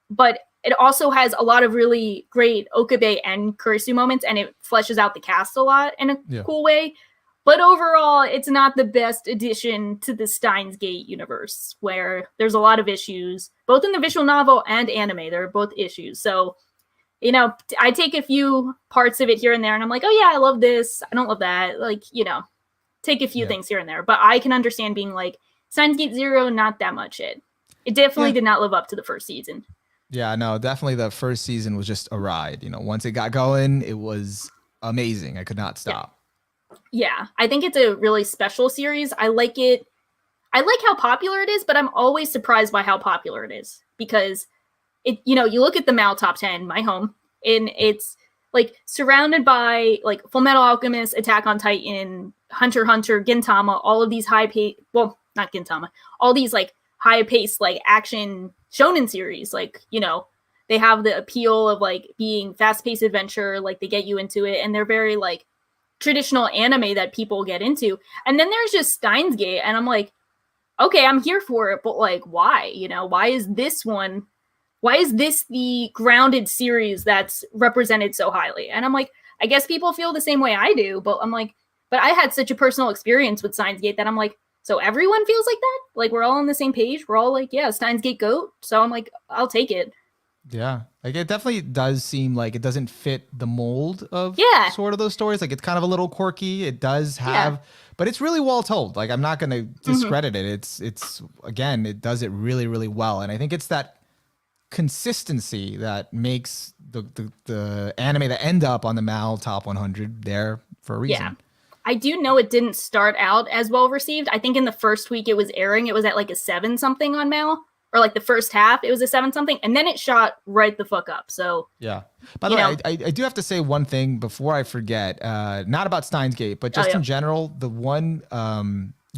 Speaker 1: But it also has a lot of really great Okabe and Kurisu moments, and it fleshes out the cast a lot in a cool way. But overall, it's not the best addition to the Steins Gate universe, where there's a lot of issues, both in the visual novel and anime. There are both issues. So, I take a few parts of it here and there, and I'm like, oh yeah, I love this. I don't love that. Like, take a few things here and there. But I can understand being like, Steins Gate 0, not that much it. It definitely did not live up to the first season. Yeah, no, definitely the first season was just a ride. Once it got going, it was amazing. I could not stop.
Speaker 2: Yeah, I think it's a really special series. I like it. I like how popular it is, but I'm always surprised by how popular it is, because you look at the Mal top 10, my home, and it's like surrounded by like Full Metal Alchemist, Attack on Titan, Hunter x Hunter, Gintama, all of these not Gintama, all these like high-paced like action shonen series. Like, they have the appeal of like being fast-paced adventure, like they get you into it, and they're very like traditional anime that people get into. And then there's just Steins Gate, and I'm like, okay, I'm here for it, but like, why? Why is this the grounded series that's represented so highly? And I'm like, I guess people feel the same way I do, but I'm like, but I had such a personal experience with Steins Gate that I'm like, so everyone feels like that? Like, we're all on the same page? We're all like, yeah, Steins Gate GOAT. So I'm like, I'll take it.
Speaker 1: Yeah, like it definitely does seem like it doesn't fit the mold of sort of those stories. Like, it's kind of a little quirky. It does have, but it's really well told. Like, I'm not going to discredit it. It's again, it does it really, really well. And I think it's that consistency that makes the anime that end up on the Mal Top 100 there for a reason.
Speaker 2: Yeah. I do know it didn't start out as well received. I think in the first week it was airing, it was at like a 7 something on Mal, or like the first half, it was a 7 something, and then it shot right the fuck up. So
Speaker 1: yeah. By the way, I do have to say one thing before I forget. Not about Steins Gate, but just in general, the one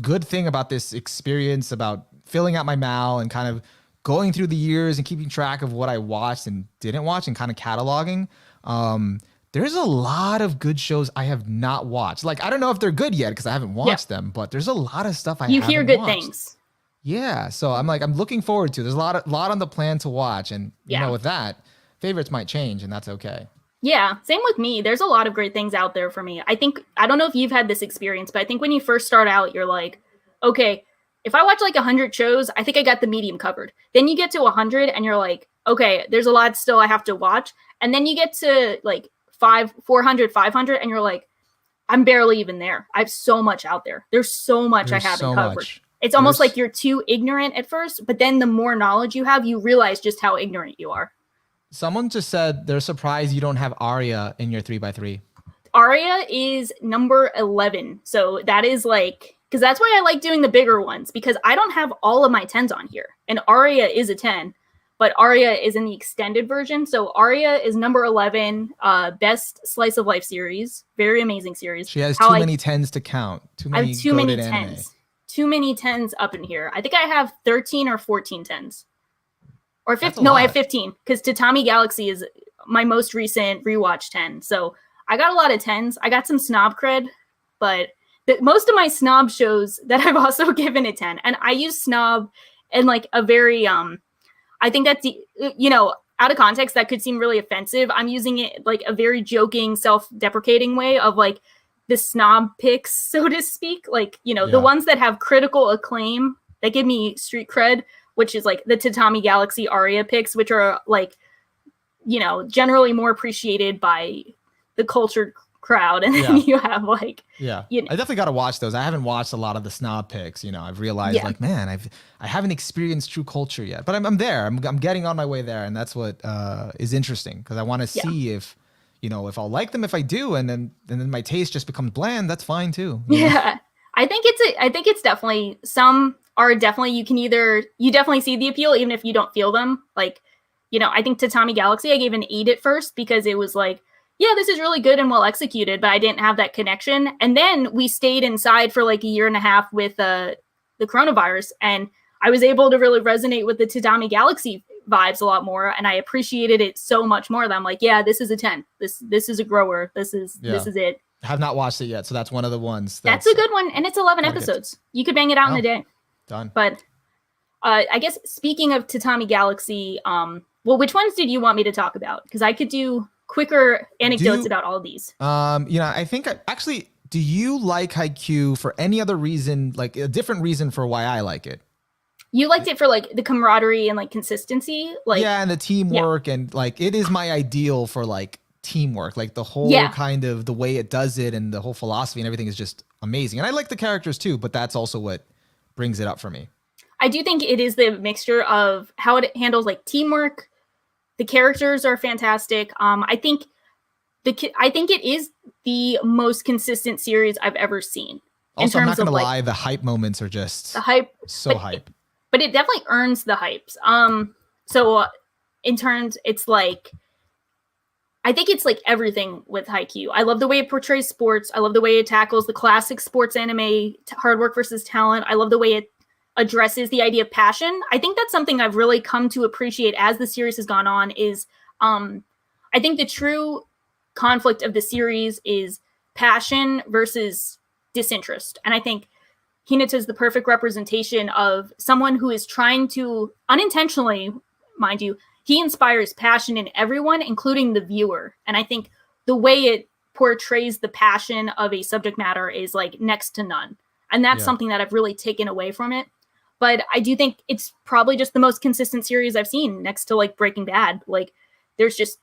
Speaker 1: good thing about this experience, about filling out my Mal and kind of going through the years and keeping track of what I watched and didn't watch and kind of cataloging. There's a lot of good shows I have not watched. Like, I don't know if they're good yet because I haven't watched them, but there's a lot of stuff I haven't watched. You hear good things. Yeah. So I'm looking forward to it. There's a lot on the plan to watch. And, you know, with that, favorites might change, and that's okay.
Speaker 2: Yeah. Same with me. There's a lot of great things out there for me. I don't know if you've had this experience, but I think when you first start out, you're like, okay, if I watch like 100 shows, I think I got the medium covered. Then you get to 100 and you're like, okay, there's a lot still I have to watch. And then you get to like 400, 500, and you're like, I'm barely even there. I have so much out there. There's so much I haven't covered. It's almost like you're too ignorant at first, but then the more knowledge you have, you realize just how ignorant you are.
Speaker 1: Someone just said they're surprised you don't have Arya in your 3x3.
Speaker 2: Arya is number 11. So that is like, because that's why I like doing the bigger ones, because I don't have all of my 10s on here. And Arya is a 10. But Arya is in the extended version. So Arya is number 11, best slice of life series. Very amazing series.
Speaker 1: She has too many 10s to count.
Speaker 2: I have too many 10s. Too many 10s up in here. I think I have 13 or 14 10s. Or 15. No, I have 15. Because Tatami Galaxy is my most recent rewatch 10. So I got a lot of 10s. I got some snob cred. But most of my snob shows that I've also given a 10. And I use snob in like a very... I think that's, out of context, that could seem really offensive. I'm using it like a very joking, self-deprecating way of like the snob picks, so to speak. Like, the ones that have critical acclaim that give me street cred, which is like the Tatami Galaxy Arya picks, which are like, generally more appreciated by the cultured crowd. And then you have like,
Speaker 1: I definitely got to watch those. I haven't watched a lot of the snob picks. I've realized like, man, I haven't experienced true culture yet, but I'm there. I'm getting on my way there, and that's what is interesting, because I want to see if if I'll like them. If I do, and then my taste just becomes bland, that's fine too.
Speaker 2: Yeah, I think it's definitely, some are definitely, you definitely see the appeal even if you don't feel them. Like, I think Tatami Galaxy I gave an 8 at first because it was like, yeah, this is really good and well executed, but I didn't have that connection. And then we stayed inside for like a year and a half with the coronavirus, and I was able to really resonate with the Tatami Galaxy vibes a lot more, and I appreciated it so much more that I'm like, yeah, this is a 10. This is a grower. This is it.
Speaker 1: I have not watched it yet, so that's one of the ones.
Speaker 2: That's a good one, and it's 11 episodes. You could bang it out in a day.
Speaker 1: Done.
Speaker 2: But I guess speaking of Tatami Galaxy, which ones did you want me to talk about? Because I could do quicker anecdotes about all of these.
Speaker 1: I think actually, do you like Haikyuu for any other reason, like a different reason for why I like it?
Speaker 2: You liked it for like the camaraderie and like consistency, like
Speaker 1: and the teamwork, and like it is my ideal for like teamwork, like the whole kind of the way it does it, and the whole philosophy and everything is just amazing. And I like the characters too, but that's also what brings it up for me.
Speaker 2: I do think it is the mixture of how it handles like teamwork. The characters are fantastic. I think it is the most consistent series I've ever seen.
Speaker 1: Also, I'm not gonna lie, the hype moments are just
Speaker 2: the hype,
Speaker 1: hype.
Speaker 2: But it definitely earns the hypes. So in terms, it's like, I think it's like everything with Haikyuu. I love the way it portrays sports. I love the way it tackles the classic sports anime, hard work versus talent. I love the way it addresses the idea of passion. I think that's something I've really come to appreciate as the series has gone on is, I think the true conflict of the series is passion versus disinterest. And I think Hinata is the perfect representation of someone who is trying to, unintentionally, mind you, he inspires passion in everyone, including the viewer. And I think the way it portrays the passion of a subject matter is like next to none. And that's something that I've really taken away from it. But I do think it's probably just the most consistent series I've seen next to like Breaking Bad. Like there's just,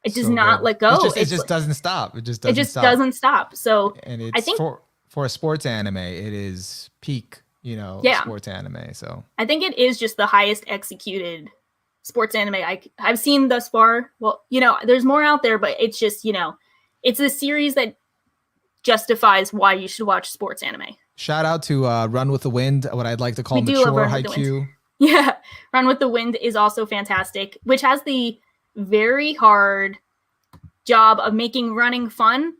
Speaker 2: it does not let go.
Speaker 1: It just doesn't stop. It just
Speaker 2: doesn't stop. So
Speaker 1: and it's,
Speaker 2: I think
Speaker 1: for a sports anime, it is peak, sports anime. So
Speaker 2: I think it is just the highest executed sports anime I've seen thus far. Well, there's more out there, but it's just, it's a series that justifies why you should watch sports anime.
Speaker 3: Shout out to Run with the Wind, what I'd like to call
Speaker 2: We do love
Speaker 3: mature
Speaker 2: Run with the
Speaker 3: haiku.
Speaker 2: Yeah, Run with the Wind is also fantastic, which has the very hard job of making running fun,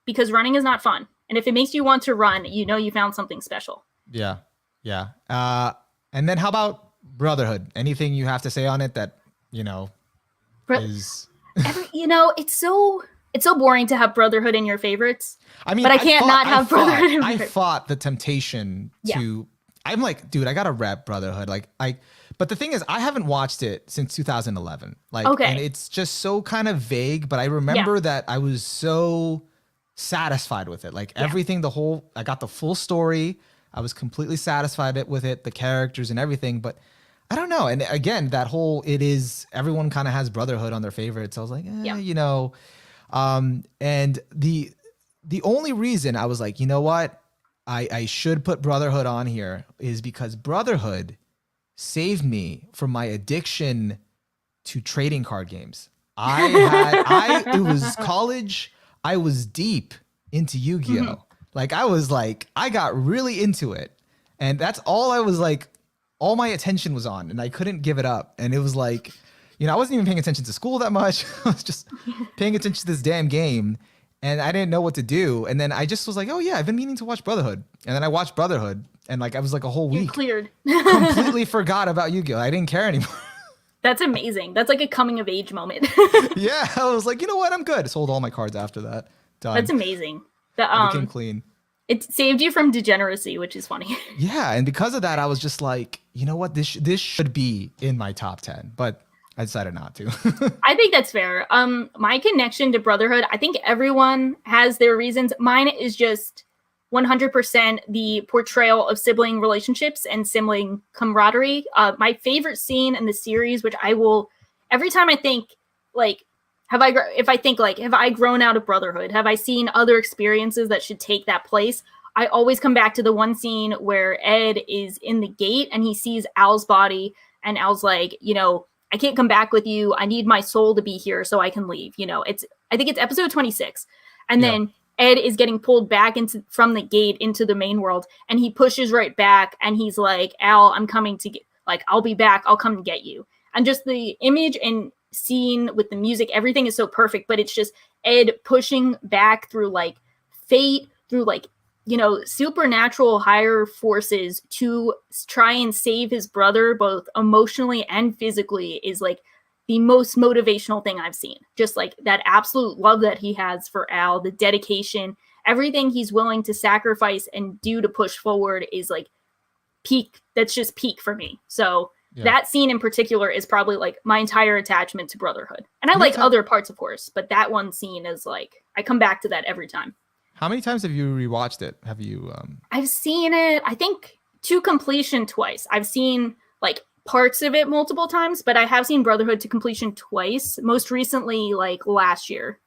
Speaker 2: because running is not fun. And if it makes you want to run, you found something special.
Speaker 3: Yeah. And then how about Brotherhood? Anything you have to say on it that, is...
Speaker 2: it's so boring to have Brotherhood in your favorites.
Speaker 3: I mean,
Speaker 2: but I can't not have Brotherhood in my
Speaker 3: I fought the temptation to... I'm like, dude, I gotta rep Brotherhood. But the thing is, I haven't watched it since 2011. And it's just so kind of vague. But I remember that I was so satisfied with it. Everything, I got the full story. I was completely satisfied with it, the characters and everything. But I don't know. And again, that whole everyone kind of has Brotherhood on their favorites. I was like, and the only reason I was like, you know what? I should put Brotherhood on here is because Brotherhood saved me from my addiction to trading card games. It was college. I was deep into Yu-Gi-Oh.
Speaker 2: Mm-hmm.
Speaker 3: I got really into it. And that's all all my attention was on, and I couldn't give it up. And it was I wasn't even paying attention to school that much. I was just paying attention to this damn game. And I didn't know what to do. And then I just was like, oh yeah, I've been meaning to watch Brotherhood. And then I watched Brotherhood. And I was a whole week.
Speaker 2: You're cleared.
Speaker 3: Completely forgot about Yu-Gi-Oh! I didn't care anymore.
Speaker 2: That's amazing. That's like a coming of age moment.
Speaker 3: Yeah, I was like, you know what? I'm good. Sold all my cards after that. Done.
Speaker 2: That's amazing.
Speaker 3: I became clean.
Speaker 2: It saved you from degeneracy, which is funny.
Speaker 3: Yeah, and because of that, I was just like, you know what? This should be in my top 10. But I decided not to.
Speaker 2: I think that's fair. My connection to Brotherhood, I think everyone has their reasons. Mine is just 100% the portrayal of sibling relationships and sibling camaraderie. My favorite scene in the series, which I will, every time I think, have I grown out of Brotherhood? Have I seen other experiences that should take that place? I always come back to the one scene where Ed is in the gate and he sees Al's body, and Al's like, I can't come back with you. I need my soul to be here so I can leave. I think it's episode 26. And then Ed is getting pulled back from the gate into the main world, and he pushes right back, and he's like, Al, I'm coming to get, I'll be back. I'll come and get you. And just the image and scene with the music, everything is so perfect, but it's just Ed pushing back through fate, through supernatural higher forces to try and save his brother, both emotionally and physically, is the most motivational thing I've seen. Just that absolute love that he has for Al, the dedication, everything he's willing to sacrifice and do to push forward is peak. That's just peak for me. So that scene in particular is probably my entire attachment to Brotherhood. And I like other parts, of course, but that one scene is I come back to that every time.
Speaker 3: How many times have you rewatched it? Have you?
Speaker 2: I've seen it, I think, to completion twice. I've seen parts of it multiple times, but I have seen Brotherhood to completion twice. Most recently, last year.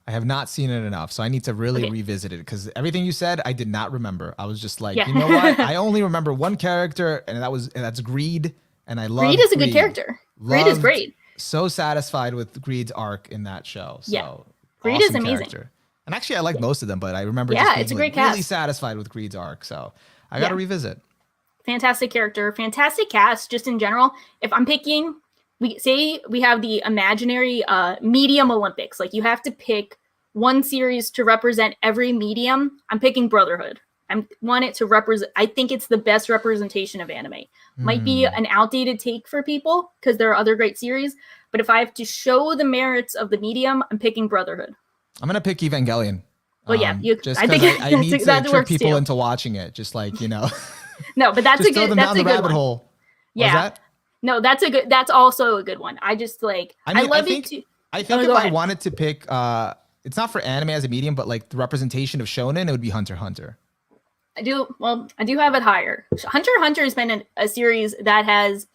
Speaker 3: I have not seen it enough, so I need to really revisit it, because everything you said, I did not remember. I was just you know what? I only remember one character, and that's Greed, and I love
Speaker 2: Greed is a good character. Greed is great.
Speaker 3: So satisfied with Greed's arc in that show. So
Speaker 2: Greed is amazing.
Speaker 3: Character. And actually, I like most of them, but I remember
Speaker 2: it's a great cast.
Speaker 3: Really satified with Greed's arc. So I got to revisit.
Speaker 2: Fantastic character, fantastic cast, just in general. If I'm picking, we have the imaginary medium Olympics. You have to pick one series to represent every medium. I'm picking Brotherhood. I want it to represent. I think it's the best representation of anime. Might be an outdated take for people because there are other great series, but if I have to show the merits of the medium, I'm picking Brotherhood.
Speaker 3: I'm gonna pick Evangelion.
Speaker 2: Well,
Speaker 3: I need to trick people into watching it. Just
Speaker 2: No, but that's
Speaker 3: just
Speaker 2: a good.
Speaker 3: Throw them
Speaker 2: that's
Speaker 3: down
Speaker 2: a
Speaker 3: the
Speaker 2: good
Speaker 3: rabbit
Speaker 2: one.
Speaker 3: hole.
Speaker 2: Yeah.
Speaker 3: That?
Speaker 2: No, that's a good. That's also a good one. I just I think if
Speaker 3: I wanted to pick, it's not for anime as a medium, but the representation of shonen, it would be Hunter x Hunter.
Speaker 2: I do have it higher. Hunter x Hunter has been a series that has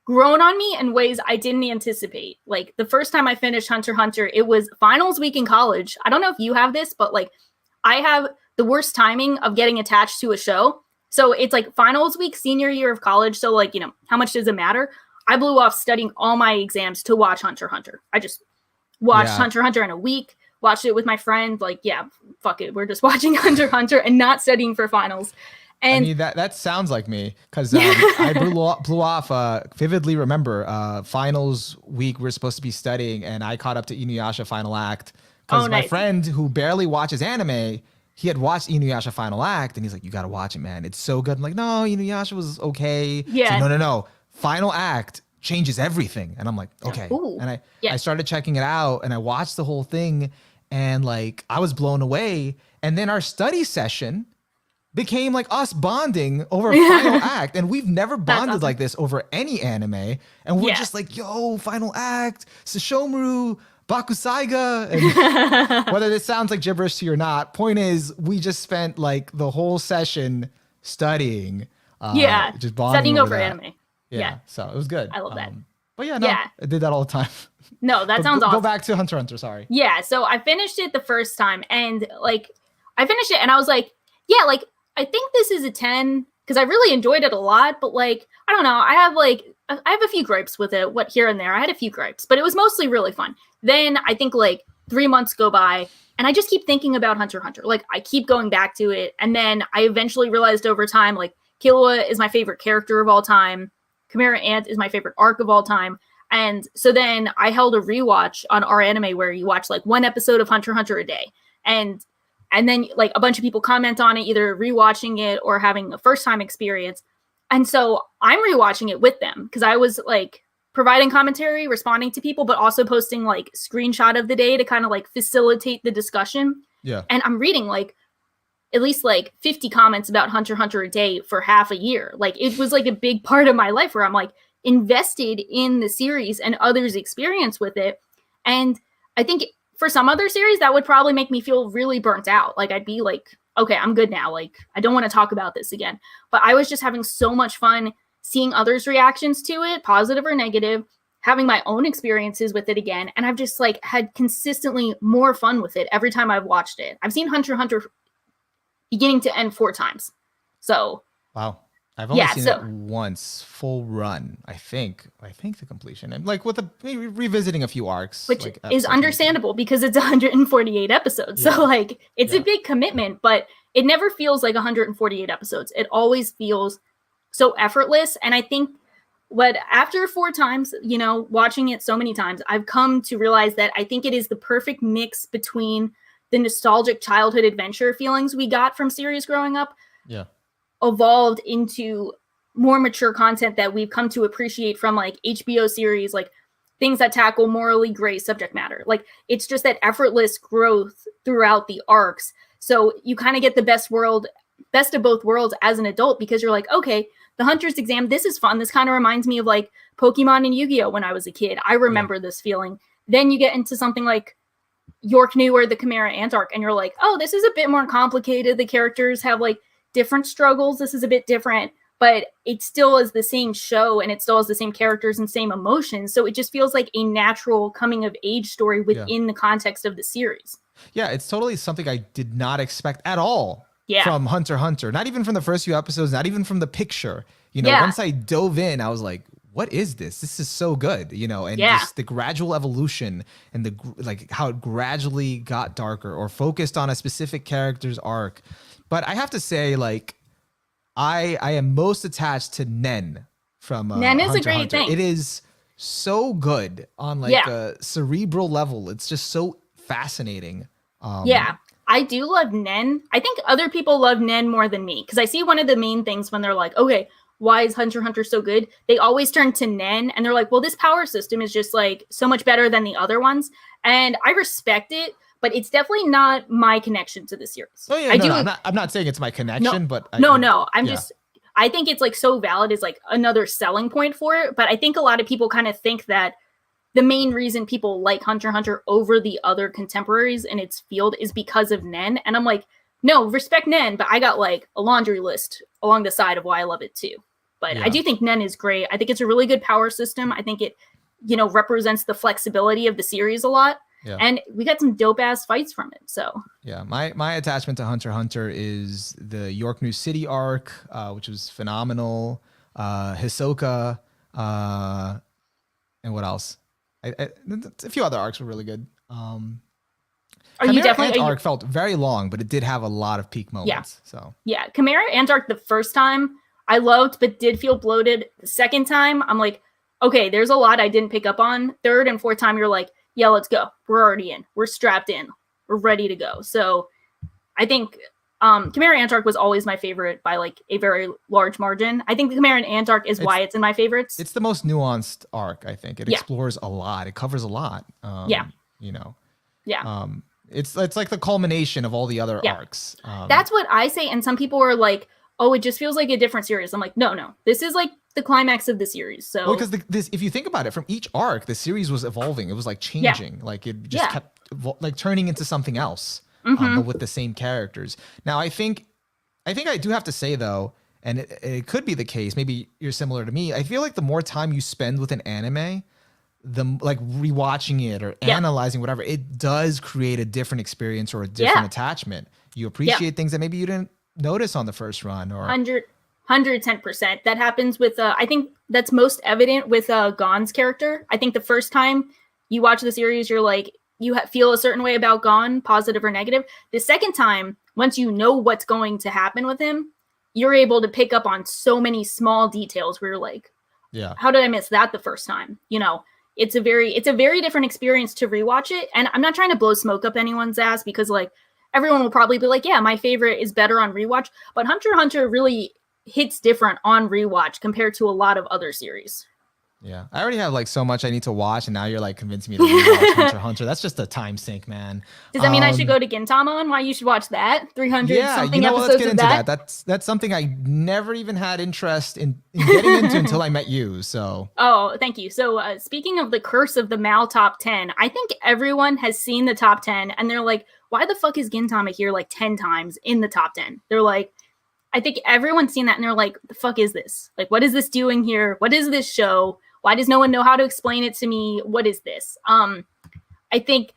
Speaker 2: grown on me in ways I didn't anticipate. The first time I finished Hunter x Hunter, it was finals week in college. I don't know if you have this, but I have the worst timing of getting attached to a show. So it's finals week, senior year of college. So how much does it matter? I blew off studying all my exams to watch Hunter x Hunter. I just watched Hunter x Hunter in a week, watched it with my friends. Like, yeah, fuck it. We're just watching Hunter x Hunter and not studying for finals. And
Speaker 3: I mean, that sounds like me, because I blew off, vividly remember, finals week, we're supposed to be studying, and I caught up to Inuyasha Final Act, because my friend who barely watches anime, he had watched Inuyasha Final Act, and he's like, you got to watch it, man. It's so good. I'm like, no, Inuyasha was okay.
Speaker 2: Yeah.
Speaker 3: So, no. Final Act changes everything. And I'm like, okay.
Speaker 2: Ooh.
Speaker 3: And I started checking it out, and I watched the whole thing, and like, I was blown away. And then our study session became like us bonding over Final Act, and we've never bonded like this over any anime, and we're just like, yo, Final Act, Sesshomaru, Bakusaiga, and whether this sounds like gibberish to you or not, point is, we just spent like the whole session studying, just bonding
Speaker 2: studying over
Speaker 3: that.
Speaker 2: anime.
Speaker 3: So it was good.
Speaker 2: I love that.
Speaker 3: But I did that all the time.
Speaker 2: No, that sounds awesome.
Speaker 3: Go back to Hunter x Hunter, sorry.
Speaker 2: Yeah, so I finished it the first time, and like, I finished it, and I was like, yeah, like, I think this is a 10 because I really enjoyed it a lot, but like, I don't know. I have a few gripes with it, here and there. I had a few gripes, but it was mostly really fun. Then I think like 3 months go by, and I just keep thinking about Hunter x Hunter. Like, I keep going back to it, and then I eventually realized over time, like, Killua is my favorite character of all time. Chimera Ant is my favorite arc of all time. And so then I held a rewatch on our anime where you watch like one episode of Hunter x Hunter a day. And then like a bunch of people comment on it, either rewatching it or having a first time experience. And so I'm rewatching it with them because I was like providing commentary, responding to people, but also posting like screenshot of the day to kind of like facilitate the discussion.
Speaker 3: Yeah.
Speaker 2: And I'm reading like at least like 50 comments about Hunter x Hunter a day for half a year. Like, it was like a big part of my life where I'm like invested in the series and others' experience with it. And I think for some other series, that would probably make me feel really burnt out. Like, I'd be like, okay, I'm good now. Like, I don't want to talk about this again. But I was just having so much fun seeing others' reactions to it, positive or negative, having my own experiences with it again. And I've just like had consistently more fun with it every time I've watched it. I've seen Hunter x Hunter beginning to end 4 times. So.
Speaker 3: Wow. I've only seen it once, full run, I think the completion. And like with maybe revisiting a few arcs.
Speaker 2: Which
Speaker 3: like,
Speaker 2: is understandable because it's 148 episodes. So like, it's a big commitment, but it never feels like 148 episodes. It always feels so effortless. And I think after 4 times, watching it so many times, I've come to realize that I think it is the perfect mix between the nostalgic childhood adventure feelings we got from series growing up.
Speaker 3: Yeah.
Speaker 2: Evolved into more mature content that we've come to appreciate from like HBO series, like things that tackle morally gray subject matter. Like, it's just that effortless growth throughout the arcs. So you kind of get the best of both worlds as an adult, because you're like, okay, the Hunter's Exam, this is fun. This kind of reminds me of like Pokemon and Yu-Gi-Oh! When I was a kid. I remember this feeling. Then you get into something like York New or the Chimera Ant arc, and you're like, oh, this is a bit more complicated. The characters have like different struggles. This is a bit different, but it still is the same show, and it still has the same characters and same emotions. So it just feels like a natural coming of age story within the context of the series.
Speaker 3: Yeah, it's totally something I did not expect at all from Hunter x Hunter. Not even from the first few episodes, not even from the picture. Once I dove in, I was like, what is this? This is so good, and just the gradual evolution and how it gradually got darker or focused on a specific character's arc. But I have to say, like, I am most attached to Nen from
Speaker 2: Nen is
Speaker 3: Hunter
Speaker 2: a great
Speaker 3: Hunter.
Speaker 2: thing.
Speaker 3: It is so good on like a cerebral level. It's just so fascinating.
Speaker 2: I do love Nen. I think other people love Nen more than me, because I see one of the main things when they're like, okay, why is Hunter x Hunter so good? They always turn to Nen, and they're like, well, this power system is just like so much better than the other ones. And I respect it, but it's definitely not my connection to the series.
Speaker 3: Oh yeah, I'm not saying it's my connection, but
Speaker 2: I think it's like so valid as like another selling point for it. But I think a lot of people kind of think that the main reason people like Hunter x Hunter over the other contemporaries in its field is because of Nen. And I'm like, no, respect Nen, but I got like a laundry list along the side of why I love it too. But I do think Nen is great. I think it's a really good power system. I think it, represents the flexibility of the series a lot. Yeah. And we got some dope ass fights from it. So
Speaker 3: yeah, my attachment to Hunter x Hunter is the York New City arc, which was phenomenal. Hisoka, And what else? A few other arcs were really good. Chimera arc felt very long, but it did have a lot of peak moments.
Speaker 2: Yeah, Chimera Ant arc the first time I loved, but did feel bloated. The second time, I'm like, okay, there's a lot I didn't pick up on. Third and fourth time, you're like, yeah, let's go. We're already in. We're strapped in. We're ready to go. So I think Chimera Ant arc was always my favorite by like a very large margin. I think the Chimera Ant arc is why it's in my favorites.
Speaker 3: It's the most nuanced arc, I think. It explores a lot. It covers a lot. You know.
Speaker 2: Yeah.
Speaker 3: It's like the culmination of all the other arcs.
Speaker 2: That's what I say. And some people are like, oh, it just feels like a different series. I'm like, no. This is like the climax of the series. So
Speaker 3: because if you think about it, from each arc, the series was evolving. It was like changing. Like it just kept like turning into something else, but with the same characters. Now, I think I do have to say though, and it could be the case, maybe you're similar to me. I feel like the more time you spend with an anime, the like rewatching it or analyzing whatever, it does create a different experience or a different attachment. You appreciate things that maybe you didn't notice on the first run. Or
Speaker 2: 110%. That happens with I think that's most evident with Gon's character. I think the first time you watch the series, you're like, you feel a certain way about Gon, positive or negative. The second time, once you know what's going to happen with him, you're able to pick up on so many small details where you're like, how did I miss that the first time? You know, it's a very different experience to rewatch it. And I'm not trying to blow smoke up anyone's ass because like everyone will probably be like, yeah, my favorite is better on rewatch. But Hunter x Hunter really hits different on rewatch compared to a lot of other series.
Speaker 3: Yeah, I already have like so much I need to watch, and now you're like convincing me to rewatch Hunter x Hunter. That's just a time sink, man.
Speaker 2: Does that mean I should go to Gintama and why you should watch that? 300 something episodes
Speaker 3: let's get into
Speaker 2: that.
Speaker 3: That's something I never even had interest in getting into until I met you. So
Speaker 2: thank you. So speaking of the curse of the Mal top 10, I think everyone has seen the top 10 and they're like, why the fuck is Gintama here like 10 times in the top 10? They're like, I think everyone's seen that and they're like, the fuck is this? Like, what is this doing here? What is this show? Why does no one know how to explain it to me? What is this? I think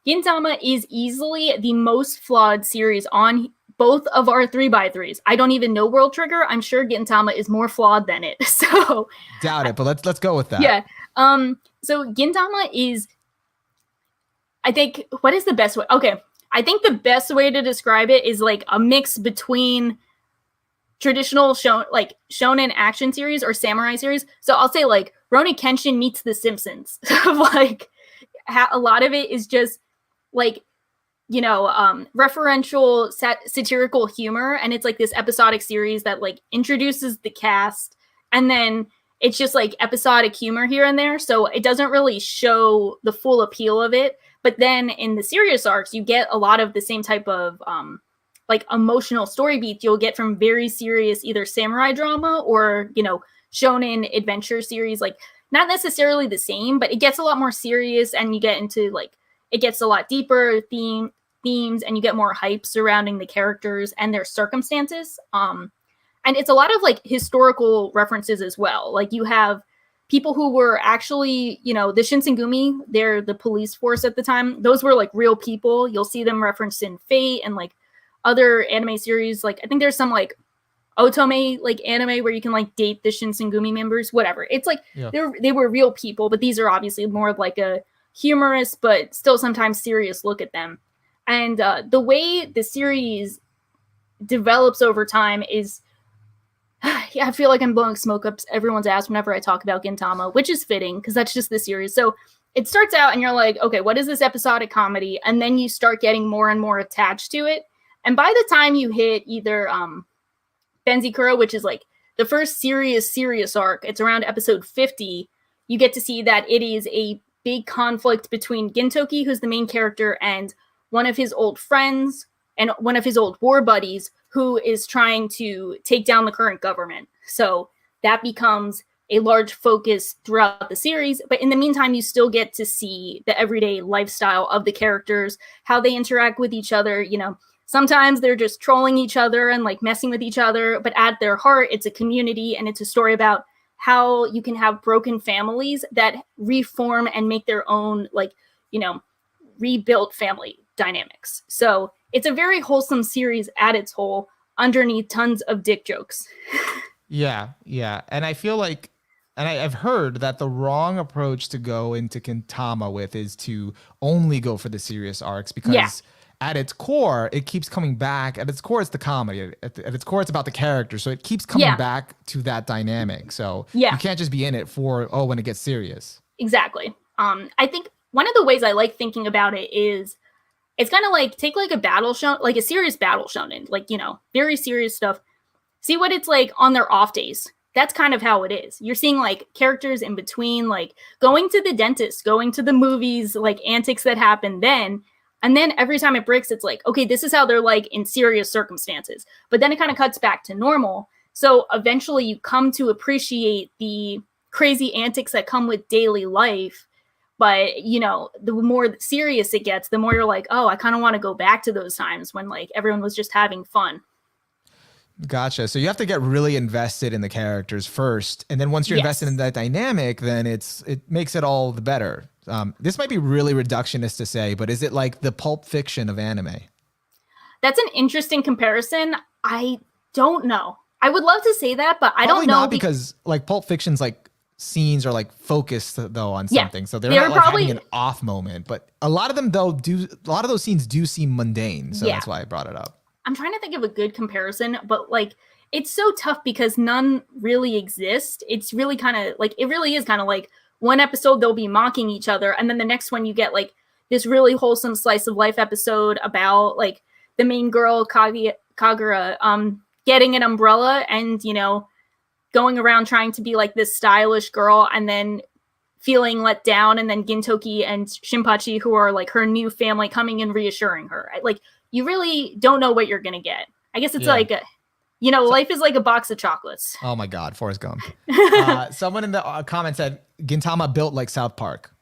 Speaker 2: Gintama is easily the most flawed series on both of our 3x3s. I don't even know World Trigger. I'm sure Gintama is more flawed than it. So
Speaker 3: doubt it, but let's go with that.
Speaker 2: Yeah. So Gintama is, I think, what is the best way? Okay. I think the best way to describe it is like a mix between traditional shonen action series or samurai series. So I'll say like Rurouni Kenshin meets The Simpsons. Like a lot of it is just like, you know, referential satirical humor. And it's like this episodic series that like introduces the cast and then it's just like episodic humor here and there. So it doesn't really show the full appeal of it. But then in the serious arcs, you get a lot of the same type of like emotional story beats you'll get from very serious either samurai drama or, you know, shonen adventure series. Like not necessarily the same, but it gets a lot more serious and you get into like, it gets a lot deeper themes and you get more hype surrounding the characters and their circumstances. And it's a lot of like historical references as well. Like you have people who were actually, you know, the Shinsengumi, they're the police force at the time. Those were like real people. You'll see them referenced in Fate and like other anime series. Like I think there's some like otome like anime where you can like date the Shinsengumi members, whatever. It's like they were real people, but these are obviously more of like a humorous but still sometimes serious look at them. And the way the series develops over time is yeah, I feel like I'm blowing smoke up everyone's ass whenever I talk about Gintama, which is fitting because that's just the series. So it starts out and you're like, okay, what is this episodic comedy? And then you start getting more and more attached to it. And by the time you hit either Benzikuro, which is like the first serious arc, it's around episode 50, you get to see that it is a big conflict between Gintoki, who's the main character, and one of his old friends and one of his old war buddies who is trying to take down the current government. So that becomes a large focus throughout the series. But in the meantime, you still get to see the everyday lifestyle of the characters, how they interact with each other. You know, sometimes they're just trolling each other and like messing with each other, but at their heart, it's a community and it's a story about how you can have broken families that reform and make their own, like, you know, rebuilt family dynamics. So it's a very wholesome series at its whole, underneath tons of dick jokes.
Speaker 3: Yeah. And I feel like and I've heard that the wrong approach to go into Gintama with is to only go for the serious arcs because at its core, it keeps coming back. At its core, it's the comedy. At its core, it's about the character. So it keeps coming back to that dynamic. So you can't just be in it for, when it gets serious.
Speaker 2: Exactly. I think one of the ways I like thinking about it is it's kind of like take like a battle show, like a serious battle shonen, like, you know, very serious stuff. See what it's like on their off days. That's kind of how it is. You're seeing like characters in between, like going to the dentist, going to the movies, like antics that happen then. And then every time it breaks, it's like, okay, this is how they're like in serious circumstances. But then it kind of cuts back to normal. So eventually you come to appreciate the crazy antics that come with daily life. But, you know, the more serious it gets, the more you're like, oh, I kind of want to go back to those times when like everyone was just having fun.
Speaker 3: Gotcha. So you have to get really invested in the characters first. And then once you're invested in that dynamic, then it makes it all the better. This might be really reductionist to say, but is it like the Pulp Fiction of anime?
Speaker 2: That's an interesting comparison. I don't know. I would love to say that, but I don't know.
Speaker 3: Not because like Pulp Fiction's like scenes are like focused though on something. So they're not like probably having an off moment, but a lot of them though a lot of those scenes do seem mundane. So that's why I brought it up.
Speaker 2: I'm trying to think of a good comparison, but like it's so tough because none really exist. It's really kind of like, it really is kind of like one episode they'll be mocking each other, and then the next one you get like this really wholesome slice of life episode about like the main girl Kagura getting an umbrella and, you know, going around trying to be like this stylish girl and then feeling let down, and then Gintoki and Shinpachi, who are like her new family, coming and reassuring her. Like, you really don't know what you're gonna get. I guess it's like life is like a box of chocolates.
Speaker 3: Oh my God, Forrest Gump. Someone in the comments said Gintama built like South Park.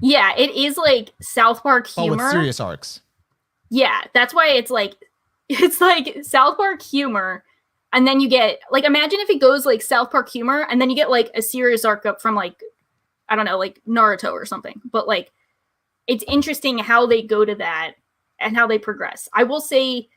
Speaker 2: Yeah, it is like South Park humor.
Speaker 3: With serious arcs.
Speaker 2: Yeah, that's why it's like South Park humor, and then you get like, imagine if it goes like South Park humor, and then you get like a serious arc up from like, I don't know, like Naruto or something. But like, it's interesting how they go to that and how they progress. I will say,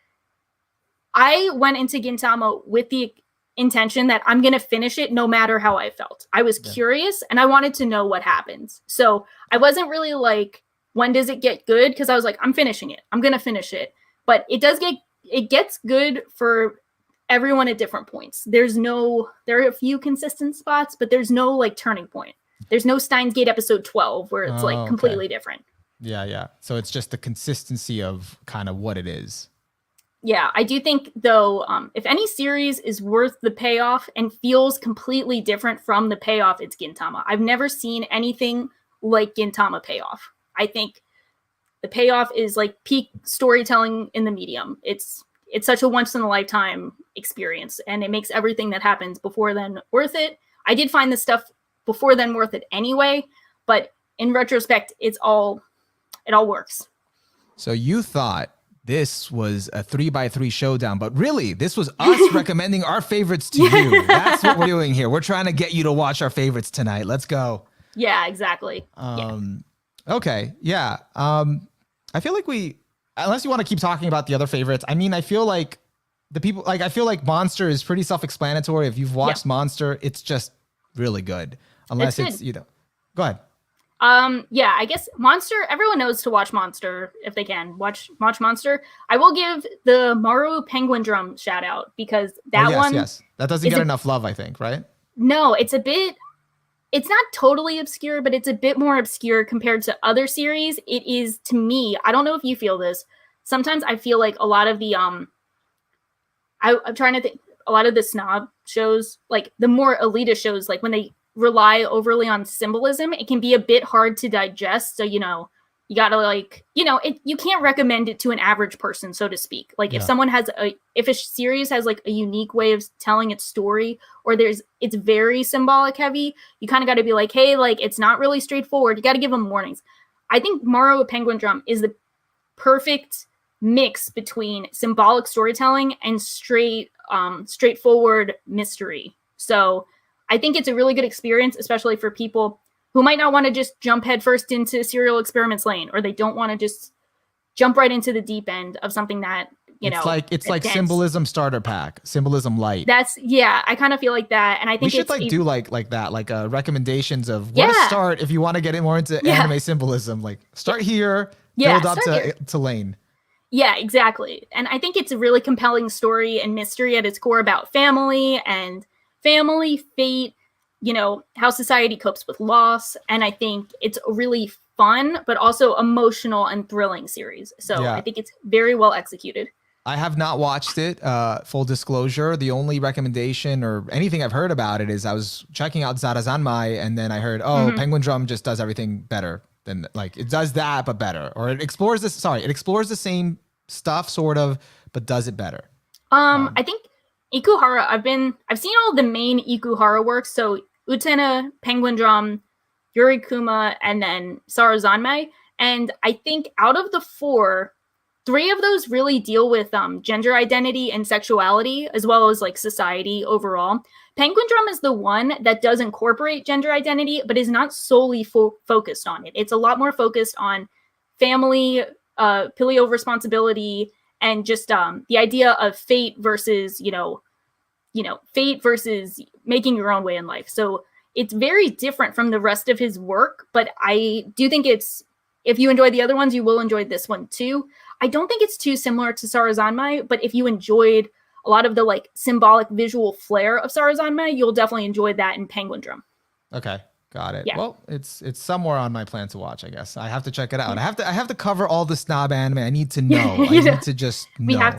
Speaker 2: I went into Gintama with the intention that I'm going to finish it no matter how I felt. I was curious and I wanted to know what happens. So I wasn't really like, when does it get good? Because I was like, I'm finishing it. I'm going to finish it. But it gets good for everyone at different points. There are a few consistent spots, but there's no like turning point. There's no Steins Gate episode 12 where it's like completely different.
Speaker 3: Yeah. So it's just the consistency of kind of what it is.
Speaker 2: Yeah, I do think, though, if any series is worth the payoff and feels completely different from the payoff, it's Gintama. I've never seen anything like Gintama payoff. I think the payoff is like peak storytelling in the medium. It's such a once-in-a-lifetime experience, and it makes everything that happens before then worth it. I did find the stuff before then worth it anyway, but in retrospect, it all works.
Speaker 3: So you thought this was a 3x3 showdown, but really this was us recommending our favorites to you. That's what we're doing here. We're trying to get you to watch our favorites tonight. Let's go.
Speaker 2: Yeah, exactly.
Speaker 3: Okay. Yeah. I feel like unless you want to keep talking about the other favorites, I mean, I feel like I feel like Monster is pretty self-explanatory. If you've watched Monster, it's just really good. Unless it's go ahead.
Speaker 2: Yeah, I guess Monster, everyone knows to watch Monster if they can. Watch Monster. I will give the Maru Penguin Drum shout out because that one.
Speaker 3: Yes. That doesn't get enough love, I think, right?
Speaker 2: No, it's not totally obscure, but it's a bit more obscure compared to other series. It is, to me, I don't know if you feel this. Sometimes I feel like a lot of the, I'm trying to think, a lot of the snob shows, like the more elitist shows, like when they rely overly on symbolism, it can be a bit hard to digest. So, you gotta like, you can't recommend it to an average person, so to speak. Like if someone if a series has like a unique way of telling its story, or it's very symbolic heavy, you kind of got to be like, hey, like it's not really straightforward. You got to give them warnings. I think Maru Penguin Drum is the perfect mix between symbolic storytelling and straightforward mystery. So I think it's a really good experience, especially for people who might not want to just jump headfirst into Serial Experiments Lane, or they don't want to just jump right into the deep end of something that
Speaker 3: it's like symbolism starter pack, symbolism light.
Speaker 2: I kind of feel like that, and I think
Speaker 3: we should do like that, like recommendations of where to start if you want to get more into anime symbolism. Like start here, build up to Lane.
Speaker 2: Yeah, exactly. And I think it's a really compelling story and mystery at its core about family, fate, how society copes with loss. And I think it's a really fun, but also emotional and thrilling series. So I think it's very well executed.
Speaker 3: I have not watched it. Full disclosure, the only recommendation or anything I've heard about it is I was checking out Zarazanmai, and then I heard, Penguin Drum just does everything better. Then like it does that but better, or it explores the same stuff sort of but does it better.
Speaker 2: I think Ikuhara, I've seen all the main Ikuhara works, so Utena, Penguin Drum, Yurikuma, and then Sarazanmai, and I think out of the 4, 3 of those really deal with gender identity and sexuality, as well as like society overall. Penguin Drum is the one that does incorporate gender identity, but is not solely focused on it. It's a lot more focused on family, filial responsibility, and just the idea of fate versus, fate versus making your own way in life. So it's very different from the rest of his work, but I do think if you enjoy the other ones, you will enjoy this one too. I don't think it's too similar to Sarazanmai, but if you enjoyed a lot of the like symbolic visual flair of Sarazanmai, you'll definitely enjoy that in Penguin Drum.
Speaker 3: Okay, got it.
Speaker 2: Yeah.
Speaker 3: Well, it's somewhere on my plan to watch, I guess. I have to check it out. I have to cover all the snob anime. I need to know. I need to just know.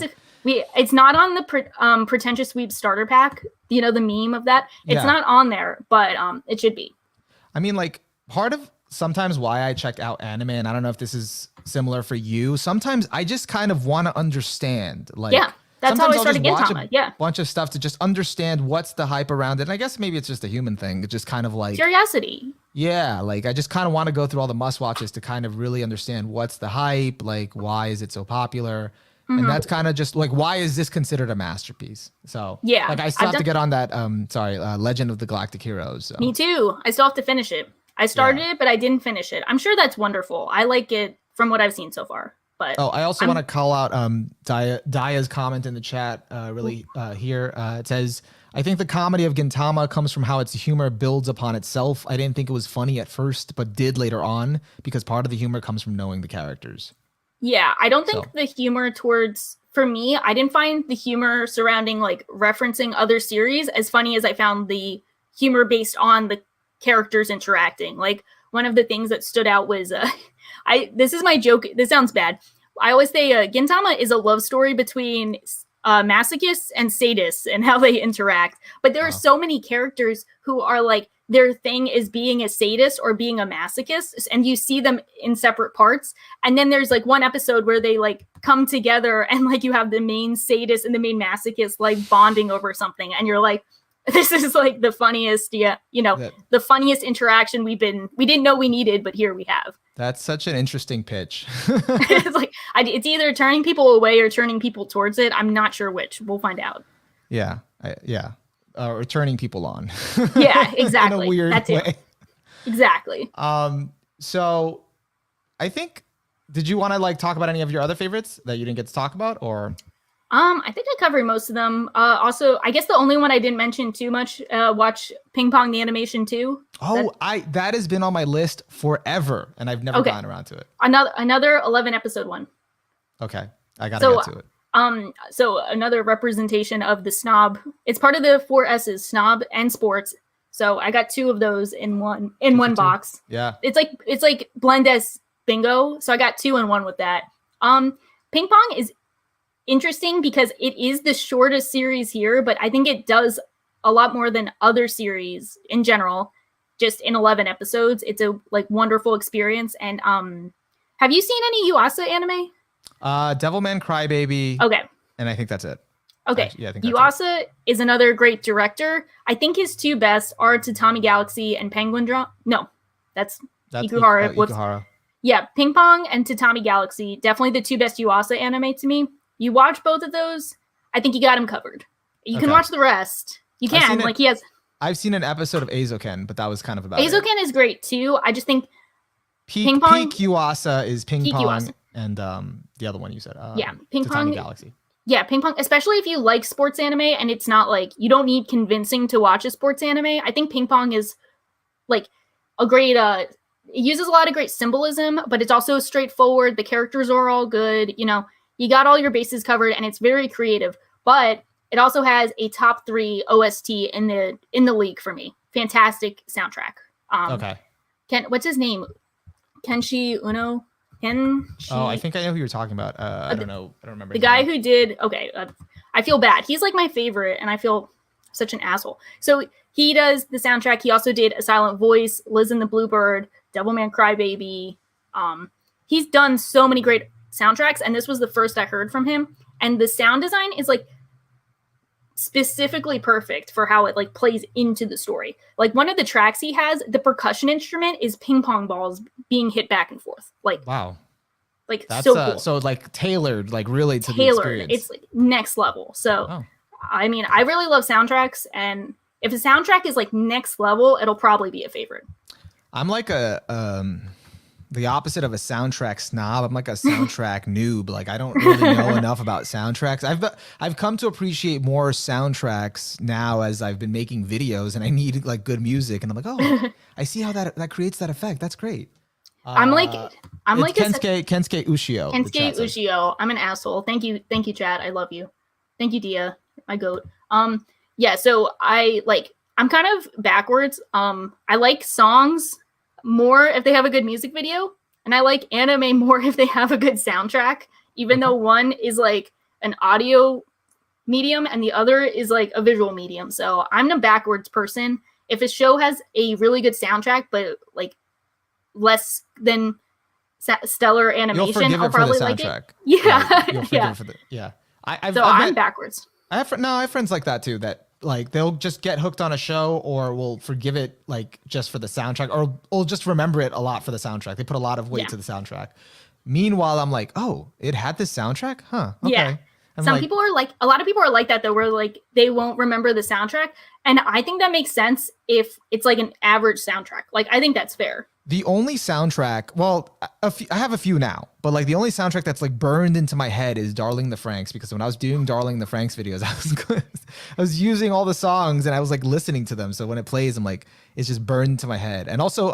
Speaker 2: It's not on the pretentious Weebs starter pack. The meme of that. It's not on there, but it should be.
Speaker 3: I mean, like part of sometimes why I check out anime, and I don't know if this is similar for you. Sometimes I just kind of want to understand. Like,
Speaker 2: that's how I started Gintama.
Speaker 3: A bunch of stuff to just understand what's the hype around it. And I guess maybe it's just a human thing. It's just kind of like
Speaker 2: curiosity.
Speaker 3: Yeah, like I just kind of want to go through all the must watches to kind of really understand what's the hype. Like, why is it so popular? And that's kind of just like, why is this considered a masterpiece? So like I still have to get on that. Legend of the Galactic Heroes. So.
Speaker 2: Me too. I still have to finish it. I started it, but I didn't finish it. I'm sure that's wonderful. I like it from what I've seen so far. But
Speaker 3: I also want to call out Daya's comment in the chat here. It says, I think the comedy of Gintama comes from how its humor builds upon itself. I didn't think it was funny at first, but did later on, because part of the humor comes from knowing the characters. Yeah,
Speaker 2: I don't think the humor for me, I didn't find the humor surrounding like referencing other series as funny as I found the humor based on the characters interacting. Like one of the things that stood out was this is my joke. This sounds bad. I always say Gintama is a love story between masochists and sadists and how they interact. But there are so many characters who are like, their thing is being a sadist or being a masochist, and you see them in separate parts. And then there's like one episode where they like come together and like you have the main sadist and the main masochist like bonding over something. And you're like, this is like the funniest, the funniest interaction we didn't know we needed, but here we have.
Speaker 3: That's such an interesting pitch.
Speaker 2: It's like, it's either turning people away or turning people towards it. I'm not sure which. We'll find out.
Speaker 3: Yeah. Or turning people on.
Speaker 2: Yeah, exactly.
Speaker 3: In a weird way.
Speaker 2: Exactly.
Speaker 3: So I think, did you want to like talk about any of your other favorites that you didn't get to talk about, or?
Speaker 2: I think I covered most of them. Also, I guess the only one I didn't mention too much, watch Ping Pong the Animation 2.
Speaker 3: Oh, that has been on my list forever, and I've never gotten around to it.
Speaker 2: Another 11 episode one.
Speaker 3: Okay, I gotta get to it.
Speaker 2: So another representation of the snob. It's part of the 4 S's, snob and sports. So I got 2 of those in one box.
Speaker 3: Yeah.
Speaker 2: It's like blend as bingo. So I got 2 in 1 with that. Ping Pong is interesting because it is the shortest series here, but I think it does a lot more than other series in general. Just in 11 episodes, it's a like wonderful experience. And have you seen any Yuasa anime?
Speaker 3: Devilman Crybaby.
Speaker 2: Okay.
Speaker 3: And I think that's it.
Speaker 2: Okay.
Speaker 3: Actually, yeah, I think
Speaker 2: Yuasa is another great director. I think his 2 best are Tatami Galaxy and Penguin Drum. No, that's Ikuhara.
Speaker 3: Ikuhara.
Speaker 2: Yeah, Ping Pong and Tatami Galaxy. Definitely the 2 best Yuasa anime to me. You watch both of those, I think you got him covered. You can watch the rest. You can. Like he has.
Speaker 3: I've seen an episode of Eizouken, but that was kind of about it.
Speaker 2: Eizouken is great too. I just think
Speaker 3: Ping Pong. Peak Yuasa is Ping Pong, and the other one you said.
Speaker 2: Ping
Speaker 3: Tatami
Speaker 2: Pong
Speaker 3: Galaxy.
Speaker 2: Yeah, ping pong, especially if you like sports anime and it's not like you don't need convincing to watch a sports anime. I think ping pong is like a great it uses a lot of great symbolism, but it's also straightforward. The characters are all good, you know, you got all your bases covered and it's very creative. But it also has a top 3 OST in the league for me. Fantastic soundtrack.
Speaker 3: Okay.
Speaker 2: What's his name? Kenshi Uno?
Speaker 3: Oh, I think I know who you're talking about. I don't know. I don't remember.
Speaker 2: The guy who did, I feel bad. He's like my favorite, and I feel such an asshole. So he does the soundtrack. He also did A Silent Voice, Liz and the Bluebird, Devilman Crybaby. He's done so many great soundtracks, and this was the first I heard from him. And the sound design is like specifically perfect for how it like plays into the story. Like one of the tracks he has, the percussion instrument is ping pong balls being hit back and forth. Like
Speaker 3: wow,
Speaker 2: like that's so cool.
Speaker 3: So like tailored, like really to the experience.
Speaker 2: It's like next level. So I mean, I really love soundtracks, and if a soundtrack is like next level, it'll probably be a favorite.
Speaker 3: I'm like the opposite of a soundtrack snob. I'm like a soundtrack noob. Like I don't really know enough about soundtracks. I've come to appreciate more soundtracks now as I've been making videos and I need like good music. And I'm like, oh, I see how that creates that effect. That's great.
Speaker 2: I'm like
Speaker 3: Kensuke Ushio.
Speaker 2: Kensuke Ushio. I'm an asshole. Thank you, Chad. I love you. Thank you, Dia, my goat. Yeah. So I'm kind of backwards. I like songs more if they have a good music video, and I like anime more if they have a good soundtrack, even though one is like an audio medium and the other is like a visual medium. So I'm a backwards person. If a show has a really good soundtrack but like less than stellar animation, I'll probably like it. Yeah. I'm backwards.
Speaker 3: I have friends like that too, that like they'll just get hooked on a show or will forgive it like just for the soundtrack, or just remember it a lot for the soundtrack. They put a lot of weight to the soundtrack. Meanwhile, I'm like, oh, it had this soundtrack? Huh. Okay.
Speaker 2: Yeah. A lot of people are like that though, where like they won't remember the soundtrack. And I think that makes sense if it's like an average soundtrack. Like I think that's fair.
Speaker 3: The only soundtrack, well, I have a few now, but like the only soundtrack that's like burned into my head is Darling the Franxx, because when I was doing Darling the Franxx videos, I was using all the songs and I was like listening to them. So when it plays, I'm like, it's just burned into my head. And also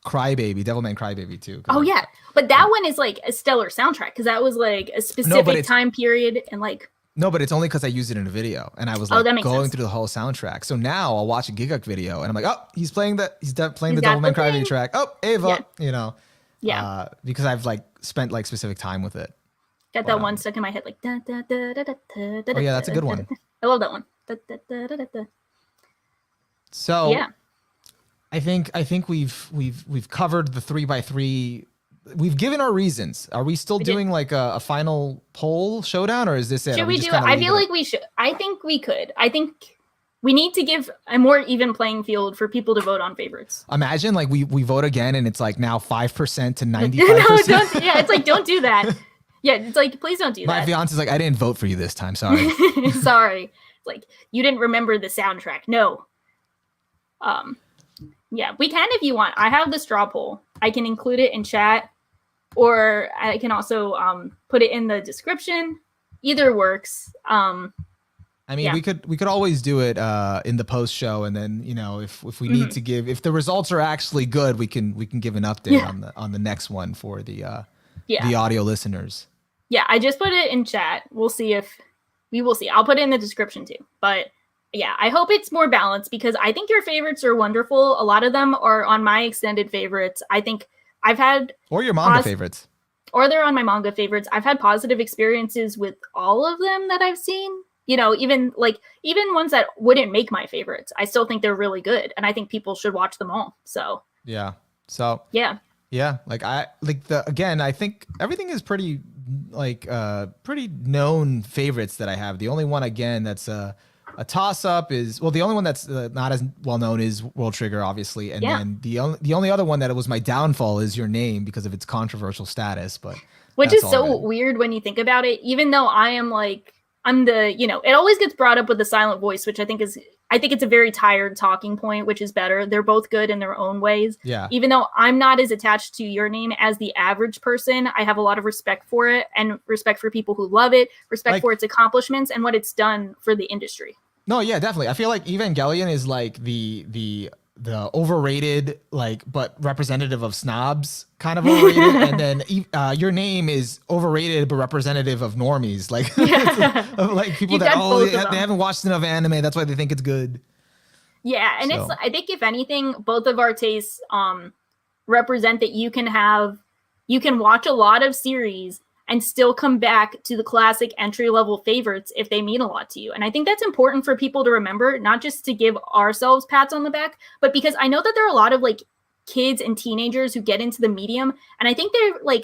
Speaker 3: Crybaby, Devilman Crybaby too.
Speaker 2: Oh yeah, but that one is like a stellar soundtrack because that was like a specific time period and like.
Speaker 3: No, but it's only because I used it in a video and I was like going through the whole soundtrack. So now I'll watch a Giguk video and I'm like, oh, he's playing the Devilman Crybaby track. Oh, Ava, you know.
Speaker 2: Yeah.
Speaker 3: Because I've like spent like specific time with it.
Speaker 2: Got that one stuck in my head like. Oh
Speaker 3: yeah, that's a good one.
Speaker 2: I love that one.
Speaker 3: So yeah. I think we've covered the 3x3. We've given our reasons. Are we still doing like a final poll showdown, or is this it?
Speaker 2: Should we do it? I feel like we should. I think we could. I think we need to give a more even playing field for people to vote on favorites.
Speaker 3: Imagine like we vote again and it's like now 5% to 95%.
Speaker 2: No, don't. Yeah, it's like don't do that. Yeah, it's like please don't do that.
Speaker 3: My fiance's like, I didn't vote for you this time. Sorry.
Speaker 2: Sorry. Like you didn't remember the soundtrack. No. Yeah, we can if you want. I have the straw poll. I can include it in chat. Or I can also put it in the description. Either works. I
Speaker 3: mean, we could always do it in the post show, and then if we need to give, if the results are actually good, we can give an update on the next one for the audio listeners.
Speaker 2: Yeah, I just put it in chat. We'll see we will see. I'll put it in the description too. But yeah, I hope it's more balanced because I think your favorites are wonderful. A lot of them are on my extended favorites. I think I've had
Speaker 3: or your manga favorites,
Speaker 2: or they're on my manga favorites. I've had positive experiences with all of them that I've seen. Even ones that wouldn't make my favorites, I still think they're really good, and I think people should watch them all. So
Speaker 3: yeah, like I think everything is pretty pretty known favorites that I have. The only one again that's a toss-up is, well, the only one that's not as well-known is World Trigger, obviously. And then the only other one that was my downfall is Your Name because of its controversial status. But
Speaker 2: which is so weird when you think about it, even though I'm I'm the, it always gets brought up with the silent voice, which I think it's a very tired talking point, which is better. They're both good in their own ways.
Speaker 3: Yeah.
Speaker 2: Even though I'm not as attached to your name as the average person, I have a lot of respect for it and respect for people who love it, respect for its accomplishments and what it's done for the industry.
Speaker 3: No, yeah, definitely. I feel like Evangelion is like the overrated, like, but representative of snobs kind of overrated. And then your name is overrated, but representative of normies. Like, like people that, they haven't watched enough anime. That's why they think it's good.
Speaker 2: Yeah. And I think if anything, both of our tastes represent that you can watch a lot of series and still come back to the classic entry-level favorites if they mean a lot to you. And I think that's important for people to remember, not just to give ourselves pats on the back, but because I know that there are a lot of like kids and teenagers who get into the medium, and I think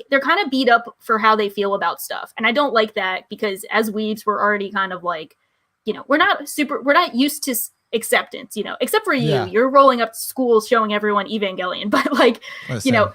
Speaker 2: they're kind of beat up for how they feel about stuff. And I don't like that, because as weebs, we're already kind of like, we're not used to acceptance, except for you.
Speaker 3: Yeah.
Speaker 2: You're rolling up to school showing everyone Evangelion, but like, yeah.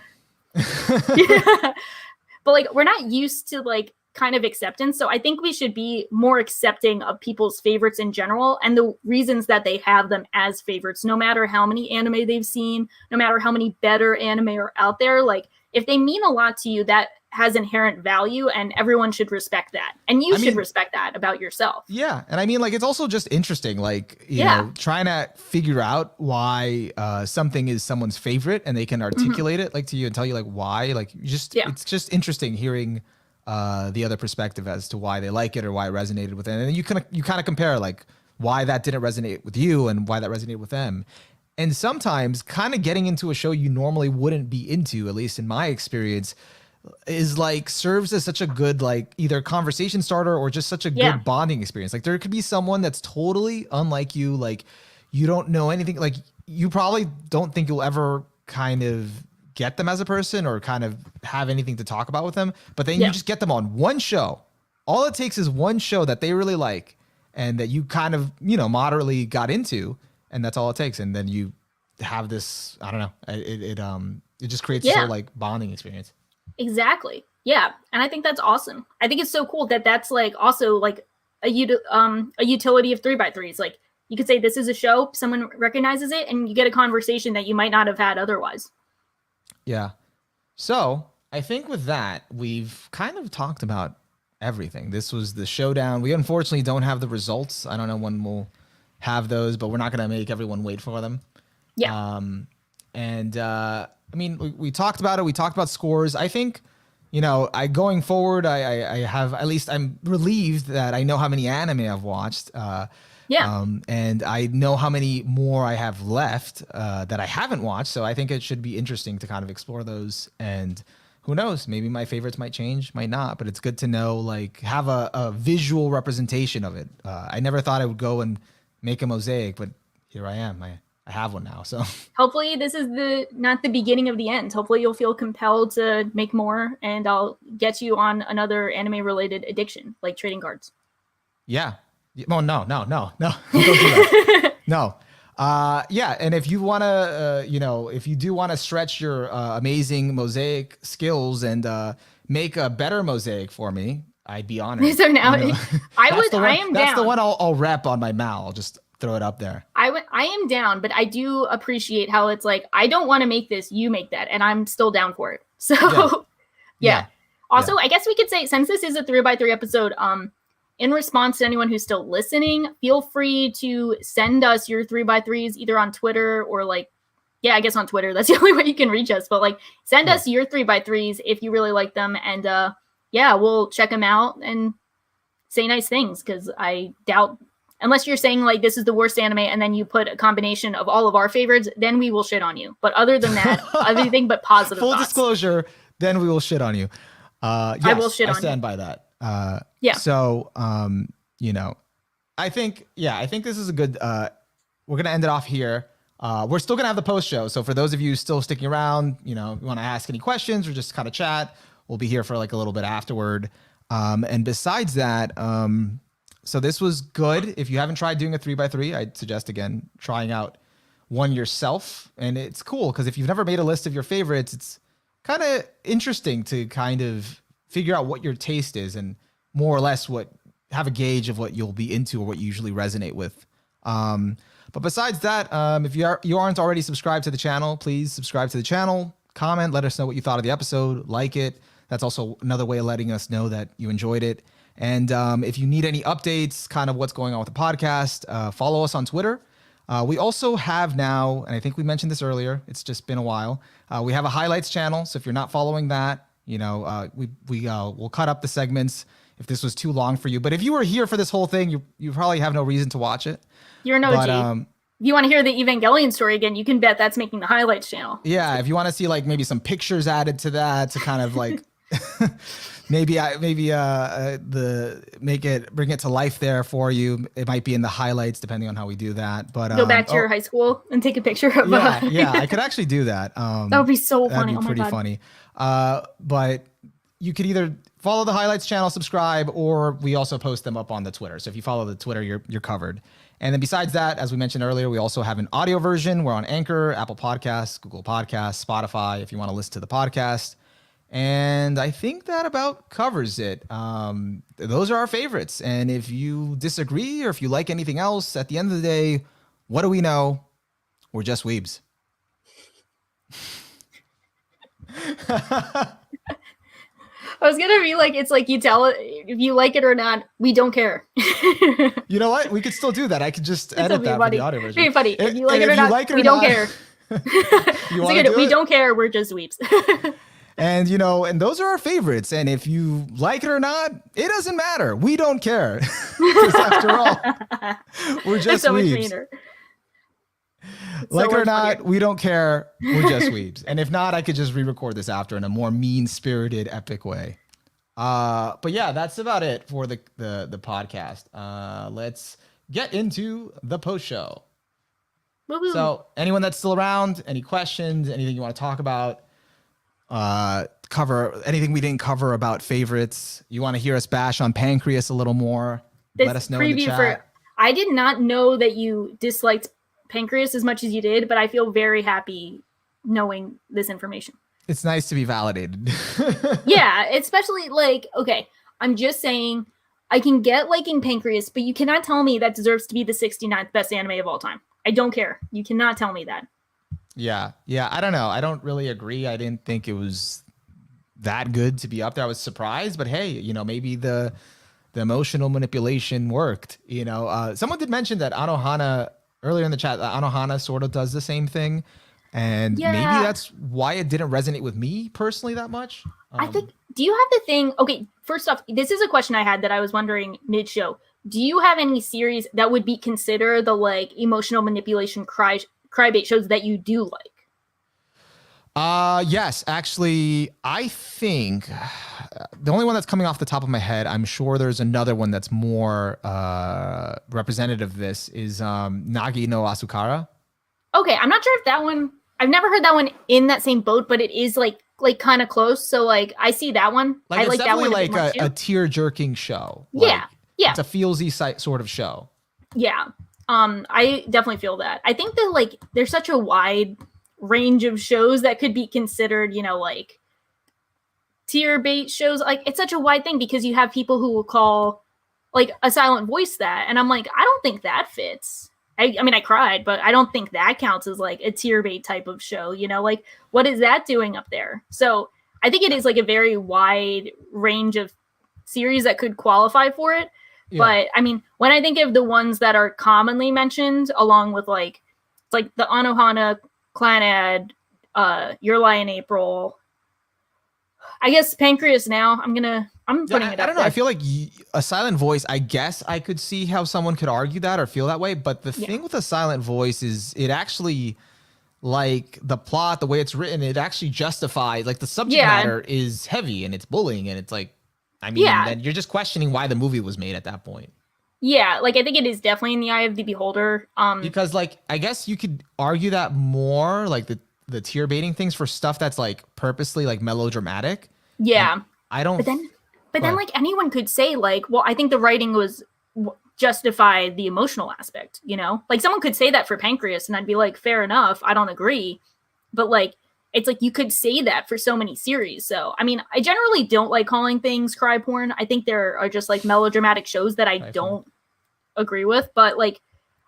Speaker 2: But like, we're not used to like kind of acceptance. So I think we should be more accepting of people's favorites in general and the reasons that they have them as favorites, no matter how many anime they've seen, no matter how many better anime are out there. Like, if they mean a lot to you, that has inherent value, and everyone should respect that. And you should respect that about yourself.
Speaker 3: Yeah. And I mean, like, it's also just interesting, like, you know, trying to figure out why something is someone's favorite, and they can articulate it like to you and tell you like why, like, it's just interesting hearing the other perspective as to why they like it or why it resonated with them. And you kind of compare like why that didn't resonate with you and why that resonated with them. And sometimes kind of getting into a show you normally wouldn't be into, at least in my experience, is like serves as such a good like either conversation starter or just such a good bonding experience. Like, there could be someone that's totally unlike you, like you don't know anything, like you probably don't think you'll ever kind of get them as a person or kind of have anything to talk about with them, but then you just get them on one show. All it takes is one show that they really like and that you kind of, moderately got into, and that's all it takes. And then you have this, I don't know, it just creates this whole like bonding experience.
Speaker 2: Exactly. Yeah. And I think that's awesome. I think it's so cool that that's like also like a utility of 3x3s. Like, you could say this is a show, someone recognizes it, and you get a conversation that you might not have had otherwise.
Speaker 3: Yeah. So I think with that, we've kind of talked about everything. This was the Showdown. We unfortunately don't have the results. I don't know when we'll have those, but we're not going to make everyone wait for them.
Speaker 2: Yeah.
Speaker 3: I mean, we talked about it. We talked about scores. I think, going forward, I have, at least I'm relieved that I know how many anime I've watched. And I know how many more I have left that I haven't watched. So I think it should be interesting to kind of explore those. And who knows, maybe my favorites might change, might not. But it's good to know, like, have a visual representation of it. I never thought I would go and make a Mosaic, but here I am. I have one now. So
Speaker 2: hopefully this is not the beginning of the end. Hopefully you'll feel compelled to make more, and I'll get you on another anime related addiction like trading cards.
Speaker 3: Yeah. Well, no. Don't do that. No. Yeah. And if you want to, if you do want to stretch your amazing Mosaic skills and make a better Mosaic for me, I'd be honored.
Speaker 2: So now I am down.
Speaker 3: That's the one I'll rep on my Mal. I'll just throw it up there.
Speaker 2: I am down, but I do appreciate how it's like, I don't want to make this, you make that, and I'm still down for it. So yeah. Also, I guess we could say, since this is a 3x3 episode, in response to anyone who's still listening, feel free to send us your 3x3s either on Twitter or like, I guess on Twitter. That's the only way you can reach us. But like, send us your 3x3s if you really like them, and we'll check them out and say nice things, because I doubt, unless you're saying like this is the worst anime and then you put a combination of all of our favorites, then we will shit on you. But other than that, everything but positive
Speaker 3: Full
Speaker 2: thoughts.
Speaker 3: Disclosure, then we will shit on you. Yes, I will shit on you. I stand by that. So, I think this is a good, we're going to end it off here. We're still going to have the post show. So for those of you still sticking around, you want to ask any questions or just kind of chat, we'll be here for like a little bit afterward. And besides that, so this was good. If you haven't tried doing a 3x3, I'd suggest, again, trying out one yourself. And it's cool because if you've never made a list of your favorites, it's kind of interesting to kind of figure out what your taste is and more or less what have a gauge of what you'll be into or what you usually resonate with. But besides that, if you aren't already subscribed to the channel, please subscribe to the channel, comment, let us know what you thought of the episode, like it. That's also another way of letting us know that you enjoyed it. And if you need any updates, kind of what's going on with the podcast, follow us on Twitter. We also have now, and I think we mentioned this earlier, it's just been a while, we have a highlights channel. So if you're not following that, we'll cut up the segments if this was too long for you. But if you were here for this whole thing, you probably have no reason to watch it.
Speaker 2: You're an OG. If you want to hear the Evangelion story again, you can bet that's making the highlights channel.
Speaker 3: Yeah, if you want to see like maybe some pictures added to that to kind of like bring it to life there for you. It might be in the highlights depending on how we do that. But
Speaker 2: go back to your high school and take a picture of
Speaker 3: yeah, I could actually do that.
Speaker 2: That would be so funny.
Speaker 3: That'd be pretty funny. But you could either follow the highlights channel, subscribe, or we also post them up on the Twitter. So if you follow the Twitter, you're covered. And then besides that, as we mentioned earlier, we also have an audio version. We're on Anchor, Apple Podcasts, Google Podcasts, Spotify, if you want to listen to the podcast. And I think that about covers it. Those are our favorites. And if you disagree or if you like anything else, at the end of the day, what do we know? We're just weebs.
Speaker 2: I was gonna be like, it's like you tell it if you like it or not. We don't care.
Speaker 3: You know what? We could still do that. I could just edit that for the audio version.
Speaker 2: Very funny. If you like it or not, we don't care. We don't care. We're just weeps.
Speaker 3: And and those are our favorites. And if you like it or not, it doesn't matter. We don't care. Because after all, we're just weebs. Like it or not, we don't care. We're just weebs. And if not, I could just re-record this after in a more mean-spirited, epic way. But yeah, that's about it for the podcast. Let's get into the post show.
Speaker 2: Woo-hoo.
Speaker 3: So anyone that's still around, any questions, anything you want to talk about, cover anything we didn't cover about favorites, you want to hear us bash on Pancreas a little more, let us know in the chat.
Speaker 2: I did not know that you disliked Pancreas as much as you did, but I feel very happy knowing this information.
Speaker 3: It's nice to be validated.
Speaker 2: Yeah, especially okay, I'm just saying I can get liking Pancreas, but you cannot tell me that deserves to be the 69th best anime of all time. I don't care. You cannot tell me that.
Speaker 3: Yeah, I don't know. I don't really agree. I didn't think it was that good to be up there. I was surprised, but hey, maybe the emotional manipulation worked. Someone did mention that Anohana earlier in the chat. Anohana sort of does the same thing, and maybe that's why it didn't resonate with me personally that much.
Speaker 2: I think. Do you have the thing? Okay, first off, this is a question I had that I was wondering mid-show. Do you have any series that would be considered the emotional manipulation crybait shows that you do like?
Speaker 3: Yes, actually, I think the only one that's coming off the top of my head, I'm sure there's another one that's more representative of this, is Nagi no Asukara.
Speaker 2: Okay, I'm not sure if that one, I've never heard that one in that same boat, but it is like kind of close. So I see that one. I
Speaker 3: it's
Speaker 2: like that one
Speaker 3: like a tear-jerking show.
Speaker 2: Yeah.
Speaker 3: It's a feelsy sort of show.
Speaker 2: Yeah. I definitely feel that. I think that there's such a wide range of shows that could be considered, tier bait shows. It's such a wide thing because you have people who will call a silent voice that, and I'm like, I don't think that fits. I mean, I cried, but I don't think that counts as a tier bait type of show. What is that doing up there? So I think it is a very wide range of series that could qualify for it. Yeah. But I mean, when I think of the ones that are commonly mentioned, along with the Anohana, Clanad, Your Lie in April, I guess Pancreas now. I'm putting it up.
Speaker 3: I don't know. I feel like a silent voice, I guess I could see how someone could argue that or feel that way. But the thing with a silent voice is it actually, the plot, the way it's written, it actually justifies, the subject matter is heavy and it's bullying and it's then you're just questioning why the movie was made at that point.
Speaker 2: Yeah, I think it is definitely in the eye of the beholder.
Speaker 3: Because I guess you could argue that more, the tear baiting things for stuff that's purposely melodramatic.
Speaker 2: Yeah.
Speaker 3: I don't.
Speaker 2: But then anyone could say well, I think the writing was justified the emotional aspect. Someone could say that for Pancreas, and I'd be fair enough. I don't agree, but it's like you could say that for so many series. So, I mean, I generally don't like calling things cry porn. I think there are just like melodramatic shows that I don't agree with. But like,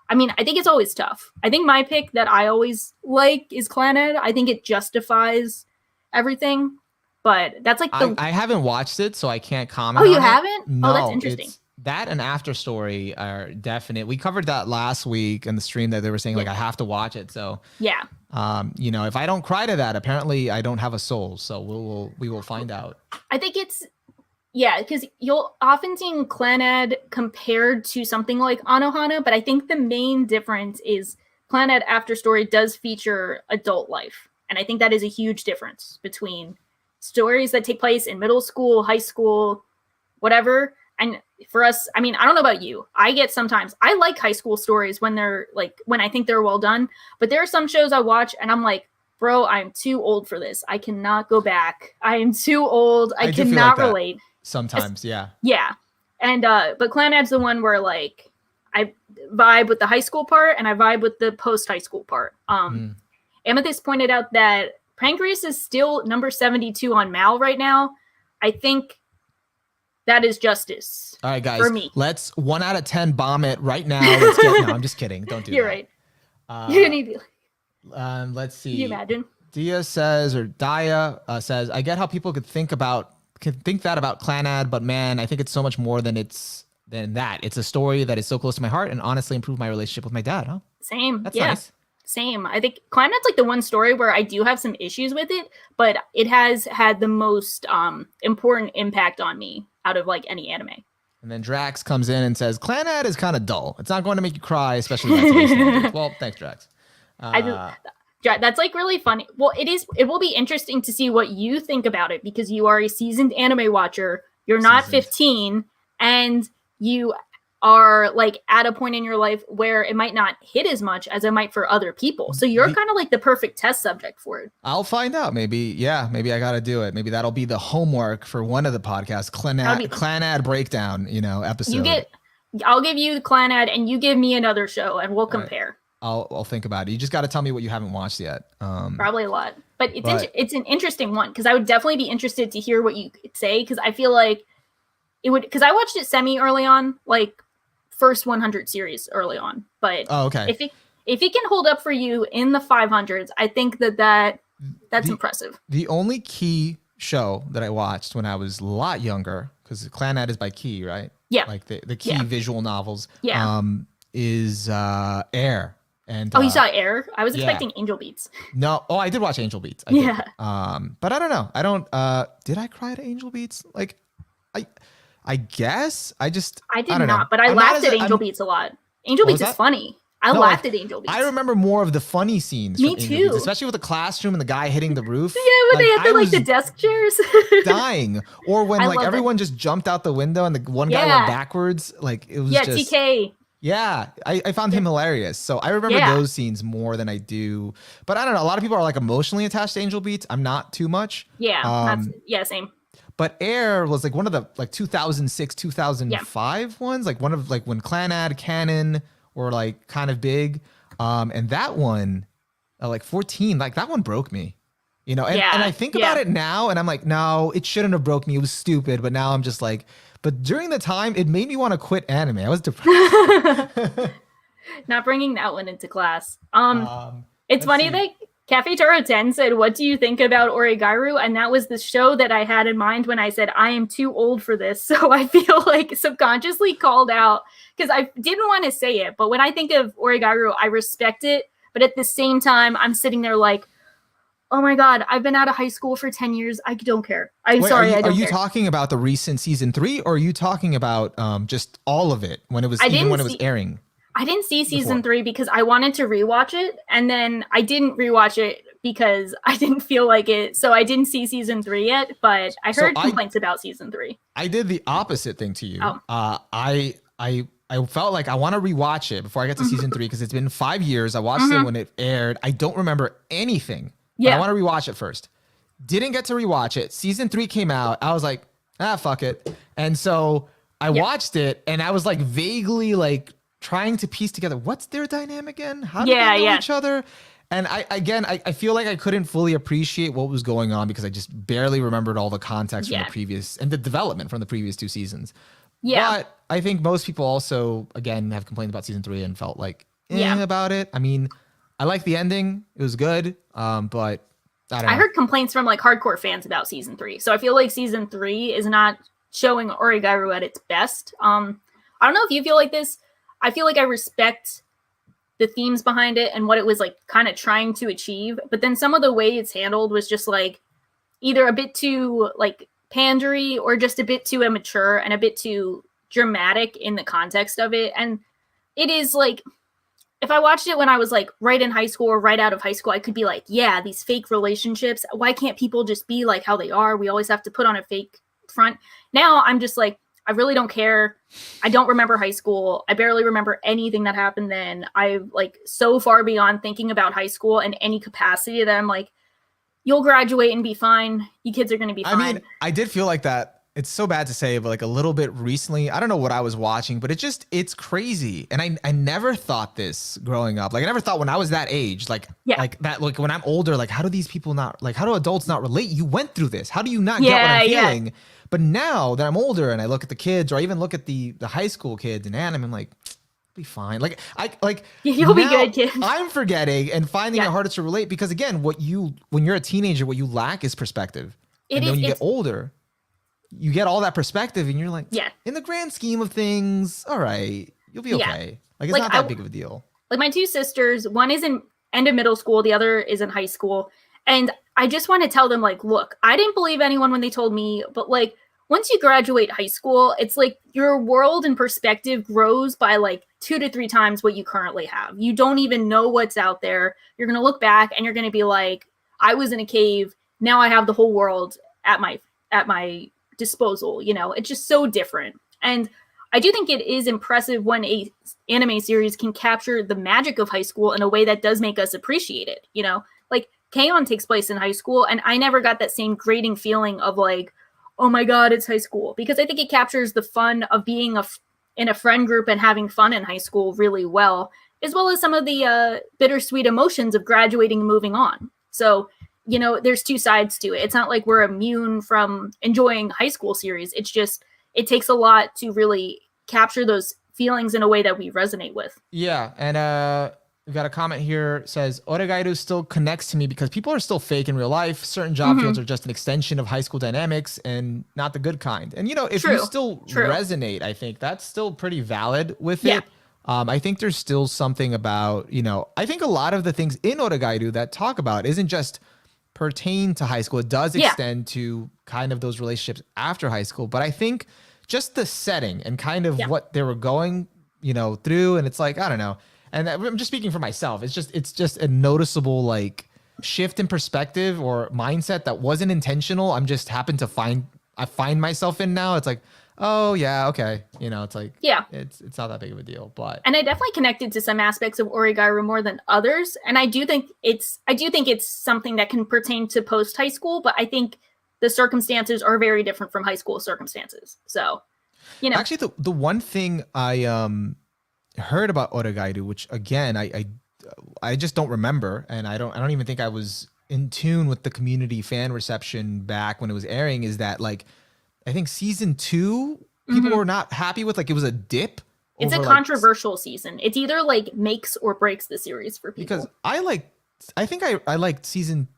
Speaker 2: I mean, I think it's always tough. I think my pick that I always like is Clannad. I think it justifies everything. But that's like
Speaker 3: I haven't watched it, so I can't comment.
Speaker 2: Oh, you haven't?
Speaker 3: No,
Speaker 2: oh, that's interesting.
Speaker 3: That and After Story are definite. We covered that last week in the stream that they were saying like I have to watch it. So
Speaker 2: yeah,
Speaker 3: you know, if I don't cry to that, apparently I don't have a soul. So we will find out.
Speaker 2: I think it's because you'll often see Clannad compared to something like Anohana, but I think the main difference is Clannad After Story does feature adult life, and I think that is a huge difference between stories that take place in middle school, high school, whatever. And for us, I mean, I don't know about you. I like high school stories when they're like, when I think they're well done. But there are some shows I watch and I'm like, bro, I'm too old for this. I cannot go back. I am too old. I cannot relate.
Speaker 3: Sometimes, yeah.
Speaker 2: Yeah. And, but Clannad's the one where like, I vibe with the high school part and I vibe with the post-high school part. Amethyst pointed out that Pancreas is still number 72 on Mal right now. I think that is justice.
Speaker 3: All right, guys.
Speaker 2: For me.
Speaker 3: Let's 1 out of 10 bomb it right now. Let's get, no, I'm just kidding. Don't do
Speaker 2: You're
Speaker 3: that.
Speaker 2: Right. You're gonna be
Speaker 3: let's see.
Speaker 2: Can you imagine?
Speaker 3: Dia says, says, I get how people could think that about Clannad, but man, I think it's so much more than that. It's a story that is so close to my heart and honestly improved my relationship with my dad. Huh?
Speaker 2: Same.
Speaker 3: That's
Speaker 2: yeah.
Speaker 3: nice.
Speaker 2: Same. I think Clannad's like the one story where I do have some issues with it, but it has had the most important impact on me out of like any anime.
Speaker 3: And then Drax comes in and says, Clannad is kind of dull. It's not going to make you cry, especially when today's standards. Well, thanks, Drax.
Speaker 2: That's like really funny. Well, it will be interesting to see what you think about it because you are a seasoned anime watcher. You're not 15 and you are like at a point in your life where it might not hit as much as it might for other people. So you're kind of like the perfect test subject for it.
Speaker 3: I'll find out. Maybe I got to do it. Maybe that'll be the homework for one of the podcasts, Clannad breakdown, episode.
Speaker 2: I'll give you the Clannad and you give me another show and we'll compare.
Speaker 3: Right. I'll think about it. You just got to tell me what you haven't watched yet.
Speaker 2: Probably a lot, but it's an interesting one because I would definitely be interested to hear what you say because I feel like it would because I watched it semi early on, like first 100 series early on, but if it can hold up for you in the 500s, I think that's impressive.
Speaker 3: The only Key show that I watched when I was a lot younger, because Clannad is by Key, right?
Speaker 2: Yeah,
Speaker 3: like the Key visual novels.
Speaker 2: Yeah,
Speaker 3: is Air. And
Speaker 2: you saw Air? I was expecting Angel Beats.
Speaker 3: No, I did watch Angel Beats. I did. But I don't know. Did I cry to Angel Beats? Like, I guess I did
Speaker 2: not, but I laughed at Angel Beats a lot. Angel Beats is funny. I laughed at Angel Beats.
Speaker 3: I remember more of the funny scenes.
Speaker 2: Me too.
Speaker 3: Beats, especially with the classroom and the guy hitting the roof.
Speaker 2: Yeah, when they had the desk chairs.
Speaker 3: dying. Or when like everyone just jumped out the window and the one guy went backwards. Like it was just
Speaker 2: TK.
Speaker 3: Yeah, I found him hilarious. So I remember those scenes more than I do. But I don't know. A lot of people are like emotionally attached to Angel Beats. I'm not too much.
Speaker 2: Yeah, same.
Speaker 3: But Air was like one of the like 2006, 2005 ones. Like one of like when Clannad, Canon were like kind of big. And that one, like 14, like that one broke me. And I think about it now and I'm like, no, it shouldn't have broke me. It was stupid. But now I'm just like, but during the time, it made me want to quit anime. I was depressed.
Speaker 2: Not bringing that one into class. It's funny that Cafe Taro 10 said, what do you think about Origairu? And that was the show that I had in mind when I said, I am too old for this. So I feel like subconsciously called out because I didn't want to say it. But when I think of Origairu, I respect it. But at the same time, I'm sitting there like, oh my God, I've been out of high school for 10 years. I don't care. I'm sorry, I don't care. Are you
Speaker 3: talking about the recent season 3 or are you talking about just all of it when it was airing?
Speaker 2: I didn't see season 3 because I wanted to rewatch it. And then I didn't rewatch it because I didn't feel like it. So I didn't see season 3 yet, but I heard complaints about season 3.
Speaker 3: I did the opposite thing to you.
Speaker 2: Oh.
Speaker 3: I felt like I want to rewatch it before I get to season 3 because it's been 5 years. I watched it when it aired. I don't remember anything. Yeah. I want to rewatch it first. Didn't get to rewatch it. Season 3 came out. I was like, fuck it. And so I watched it and I was like vaguely like trying to piece together what's their dynamic again? How do they know each other? And I feel like I couldn't fully appreciate what was going on because I just barely remembered all the context from the previous and the development from the previous 2 seasons. Yeah. But I think most people also, again, have complained about season 3 and felt like about it. I mean, I like the ending. It was good. But I don't know.
Speaker 2: I heard complaints from like hardcore fans about season 3. So I feel like season 3 is not showing Origairu at its best. I don't know if you feel like this. I feel like I respect the themes behind it and what it was like kind of trying to achieve. But then some of the way it's handled was just like either a bit too like pandery or just a bit too immature and a bit too dramatic in the context of it. And it is like, if I watched it when I was like right in high school or right out of high school, I could be like, yeah, these fake relationships. Why can't people just be like how they are? We always have to put on a fake front. Now I'm just like, I really don't care. I don't remember high school. I barely remember anything that happened then. I'm like so far beyond thinking about high school in any capacity that I'm like, you'll graduate and be fine. You kids are going to be fine.
Speaker 3: I mean, I did feel like that. It's so bad to say, but like a little bit recently, I don't know what I was watching, but it's crazy. And I never thought this growing up. Like I never thought when I was that age, like that, like when I'm older, like how do these people not, like how do adults not relate? You went through this. How do you not get what I'm feeling? Yeah. But now that I'm older and I look at the kids or I even look at the high school kids in anime, I'm like, be fine. Like
Speaker 2: you'll be good, kid.
Speaker 3: I'm forgetting and finding it harder to relate because again, when you're a teenager, what you lack is perspective. And then when you get older, you get all that perspective and you're like, in the grand scheme of things, all right, you'll be okay. Like it's not that big of a deal.
Speaker 2: Like my 2 sisters, one is in end of middle school, the other is in high school. And I just want to tell them like, look, I didn't believe anyone when they told me, but like once you graduate high school, it's like your world and perspective grows by like 2 to 3 times what you currently have. You don't even know what's out there. You're going to look back and you're going to be like, I was in a cave. Now I have the whole world at my disposal. You know, it's just so different. And I do think it is impressive when a anime series can capture the magic of high school in a way that does make us appreciate it. You know, like K-On! Takes place in high school, and I never got that same grating feeling of like, oh my God, it's high school. Because I think it captures the fun of being in a friend group and having fun in high school really well as some of the bittersweet emotions of graduating and moving on. So, you know, there's 2 sides to it. It's not like we're immune from enjoying high school series. It's just, it takes a lot to really capture those feelings in a way that we resonate with.
Speaker 3: Yeah. And we've got a comment here says, Oregairu still connects to me because people are still fake in real life. Certain job fields are just an extension of high school dynamics and not the good kind. And, you know, if you still resonate, I think that's still pretty valid with it. I think there's still something about, you know, I think a lot of the things in Oregairu that talk about isn't just pertain to high school. It does extend to kind of those relationships after high school. But I think just the setting and kind of what they were going, you know, through. And it's like, I don't know. And I'm just speaking for myself. It's just a noticeable like shift in perspective or mindset that wasn't intentional. I'm just happened to find myself in now. It's like, oh yeah, okay. You know, it's like, it's not that big of a deal, but.
Speaker 2: And I definitely connected to some aspects of Origairu more than others. And I do think it's something that can pertain to post high school, but I think the circumstances are very different from high school circumstances. So, you know.
Speaker 3: Actually, the one thing I heard about Oregairu, which again, I just don't remember. And I don't even think I was in tune with the community fan reception back when it was airing, is that like, I think season 2, people were not happy with, like it was a dip.
Speaker 2: It's a controversial season. It's either like makes or breaks the series for people.
Speaker 3: Because I liked season,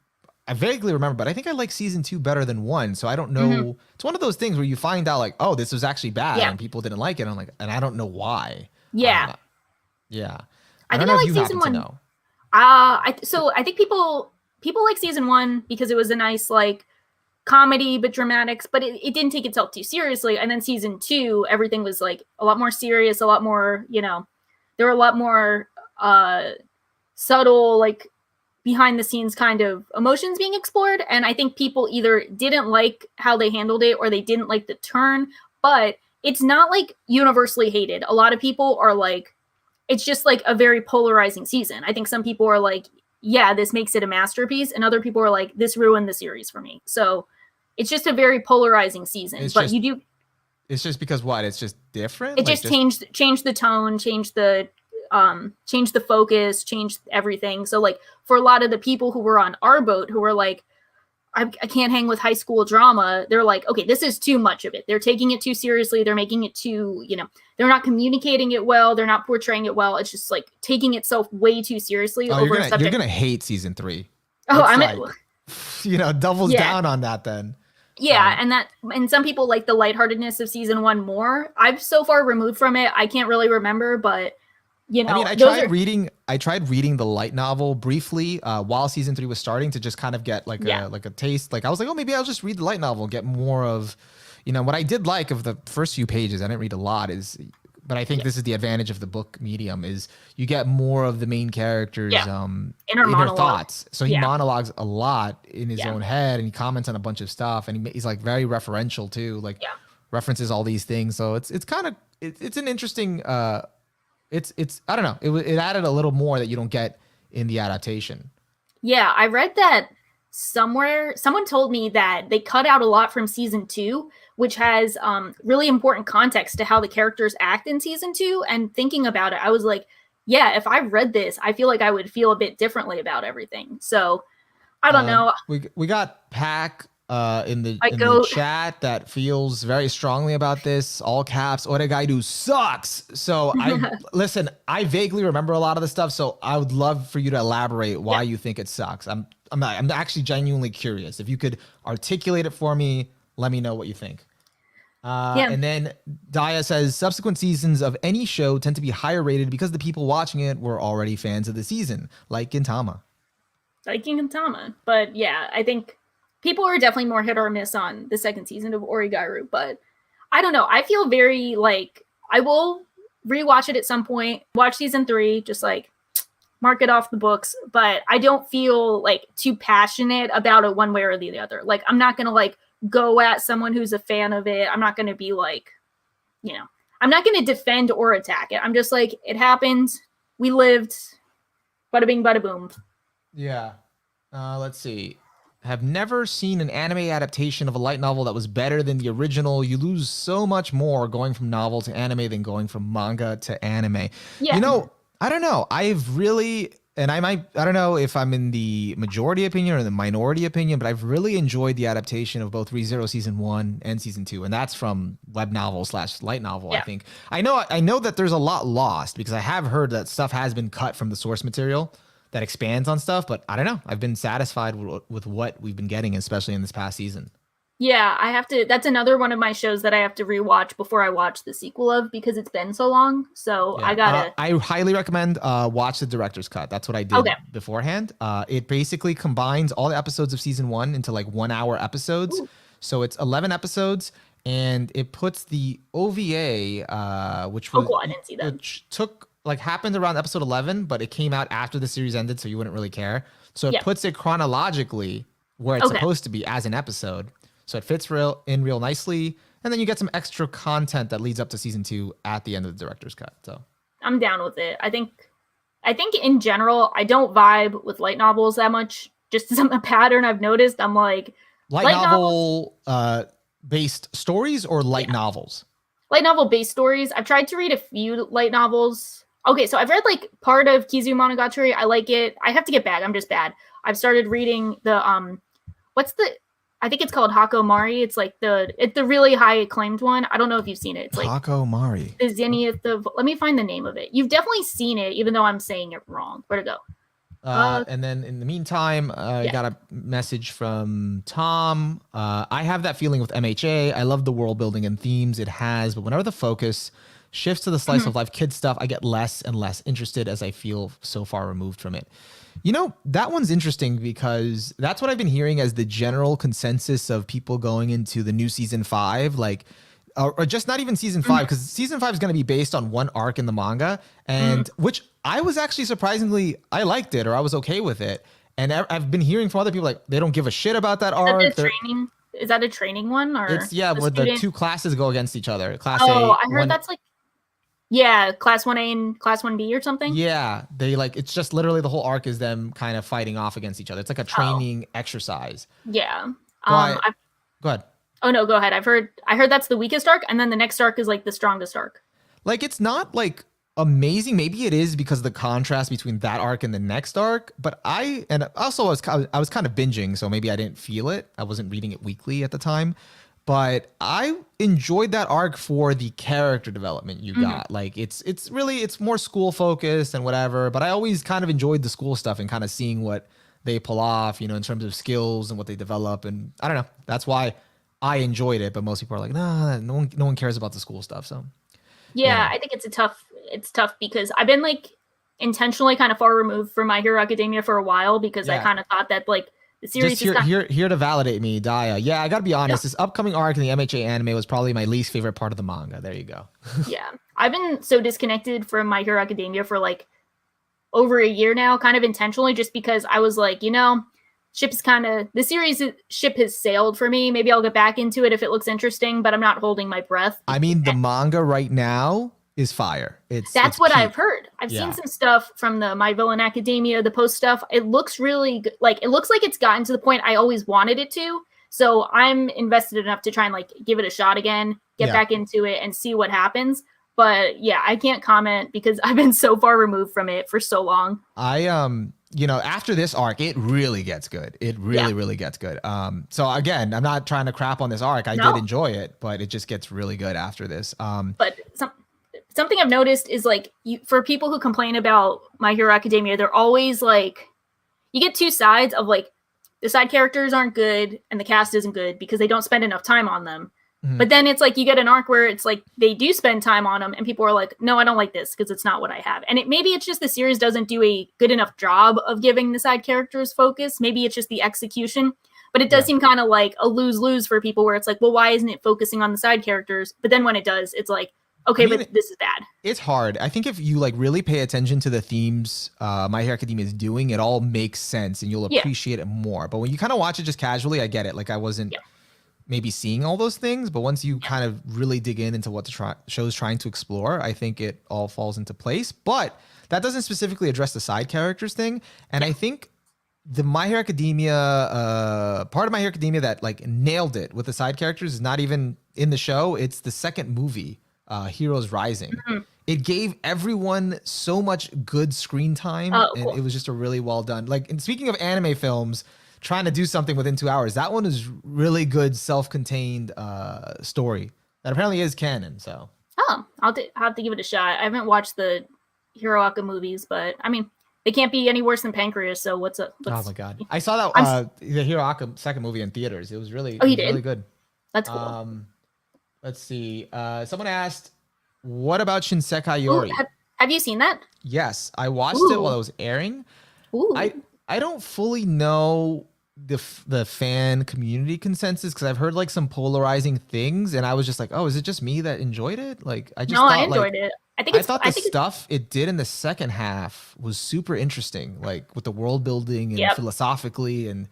Speaker 3: I vaguely remember, but I think I like season 2 better than 1. So I don't know. It's one of those things where you find out like, oh, this was actually bad and people didn't like it. I'm like, and I don't know why.
Speaker 2: Yeah.
Speaker 3: I don't know if you happen to know.
Speaker 2: So I think people like season 1 because it was a nice like comedy but dramatics, but it didn't take itself too seriously. And then season 2, everything was like a lot more serious, a lot more, you know, there were a lot more subtle, like behind the scenes kind of emotions being explored. And I think people either didn't like how they handled it or they didn't like the turn, but it's not like universally hated. A lot of people are like, it's just like a very polarizing season. I think some people are like, yeah, this makes it a masterpiece. And other people are like, this ruined the series for me. So it's just a very polarizing season. It's just
Speaker 3: because what? It's just different?
Speaker 2: It like just changed the tone, changed the changed the focus, changed everything. So like for a lot of the people who were on our boat who were like, I can't hang with high school drama, they're like, okay, this is too much of it. They're taking it too seriously. They're making it too, they're not communicating it well. They're not portraying it well. It's just like taking itself way too seriously over a subject.
Speaker 3: You're gonna hate season 3.
Speaker 2: Doubles
Speaker 3: down on that then.
Speaker 2: Yeah, and some people like the lightheartedness of season 1 more. I've so far removed from it. I can't really remember, but
Speaker 3: I tried reading the light novel briefly while season 3 was starting to just kind of get like a taste. Like I was like, oh, maybe I'll just read the light novel and get more of, what I did like of the first few pages. I didn't read a lot but I think this is the advantage of the book medium is you get more of the main character's inner thoughts. So he monologues a lot in his own head and he comments on a bunch of stuff and he's like very referential too, like references all these things. So it's kind of, it's an interesting, it's I don't know. It added a little more that you don't get in the adaptation.
Speaker 2: Yeah, I read that somewhere. Someone told me that they cut out a lot from season 2, which has really important context to how the characters act in season 2. And thinking about it, I was like, yeah, if I read this, I feel like I would feel a bit differently about everything. So I don't know.
Speaker 3: We got Pac in the chat that feels very strongly about this. All caps, Oregairu sucks. So I vaguely remember a lot of the stuff. So I would love for you to elaborate why you think it sucks. I'm actually genuinely curious. If you could articulate it for me, let me know what you think. And then Daya says subsequent seasons of any show tend to be higher rated because the people watching it were already fans of the season, like Gintama.
Speaker 2: But yeah, I think people are definitely more hit or miss on the second season of Oregairu, but I don't know. I feel very like I will rewatch it at some point, watch season 3, just like mark it off the books, but I don't feel like too passionate about it one way or the other. Like I'm not going to like go at someone who's a fan of it. I'm not going to be like, I'm not going to defend or attack it. I'm just like, it happened. We lived. Bada bing, bada boom.
Speaker 3: Yeah. Let's see. Have never seen an anime adaptation of a light novel that was better than the original. You lose so much more going from novel to anime than going from manga to anime. Yeah. I don't know. I've really, and I don't know if I'm in the majority opinion or the minority opinion, but I've really enjoyed the adaptation of both ReZero season 1 and season 2. And that's from web novel / light novel, I think. I know that there's a lot lost because I have heard that stuff has been cut from the source material that expands on stuff, but I don't know. I've been satisfied with what we've been getting, especially in this past season.
Speaker 2: Yeah, I have to. That's another one of my shows that I have to rewatch before I watch the sequel of because it's been so long. So I gotta.
Speaker 3: I highly recommend watch the director's cut. That's what I did beforehand. It basically combines all the episodes of season 1 into like 1 hour episodes. Ooh. So it's 11 episodes, and it puts the OVA, which was
Speaker 2: I didn't see that.
Speaker 3: Which happened around episode 11, but it came out after the series ended, so you wouldn't really care. So it puts it chronologically where it's supposed to be as an episode. So it fits real nicely, and then you get some extra content that leads up to season 2 at the end of the director's cut. So
Speaker 2: I'm down with it. I think in general, I don't vibe with light novels that much. Just some pattern I've noticed. I'm like
Speaker 3: light novel based stories or light novels.
Speaker 2: Light novel based stories. I've tried to read a few light novels. Okay, so I've read like part of Kizu Monogatari. I like it. I have to get back. I'm just bad. I've started reading the I think it's called Hakomari. It's like it's the really high acclaimed one. I don't know if you've seen it. It's like
Speaker 3: Hakomari.
Speaker 2: The Zenith. Let me find the name of it. You've definitely seen it, even though I'm saying it wrong. Where to go?
Speaker 3: And then in the meantime, I got a message from Tom. I have that feeling with MHA. I love the world building and themes it has, but whenever the focus shifts to the slice of life kid stuff, I get less and less interested as I feel so far removed from it. That one's interesting because that's what I've been hearing as the general consensus of people going into the new season 5, or just not even season 5, because season 5 is going to be based on one arc in the manga, and which I was actually surprisingly, I liked it, or I was okay with it. And I've been hearing from other people like they don't give a shit about that arc.
Speaker 2: Is that a training one, or
Speaker 3: it's where the two classes go against each other? Class A.
Speaker 2: I heard that's like. Yeah, Class 1A and Class 1B or something?
Speaker 3: Yeah, it's just literally the whole arc is them kind of fighting off against each other. It's like a training exercise.
Speaker 2: Yeah.
Speaker 3: Go ahead.
Speaker 2: Oh, no, go ahead. I heard that's the weakest arc, and then the next arc is like the strongest arc.
Speaker 3: Like, it's not like amazing. Maybe it is because of the contrast between that arc and the next arc. But I was kind of binging, so maybe I didn't feel it. I wasn't reading it weekly at the time. But I enjoyed that arc for the character development you got. Like it's more school focused and whatever. But I always kind of enjoyed the school stuff and kind of seeing what they pull off, you know, in terms of skills and what they develop. And I don't know. That's why I enjoyed it. But most people are like, nah, no one cares about the school stuff. So
Speaker 2: yeah, I think it's tough because I've been like intentionally kind of far removed from My Hero Academia for a while because I kind of thought that like the series
Speaker 3: just here to validate me, Daya. Yeah, I gotta be honest. This upcoming arc in the MHA anime was probably my least favorite part of the manga. There you go.
Speaker 2: Yeah, I've been so disconnected from My Hero Academia for like over a year now, kind of intentionally, just because I was like, you know, the series ship has sailed for me. Maybe I'll get back into it if it looks interesting, but I'm not holding my breath.
Speaker 3: I mean, the manga right now is fire. That's
Speaker 2: what I've heard. I've seen some stuff from the My Villain Academia, the post stuff. It looks really good. Like it looks like it's gotten to the point I always wanted it to. So I'm invested enough to try and like give it a shot again, get back into it and see what happens. But yeah, I can't comment because I've been so far removed from it for so long.
Speaker 3: You know, after this arc, it really gets good. It really gets good. So again, I'm not trying to crap on this arc. I did enjoy it, but it just gets really good after this.
Speaker 2: But something I've noticed is like for people who complain about My Hero Academia, they're always like, you get two sides of like the side characters aren't good and the cast isn't good because they don't spend enough time on them. But then it's like you get an arc where it's like they do spend time on them and people are like, no, I don't like this because it's not what I have. And maybe it's just the series doesn't do a good enough job of giving the side characters focus. Maybe it's just the execution. But it does seem kind of like a lose-lose for people where it's like, well, why isn't it focusing on the side characters? But then when it does, it's like, okay, but this is bad.
Speaker 3: It's hard. I think if you like really pay attention to the themes My Hero Academia is doing, it all makes sense and you'll appreciate it more. But when you kind of watch it just casually, I get it. Like I wasn't maybe seeing all those things, but once you kind of really dig into what the show's trying to explore, I think it all falls into place. But that doesn't specifically address the side characters thing. And I think the My Hero Academia, part of My Hero Academia that like nailed it with the side characters is not even in the show. It's the second movie, Heroes Rising. It gave everyone so much good screen time, and it was just a really well done. Like, and speaking of anime films, trying to do something within 2 hours, that one is really good, self-contained story that apparently is canon. So,
Speaker 2: I'll have to give it a shot. I haven't watched the Hiroaka movies, but I mean, they can't be any worse than Pancreas. So what's up?
Speaker 3: Oh my god, I saw that the Hiroaka second movie in theaters. It was really, really good.
Speaker 2: That's cool.
Speaker 3: Let's see. Someone asked, "What about Shinsekai Yori?"
Speaker 2: Have you seen that?
Speaker 3: Yes, I watched it while it was airing. I don't fully know the fan community consensus because I've heard like some polarizing things, and I was just like, oh, is it just me that enjoyed it? Like I enjoyed
Speaker 2: it.
Speaker 3: I thought the stuff it did in the second half was super interesting, like with the world building and philosophically, and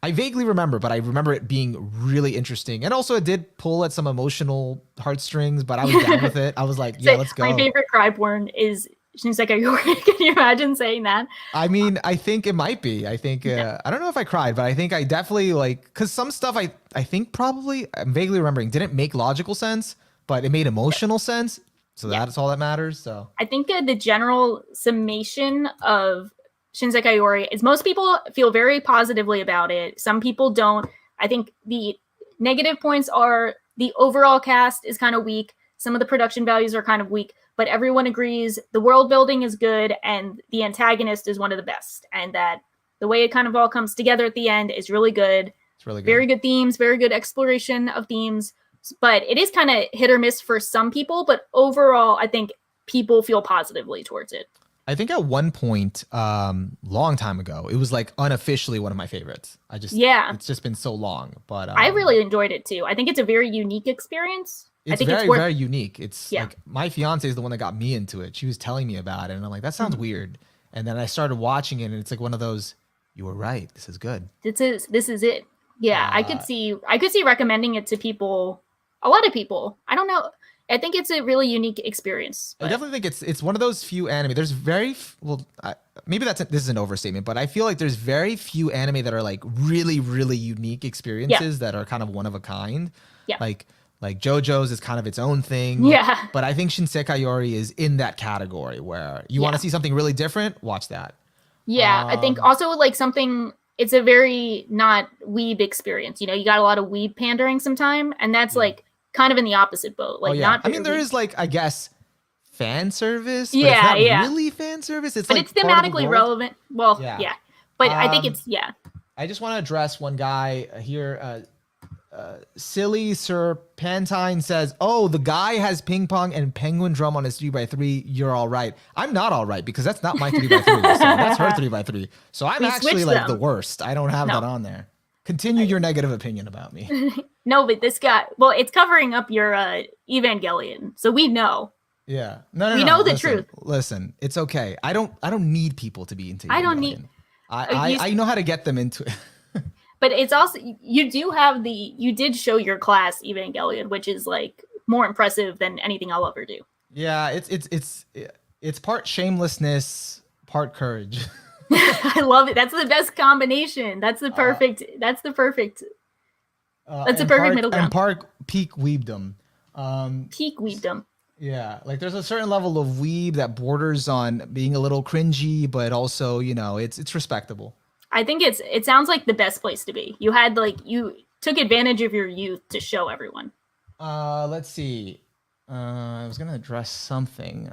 Speaker 3: I vaguely remember, but I remember it being really interesting. And also it did pull at some emotional heartstrings, but I was down with it. I was like, yeah, let's go.
Speaker 2: My favorite cry porn is Shinsekai Yori. Can you imagine saying that?
Speaker 3: I mean, I think it might be. I think, I don't know if I cried, but I think I definitely like, because some stuff I think probably, I'm vaguely remembering, didn't make logical sense, but it made emotional sense. So that's all that matters. So
Speaker 2: I think the general summation of Shinsekai Yori is most people feel very positively about it. Some people don't. I think the negative points are the overall cast is kind of weak. Some of the production values are kind of weak, but everyone agrees the world building is good and the antagonist is one of the best. And that the way it kind of all comes together at the end is really good.
Speaker 3: It's really good.
Speaker 2: Very good themes, very good exploration of themes. But it is kind of hit or miss for some people. But overall, I think people feel positively towards it.
Speaker 3: I think at one point, long time ago, it was like unofficially one of my favorites. It's just been so long, but
Speaker 2: I really enjoyed it too. I think it's a very unique experience.
Speaker 3: It's very unique. It's like my fiance is the one that got me into it. She was telling me about it, and I'm like, that sounds weird. And then I started watching it, and it's like one of those, you were right. This is good.
Speaker 2: This is it. Yeah, I could see recommending it to people. A lot of people. I don't know. I think it's a really unique experience.
Speaker 3: I definitely think it's one of those few anime. There's maybe this is an overstatement, but I feel like there's very few anime that are like really, really unique experiences that are kind of one of a kind.
Speaker 2: Yeah.
Speaker 3: Like Like JoJo's is kind of its own thing.
Speaker 2: Yeah.
Speaker 3: But I think Shinsekai Yori is in that category where you want to see something really different, watch that.
Speaker 2: Yeah, I think also like something, it's a very not weeb experience. You know, you got a lot of weeb pandering sometime, and that's like kind of in the opposite boat. Like not
Speaker 3: I mean, there is like, I guess, fan service, but
Speaker 2: yeah,
Speaker 3: it's not really fan service. It's
Speaker 2: but
Speaker 3: like
Speaker 2: it's thematically relevant. Well, yeah. But I think it's
Speaker 3: I just want to address one guy here. Silly Sir Pantine says, "Oh, the guy has ping pong and penguin drum on his 3x3. You're all right." I'm not all right because that's not my 3x3. So that's her 3x3. So I'm actually like the worst. I don't have that on there. Continue your negative opinion about me.
Speaker 2: No, but this guy, well, it's covering up your Evangelion, so we know.
Speaker 3: Yeah, no.
Speaker 2: We know the truth.
Speaker 3: Listen, it's okay. I don't need people to be into Evangelion.
Speaker 2: I don't need.
Speaker 3: I know how to get them into it.
Speaker 2: But it's also, you did show your class Evangelion, which is like more impressive than anything I'll ever do.
Speaker 3: Yeah, it's part shamelessness, part courage.
Speaker 2: I love it. That's the best combination. That's the perfect. That's the perfect middle ground.
Speaker 3: And part peak weebdom.
Speaker 2: Peak weebdom.
Speaker 3: Yeah, like there's a certain level of weeb that borders on being a little cringy, but also, you know, it's respectable.
Speaker 2: I think it sounds like the best place to be. You took advantage of your youth to show everyone.
Speaker 3: Let's see. I was gonna address something.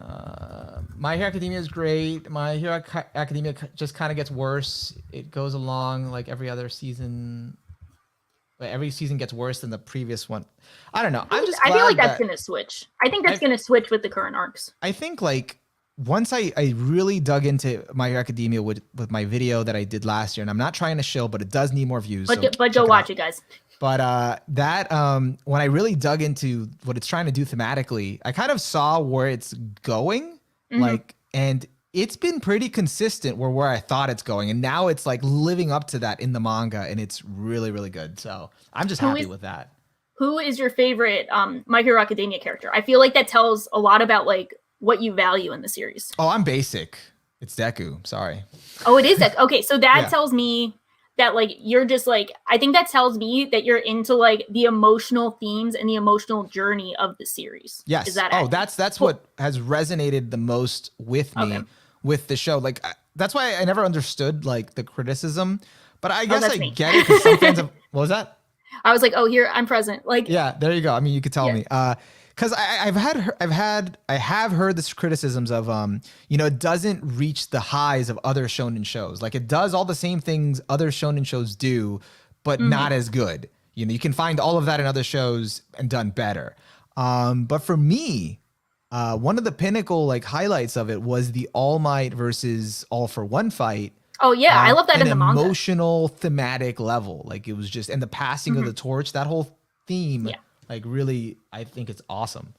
Speaker 3: My Hero Academia is great. My Hero Academia just kind of gets worse. It goes along like every other season. But every season gets worse than the previous one. I don't know. I
Speaker 2: feel like that's gonna switch. I think that's gonna switch with the current arcs.
Speaker 3: I think like once I really dug into My Hero Academia with my video that I did last year, and I'm not trying to show, but it does need more views.
Speaker 2: But go watch it, guys.
Speaker 3: But when I really dug into what it's trying to do thematically, I kind of saw where it's going, and it's been pretty consistent where I thought it's going, and now it's like living up to that in the manga, and it's really, really good. So I'm just happy with that.
Speaker 2: Who is your favorite My Hero Academia character? I feel like that tells a lot about like what you value in the series.
Speaker 3: Oh, I'm basic. It's Deku. Sorry.
Speaker 2: Oh, it is Deku. Okay, so that tells me that like you're just like, I think that tells me that you're into like the emotional themes and the emotional journey of the series.
Speaker 3: Yes.
Speaker 2: Is that
Speaker 3: that's cool. What has resonated the most with me with the show. Like that's why I never understood like the criticism, but I guess I get it because some fans have, what was that?
Speaker 2: I was like, oh, here I'm present. Like,
Speaker 3: yeah, there you go. I mean, you could tell me. Because I have heard this criticisms of it doesn't reach the highs of other shonen shows. Like it does all the same things other shonen shows do, but not as good. You know, you can find all of that in other shows and done better. But for me, one of the pinnacle like highlights of it was the All Might versus All for One fight.
Speaker 2: Oh yeah, I love that in the manga.
Speaker 3: Emotional thematic level, like it was just, and the passing of the torch, that whole theme. Yeah. Like really, I think it's awesome.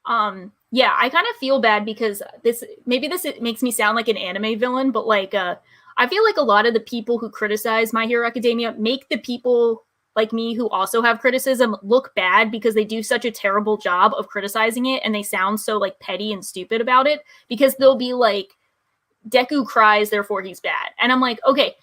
Speaker 2: Yeah, I kind of feel bad because this makes me sound like an anime villain, but like I feel like a lot of the people who criticize My Hero Academia make the people like me who also have criticism look bad because they do such a terrible job of criticizing it and they sound so like petty and stupid about it because they'll be like, Deku cries, therefore he's bad. And I'm like, okay,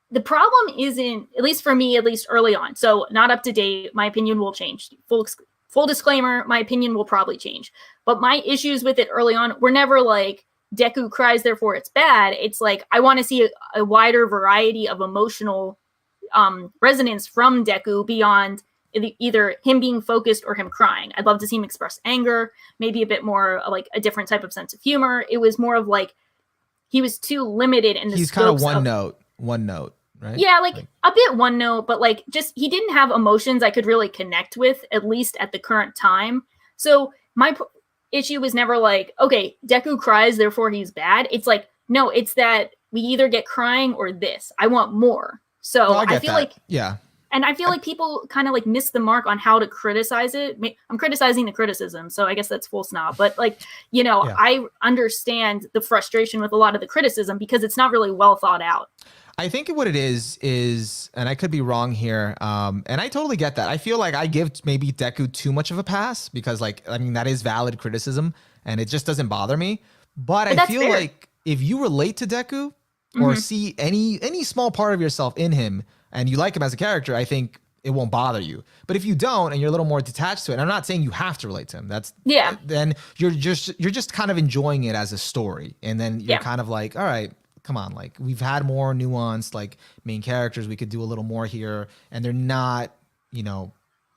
Speaker 2: the problem isn't, at least for me, at least early on, so not up to date, my opinion will change. Full disclaimer, my opinion will probably change. But my issues with it early on were never like, Deku cries, therefore it's bad. It's like, I want to see a wider variety of emotional resonance from Deku beyond either him being focused or him crying. I'd love to see him express anger, maybe a bit more like a different type of sense of humor. It was more of like, he was too limited in the
Speaker 3: He's kind of one note. Right?
Speaker 2: Yeah, like a bit one note, but like just he didn't have emotions I could really connect with, at least at the current time. So my issue was never like, okay, Deku cries, therefore he's bad. It's like, no, it's that we either get crying or this. I want more. So I feel like,
Speaker 3: yeah.
Speaker 2: And I feel like people kind of like miss the mark on how to criticize it. I'm criticizing the criticism, so I guess that's full snob. But like, I understand the frustration with a lot of the criticism because it's not really well thought out.
Speaker 3: I think what it is, and I could be wrong here, and I totally get that. I feel like I give maybe Deku too much of a pass because, like, I mean, that is valid criticism, and it just doesn't bother me. But I feel like if you relate to Deku or see any small part of yourself in him, and you like him as a character, I think it won't bother you. But if you don't and you're a little more detached to it, and I'm not saying you have to relate to him. Then you're just kind of enjoying it as a story. And then you're kind of like, all right, come on, like we've had more nuanced like main characters. We could do a little more here. And they're not,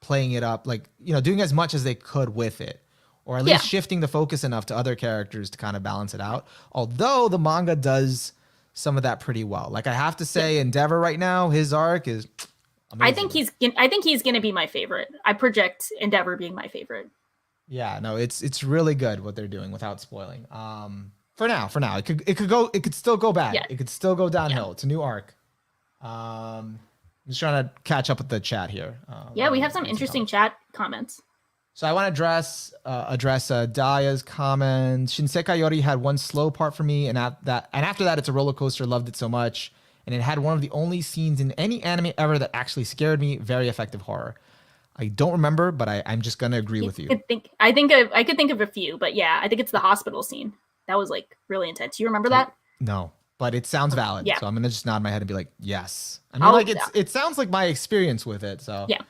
Speaker 3: playing it up, like, doing as much as they could with it. Or at least shifting the focus enough to other characters to kind of balance it out. Although the manga does some of that pretty well. Like I have to say, Endeavor right now, his arc is amazing.
Speaker 2: I think he's gonna be my favorite. I project Endeavor being my favorite.
Speaker 3: Yeah, no, it's really good what they're doing without spoiling. For now, it could still go bad. Yeah. It could still go downhill. Yeah. It's a new arc. I'm just trying to catch up with the chat here.
Speaker 2: We have some interesting chat comments.
Speaker 3: So I want to address Daya's comments. Shinsekai Yori had one slow part for me, and after that, it's a roller coaster. Loved it so much, and it had one of the only scenes in any anime ever that actually scared me. Very effective horror. I don't remember, but I'm just gonna agree with you.
Speaker 2: I could think of a few, but yeah, I think it's the hospital scene. That was like really intense. You remember that?
Speaker 3: No, but it sounds valid. Yeah. So I'm gonna just nod my head and be like, yes. I mean, it sounds like my experience with it. So yeah.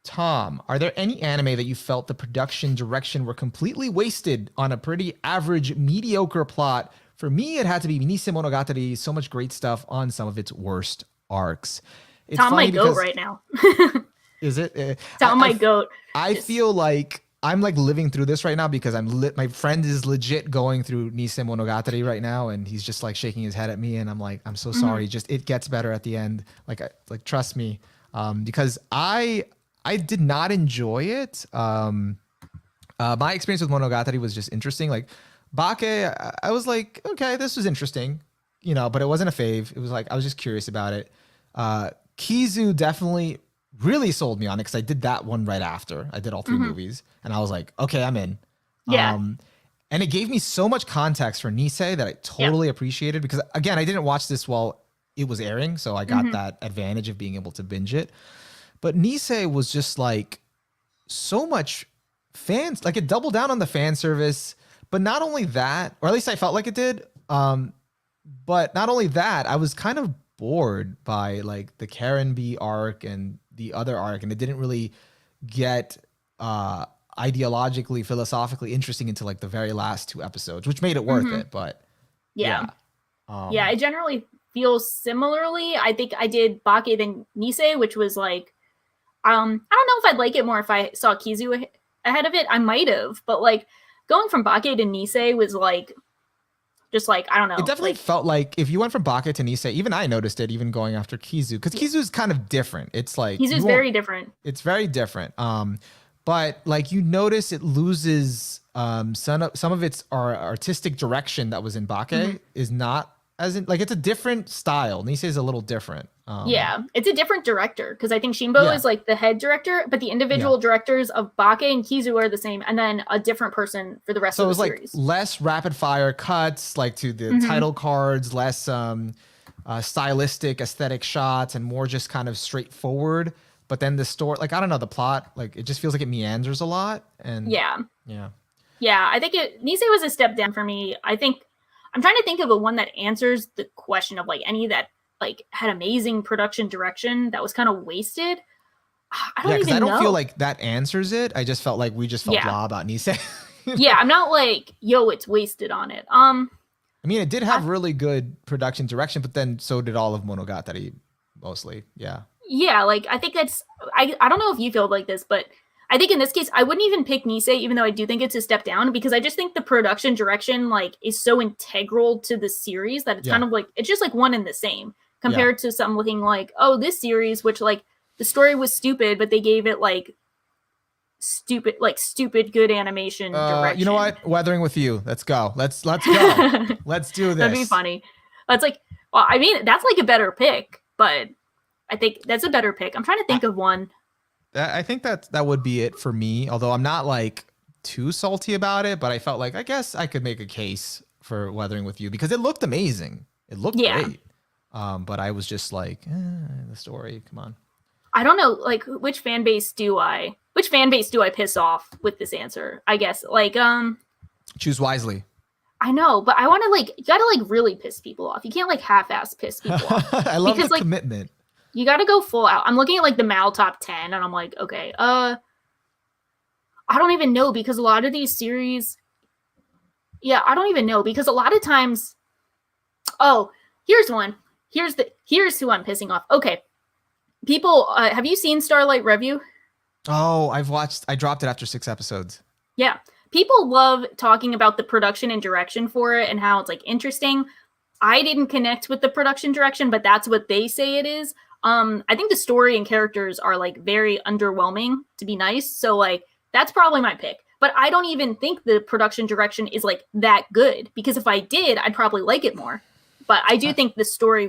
Speaker 3: Tom, are there any anime that you felt the production direction were completely wasted on a pretty average, mediocre plot? For me, it had to be Nisei Monogatari. So much great stuff on some of its worst arcs.
Speaker 2: It's Tom my goat right now.
Speaker 3: Is it?
Speaker 2: Tom my goat.
Speaker 3: I feel like I'm like living through this right now because my friend is legit going through Nisei Monogatari right now, and he's just like shaking his head at me, and I'm like, I'm so sorry. Just it gets better at the end. Like trust me, because I did not enjoy it. My experience with Monogatari was just interesting. Like Bake, I was like, okay, this was interesting, but it wasn't a fave. It was like, I was just curious about it. Kizu definitely really sold me on it because I did that one right after. I did all 3 movies and I was like, okay, I'm in.
Speaker 2: Yeah.
Speaker 3: And it gave me so much context for Nisei that I totally appreciated because again, I didn't watch this while it was airing. So I got that advantage of being able to binge it. But Nisei was just like so much fans, like it doubled down on the fan service. But not only that, or at least I felt like it did. But not only that, I was kind of bored by like the Karen B arc and the other arc, and it didn't really get ideologically, philosophically interesting until like the very last 2 episodes, which made it worth it. But
Speaker 2: yeah, I generally feel similarly. I think I did Bake then Nisei, which was like. I don't know if I'd like it more if I saw Kizu ahead of it. I might have, but like going from Bake to Nisei was like, just like, I don't know.
Speaker 3: It definitely felt like if you went from Bake to Nisei, even I noticed it even going after Kizu, because Kizu is kind of different. It's like
Speaker 2: Kizu's very different.
Speaker 3: It's very different. But like you notice it loses some of its artistic direction that was in Bake is not as in like it's a different style. Nisei is a little different.
Speaker 2: It's a different director because I think Shimbo is like the head director, but the individual directors of Bake and Kizu are the same, and then a different person for the rest of the series. So it was
Speaker 3: like less rapid fire cuts, like to the title cards, less stylistic aesthetic shots, and more just kind of straightforward. But then the story, like I don't know, the plot, like it just feels like it meanders a lot. And
Speaker 2: yeah. I think Nisei was a step down for me. I think I'm trying to think of the one that answers the question of like any that like had amazing production direction that was kind of wasted. I don't feel
Speaker 3: like that answers it. I just felt like we just felt blah about Nisei.
Speaker 2: I'm not like, yo, it's wasted on it.
Speaker 3: I mean, it did have really good production direction, but then so did all of Monogatari mostly.
Speaker 2: Yeah, like I think that's I don't know if you feel like this, but I think in this case I wouldn't even pick Nisei, even though I do think it's a step down, because I just think the production direction like is so integral to the series that it's kind of like it's just like one and the same compared to some looking like, oh, this series, which like the story was stupid, but they gave it like stupid good animation direction.
Speaker 3: You know what? Weathering with you. Let's go. Let's go. Let's do this.
Speaker 2: That'd be funny. That's like, well, I mean, that's like a better pick, but I think that's a better pick. I'm trying to think of one.
Speaker 3: I think that would be it for me, although I'm not like too salty about it, but I felt like I guess I could make a case for Weathering with You because it looked amazing. It looked great. But I was just like, the story, come on.
Speaker 2: I don't know, like which fan base do I piss off with this answer? I guess like
Speaker 3: choose wisely.
Speaker 2: I know, but I want to like you gotta like really piss people off. You can't like half-ass piss people off.
Speaker 3: I love the commitment.
Speaker 2: You got to go full out. I'm looking at like the Mal top 10 and I'm like, okay, I don't even know because a lot of these series, I don't even know because a lot of times, here's one. Here's who I'm pissing off. Okay. People, have you seen Starlight Review?
Speaker 3: Oh, I dropped it after 6 episodes.
Speaker 2: Yeah. People love talking about the production and direction for it and how it's like interesting. I didn't connect with the production direction, but that's what they say it is. I think the story and characters are like very underwhelming, to be nice. So like that's probably my pick. But I don't even think the production direction is like that good because if I did, I'd probably like it more. But I do think the story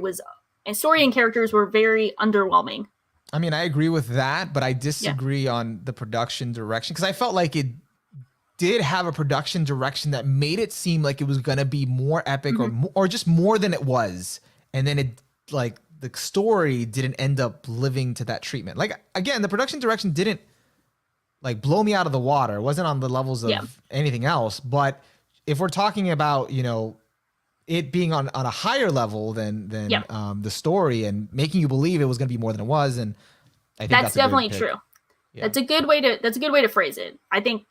Speaker 2: and characters were very underwhelming.
Speaker 3: I mean, I agree with that, but I disagree on the production direction because I felt like it did have a production direction that made it seem like it was going to be more epic or just more than it was. And then it like the story didn't end up living to that treatment. Like, again, the production direction didn't like blow me out of the water. It wasn't on the levels of anything else. But if we're talking about, you know, it being on a higher level than the story and making you believe it was going to be more than it was, and I think that's
Speaker 2: definitely true. Yeah. That's a good way to phrase it. I think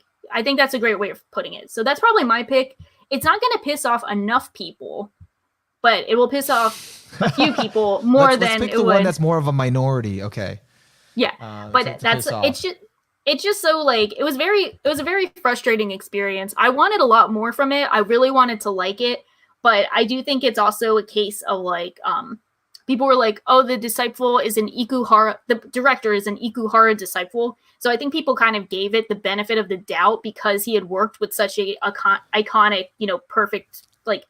Speaker 2: that's a great way of putting it. So that's probably my pick. It's not going to piss off enough people, but it will piss off a few people more than
Speaker 3: pick the one that's more of a minority. Okay.
Speaker 2: Yeah, but it's just so like it was a very frustrating experience. I wanted a lot more from it. I really wanted to like it, but I do think it's also a case of like people were like, "Oh, the director is an Ikuhara disciple." So I think people kind of gave it the benefit of the doubt because he had worked with such a iconic, you know, perfect, like,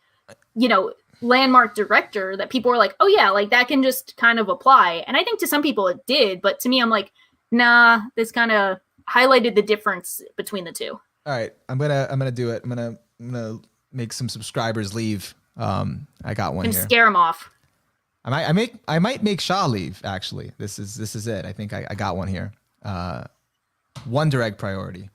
Speaker 2: you know, landmark director that people were like, "Oh yeah, like that can just kind of apply." And I think to some people it did, but to me, I'm like, nah, this kind of highlighted the difference between the two.
Speaker 3: All right, I'm gonna do it. I'm gonna make some subscribers leave. I got one here.
Speaker 2: Scare them off.
Speaker 3: I might make Shaw leave. Actually, this is it. I think I got one here. Wonder Egg priority.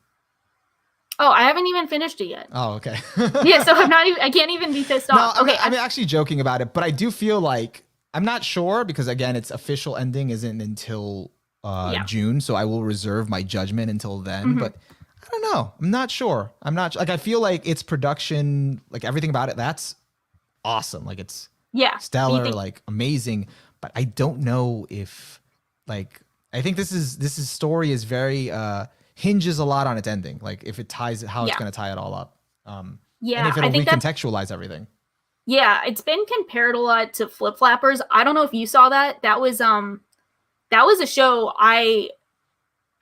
Speaker 2: Oh, I haven't even finished it yet.
Speaker 3: Oh, okay.
Speaker 2: Yeah, so I can't even be pissed off.
Speaker 3: No,
Speaker 2: okay,
Speaker 3: I'm actually joking about it, but I do feel like I'm not sure because again, its official ending isn't until June, so I will reserve my judgment until then. But I don't know. I'm not sure. I feel like its production, like everything about it, that's awesome. Like it's stellar, like amazing. But I don't know if like I think this story is very hinges a lot on its ending. Like if it ties how it's going to tie it all up. And if it'll recontextualize everything.
Speaker 2: Yeah, it's been compared a lot to Flip Flappers. I don't know if you saw that. That was a show I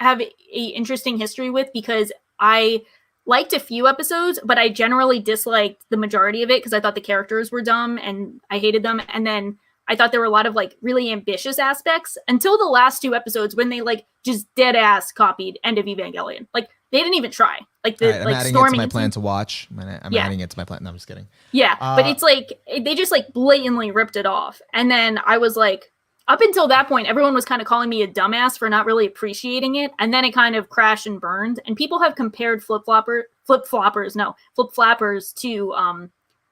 Speaker 2: have a interesting history with because I liked a few episodes, but I generally disliked the majority of it because I thought the characters were dumb and I hated them. And then I thought there were a lot of like really ambitious aspects until the last 2 episodes when they like just dead ass copied End of Evangelion. Like they didn't even try. Like the
Speaker 3: I'm adding it to my plan to watch. I'm adding it to my plan. No, I'm just kidding.
Speaker 2: Yeah, but it's like they just like blatantly ripped it off. And then I was like, up until that point, everyone was kind of calling me a dumbass for not really appreciating it. And then it kind of crashed and burned. And people have compared Flip Flappers to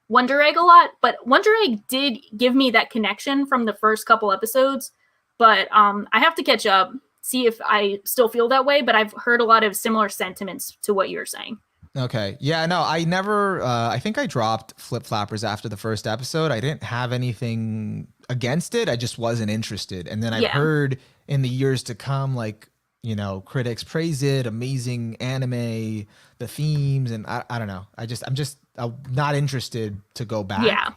Speaker 2: Wonder Egg a lot. But Wonder Egg did give me that connection from the first couple episodes. But I have to catch up, see if I still feel that way. But I've heard a lot of similar sentiments to what you're saying.
Speaker 3: Okay. Yeah, no, I never, I think I dropped Flip Flappers after the first episode. I didn't have anything against it. I just wasn't interested. And then I've heard in the years to come, like, you know, critics praise it, amazing anime, the themes. And I don't know. I'm not interested to go back.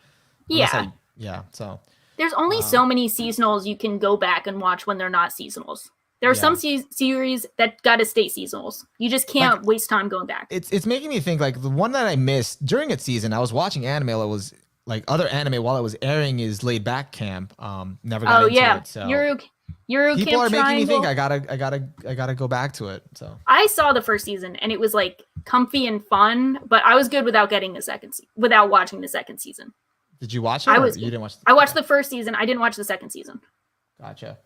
Speaker 2: Yeah.
Speaker 3: So
Speaker 2: there's only so many seasonals you can go back and watch when they're not seasonals. There are some series that got to stay seasonals. You just can't waste time going back.
Speaker 3: It's making me think like the one that I missed during its season. I was watching anime. It was like other anime while it was airing is Laid Back Camp. Never got into it. So
Speaker 2: Euro
Speaker 3: people
Speaker 2: Camp
Speaker 3: are making
Speaker 2: Triangle.
Speaker 3: me think I gotta go back to it. So
Speaker 2: I saw the first season and it was like comfy and fun, but I was good without without watching the second season.
Speaker 3: Did you watch it? You didn't watch
Speaker 2: I watched the first season. I didn't watch the second season.
Speaker 3: Gotcha.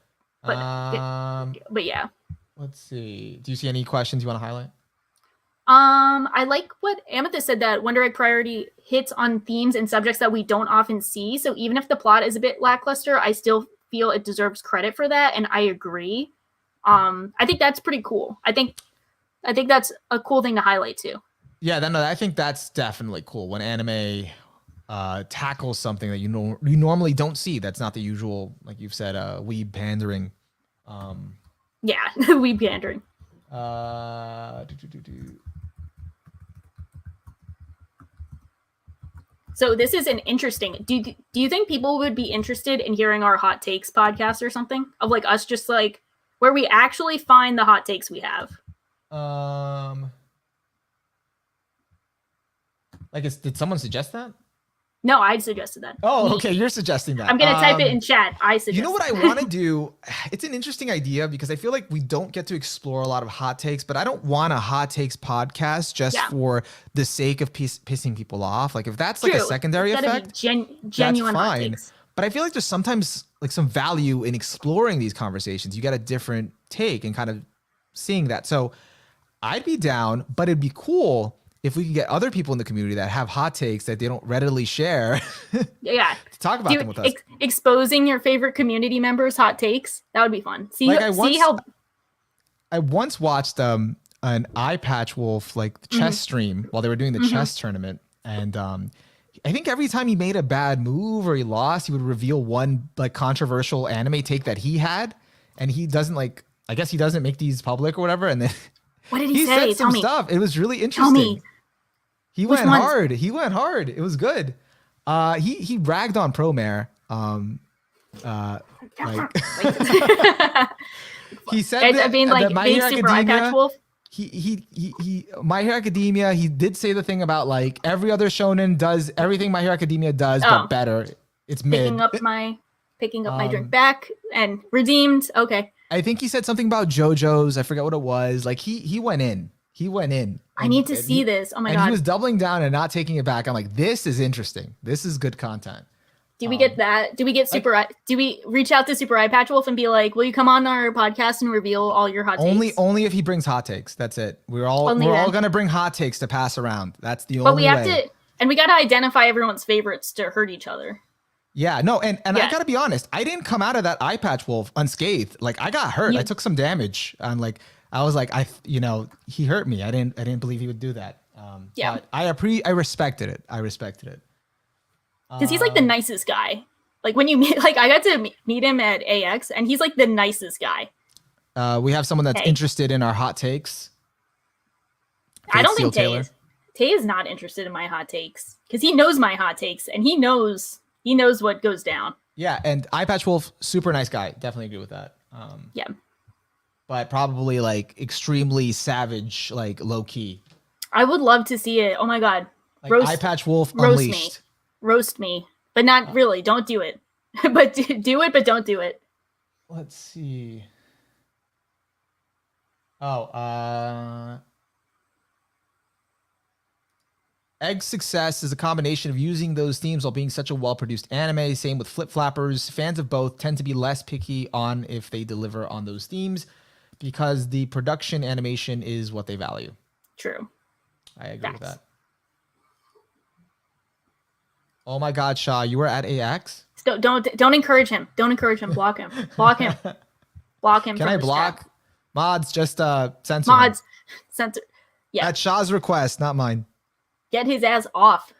Speaker 2: But yeah.
Speaker 3: Let's see. Do you see any questions you want to highlight?
Speaker 2: I like what Amethyst said that Wonder Egg Priority hits on themes and subjects that we don't often see. So even if the plot is a bit lackluster, I still feel it deserves credit for that, and I agree. I think that's pretty cool. I think that's a cool thing to highlight too.
Speaker 3: Yeah, I think that's definitely cool when anime tackles something that you normally don't see. That's not the usual, like you've said, weeb pandering.
Speaker 2: Yeah, weeb pandering. So this is an interesting. Do you think people would be interested in hearing our hot takes podcast or something of like us just like where we actually find the hot takes we have?
Speaker 3: Did someone suggest that?
Speaker 2: No, I suggested that.
Speaker 3: Oh, okay. You're suggesting that.
Speaker 2: I'm going to type it in chat. I suggest.
Speaker 3: You know what I want to do? It's an interesting idea because I feel like we don't get to explore a lot of hot takes, but I don't want a hot takes podcast just for the sake of pissing people off. Like if that's like a secondary effect,
Speaker 2: genuine
Speaker 3: that's
Speaker 2: hot
Speaker 3: fine.
Speaker 2: takes.
Speaker 3: But I feel like there's sometimes like some value in exploring these conversations. You get a different take and kind of seeing that. So I'd be down, but it'd be cool if we could get other people in the community that have hot takes that they don't readily share.
Speaker 2: Yeah.
Speaker 3: To talk about them with us.
Speaker 2: Exposing your favorite community members' hot takes. That would be fun.
Speaker 3: I once watched an Eye Patch Wolf like chess stream while they were doing the chess tournament. And I think every time he made a bad move or he lost, he would reveal one like controversial anime take that he had. And he doesn't I guess he doesn't make these public or whatever. And then
Speaker 2: what did he say?
Speaker 3: Said some stuff. It was really interesting.
Speaker 2: Tell me.
Speaker 3: He went hard. It was good. He ragged on Promare. He said that
Speaker 2: being
Speaker 3: My Hero
Speaker 2: super Eye Patch Wolf.
Speaker 3: He My Hero Academia. He did say the thing about like every other shonen does everything My Hero Academia does, but better. It's mid.
Speaker 2: Picking up my drink back and redeemed. Okay.
Speaker 3: I think he said something about JoJo's. I forget what it was. Like he went in.
Speaker 2: I need to see this. Oh my God.
Speaker 3: And he was doubling down and not taking it back. I'm like, this is interesting. This is good content.
Speaker 2: Do we get that? Do we get do we reach out to Super Eye Patch Wolf and be like, will you come on our podcast and reveal all your hot takes?
Speaker 3: Only if he brings hot takes. That's it. We're all going to bring hot takes to pass around. That's the only way.
Speaker 2: But we have to, and we got to identify everyone's favorites to hurt each other.
Speaker 3: Yeah, no, and I gotta be honest, I didn't come out of that Eye Patch Wolf unscathed. Like I got hurt. I took some damage. And like I was like, he hurt me. I didn't believe he would do that. But I respected it.
Speaker 2: Because he's like the nicest guy. Like when you meet, like I got to meet him at AX, and he's like the nicest guy.
Speaker 3: We have someone that's interested in our hot takes.
Speaker 2: I don't think Tay is not interested in my hot takes because he knows my hot takes and he knows what goes down.
Speaker 3: Yeah, and Eye Patch Wolf, super nice guy. Definitely agree with that.
Speaker 2: Yeah.
Speaker 3: But probably like extremely savage, like low key.
Speaker 2: I would love to see it. Oh my God.
Speaker 3: Like Eye Patch Wolf Unleashed.
Speaker 2: Roast me. But not really. Don't do it. But do it, but don't do it.
Speaker 3: Let's see. Egg's success is a combination of using those themes while being such a well-produced anime. Same with Flip Flappers. Fans of both tend to be less picky on if they deliver on those themes because the production animation is what they value.
Speaker 2: True.
Speaker 3: I agree with that. Oh my God, Shaw, you were at AX?
Speaker 2: Don't encourage him. Don't encourage him. Block him. Block him. Block him.
Speaker 3: Can I block?
Speaker 2: Chat.
Speaker 3: Mods, just censor.
Speaker 2: Mods, censor. Yeah.
Speaker 3: At Shaw's request, not mine.
Speaker 2: Get his ass off.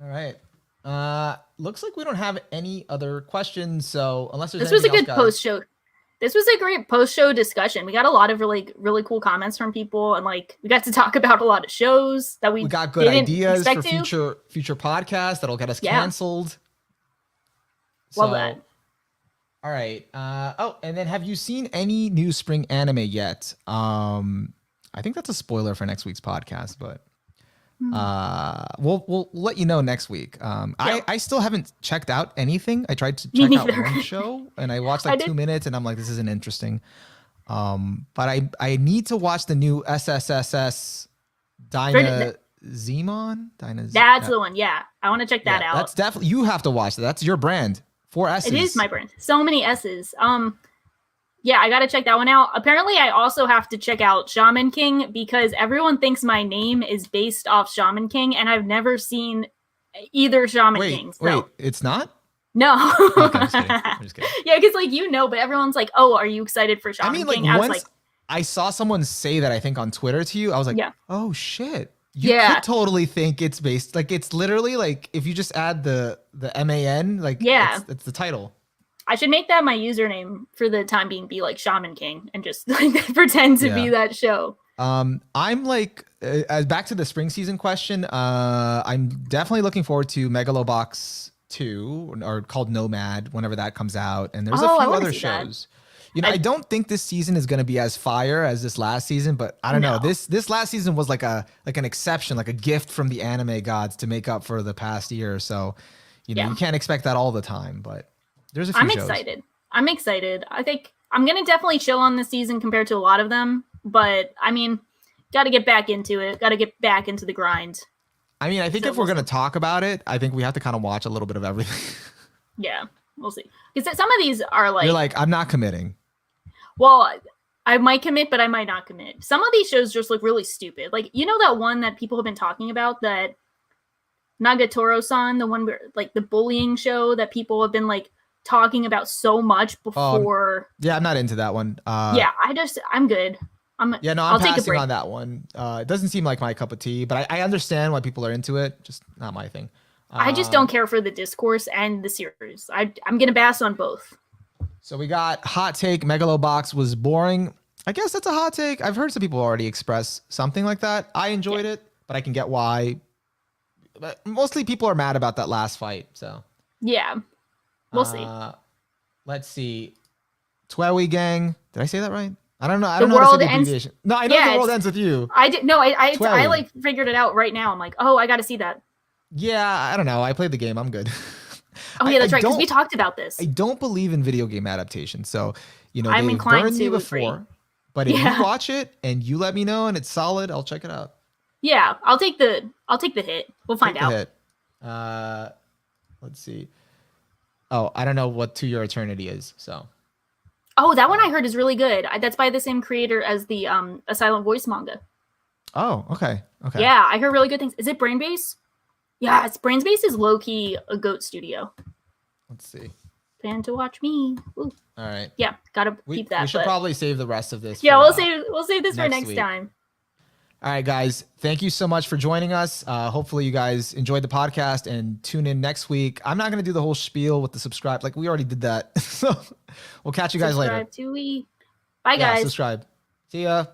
Speaker 3: All right. Looks like we don't have any other questions. So unless there's
Speaker 2: this was a good
Speaker 3: else,
Speaker 2: post show. This was a great post show discussion. We got a lot of really cool comments from people, and like we got to talk about a lot of shows that we
Speaker 3: got good ideas for future podcasts that'll get us canceled.
Speaker 2: Love that.
Speaker 3: All right. And then have you seen any new spring anime yet? I think that's a spoiler for next week's podcast, but we'll let you know next week. I still haven't checked out anything. I tried to check out one show and I watched like 2 minutes and I'm like, this isn't interesting. But I need to watch the new SSSS Dynazemon.
Speaker 2: That's the one. Yeah. I want to check that out.
Speaker 3: That's definitely, you have to watch that. That's your brand. 4 S's.
Speaker 2: It is my brand. So many S's. Yeah, I got to check that one out. Apparently, I also have to check out Shaman King because everyone thinks my name is based off Shaman King, and I've never seen either Shaman King. So.
Speaker 3: Wait, it's not?
Speaker 2: No.
Speaker 3: Okay, I'm just kidding.
Speaker 2: Yeah, because like but everyone's like, "Oh, are you excited for Shaman King?"
Speaker 3: Once I saw someone say that, I think on Twitter to you, I was like, "Oh shit." You could totally think it's based, like it's literally like if you just add the MAN, like it's the title.
Speaker 2: I should make that my username for the time being, be like Shaman King, and just like pretend to be that show. I'm
Speaker 3: like back to the spring season question. I'm definitely looking forward to Megalobox 2 or called Nomad whenever that comes out, and there's a few other shows. I don't think this season is going to be as fire as this last season, but I don't know. This last season was like an exception, like a gift from the anime gods to make up for the past year or so. You can't expect that all the time, but there's a few shows.
Speaker 2: I'm excited. I think I'm going to definitely chill on this season compared to a lot of them, but I mean, got to get back into it. Got to get back into the grind.
Speaker 3: I mean, I think if we're going to talk about it, I think we have to kind of watch a little bit of everything.
Speaker 2: Yeah, we'll see. Because some of these are like...
Speaker 3: You're like, I'm not committing.
Speaker 2: Well, I might commit, but I might not commit. Some of these shows just look really stupid. Like, you know that one that people have been talking about, that Nagatoro-san, the one where, like, the bullying show that people have been, like, talking about so much before...
Speaker 3: yeah, I'm not into that one.
Speaker 2: I'm good.
Speaker 3: I'm passing on that one. It doesn't seem like my cup of tea, but I understand why people are into it. Just not my thing.
Speaker 2: I just don't care for the discourse and the series. I'm going to bass on both.
Speaker 3: So we got hot take, Megalobox was boring. I guess that's a hot take. I've heard some people already express something like that. I enjoyed it, but I can get why. But mostly people are mad about that last fight, so.
Speaker 2: Yeah, we'll see.
Speaker 3: Let's see. Twewy Gang. Did I say that right? I don't know. I don't know how to say the abbreviation. No, I know the world ends with you.
Speaker 2: I like figured it out right now. I'm like, oh, I got to see that.
Speaker 3: Yeah, I don't know. I played the game. I'm good.
Speaker 2: Oh yeah, that's right. Because we talked about this.
Speaker 3: I don't believe in video game adaptations, so
Speaker 2: I'm
Speaker 3: they've burned me before.
Speaker 2: Agree.
Speaker 3: But if you watch it and you let me know and it's solid, I'll check it out.
Speaker 2: Yeah, I'll take the hit. We'll find out.
Speaker 3: Hit. Let's see. Oh, I don't know what To Your Eternity is. So.
Speaker 2: Oh, that one I heard is really good. That's by the same creator as the A Silent Voice manga.
Speaker 3: Oh, okay.
Speaker 2: Yeah, I heard really good things. Is it Brainbase? Yeah, Brainspace is low-key a goat studio.
Speaker 3: Let's see.
Speaker 2: Plan to watch me. Ooh.
Speaker 3: All right.
Speaker 2: Yeah, gotta keep that.
Speaker 3: We should probably save the rest of this.
Speaker 2: Yeah, we'll save this for next time.
Speaker 3: All right, guys. Thank you so much for joining us. Hopefully you guys enjoyed the podcast and tune in next week. I'm not going to do the whole spiel with the subscribe. Like, we already did that. So we'll catch you guys later.
Speaker 2: Bye, guys.
Speaker 3: Subscribe. See ya.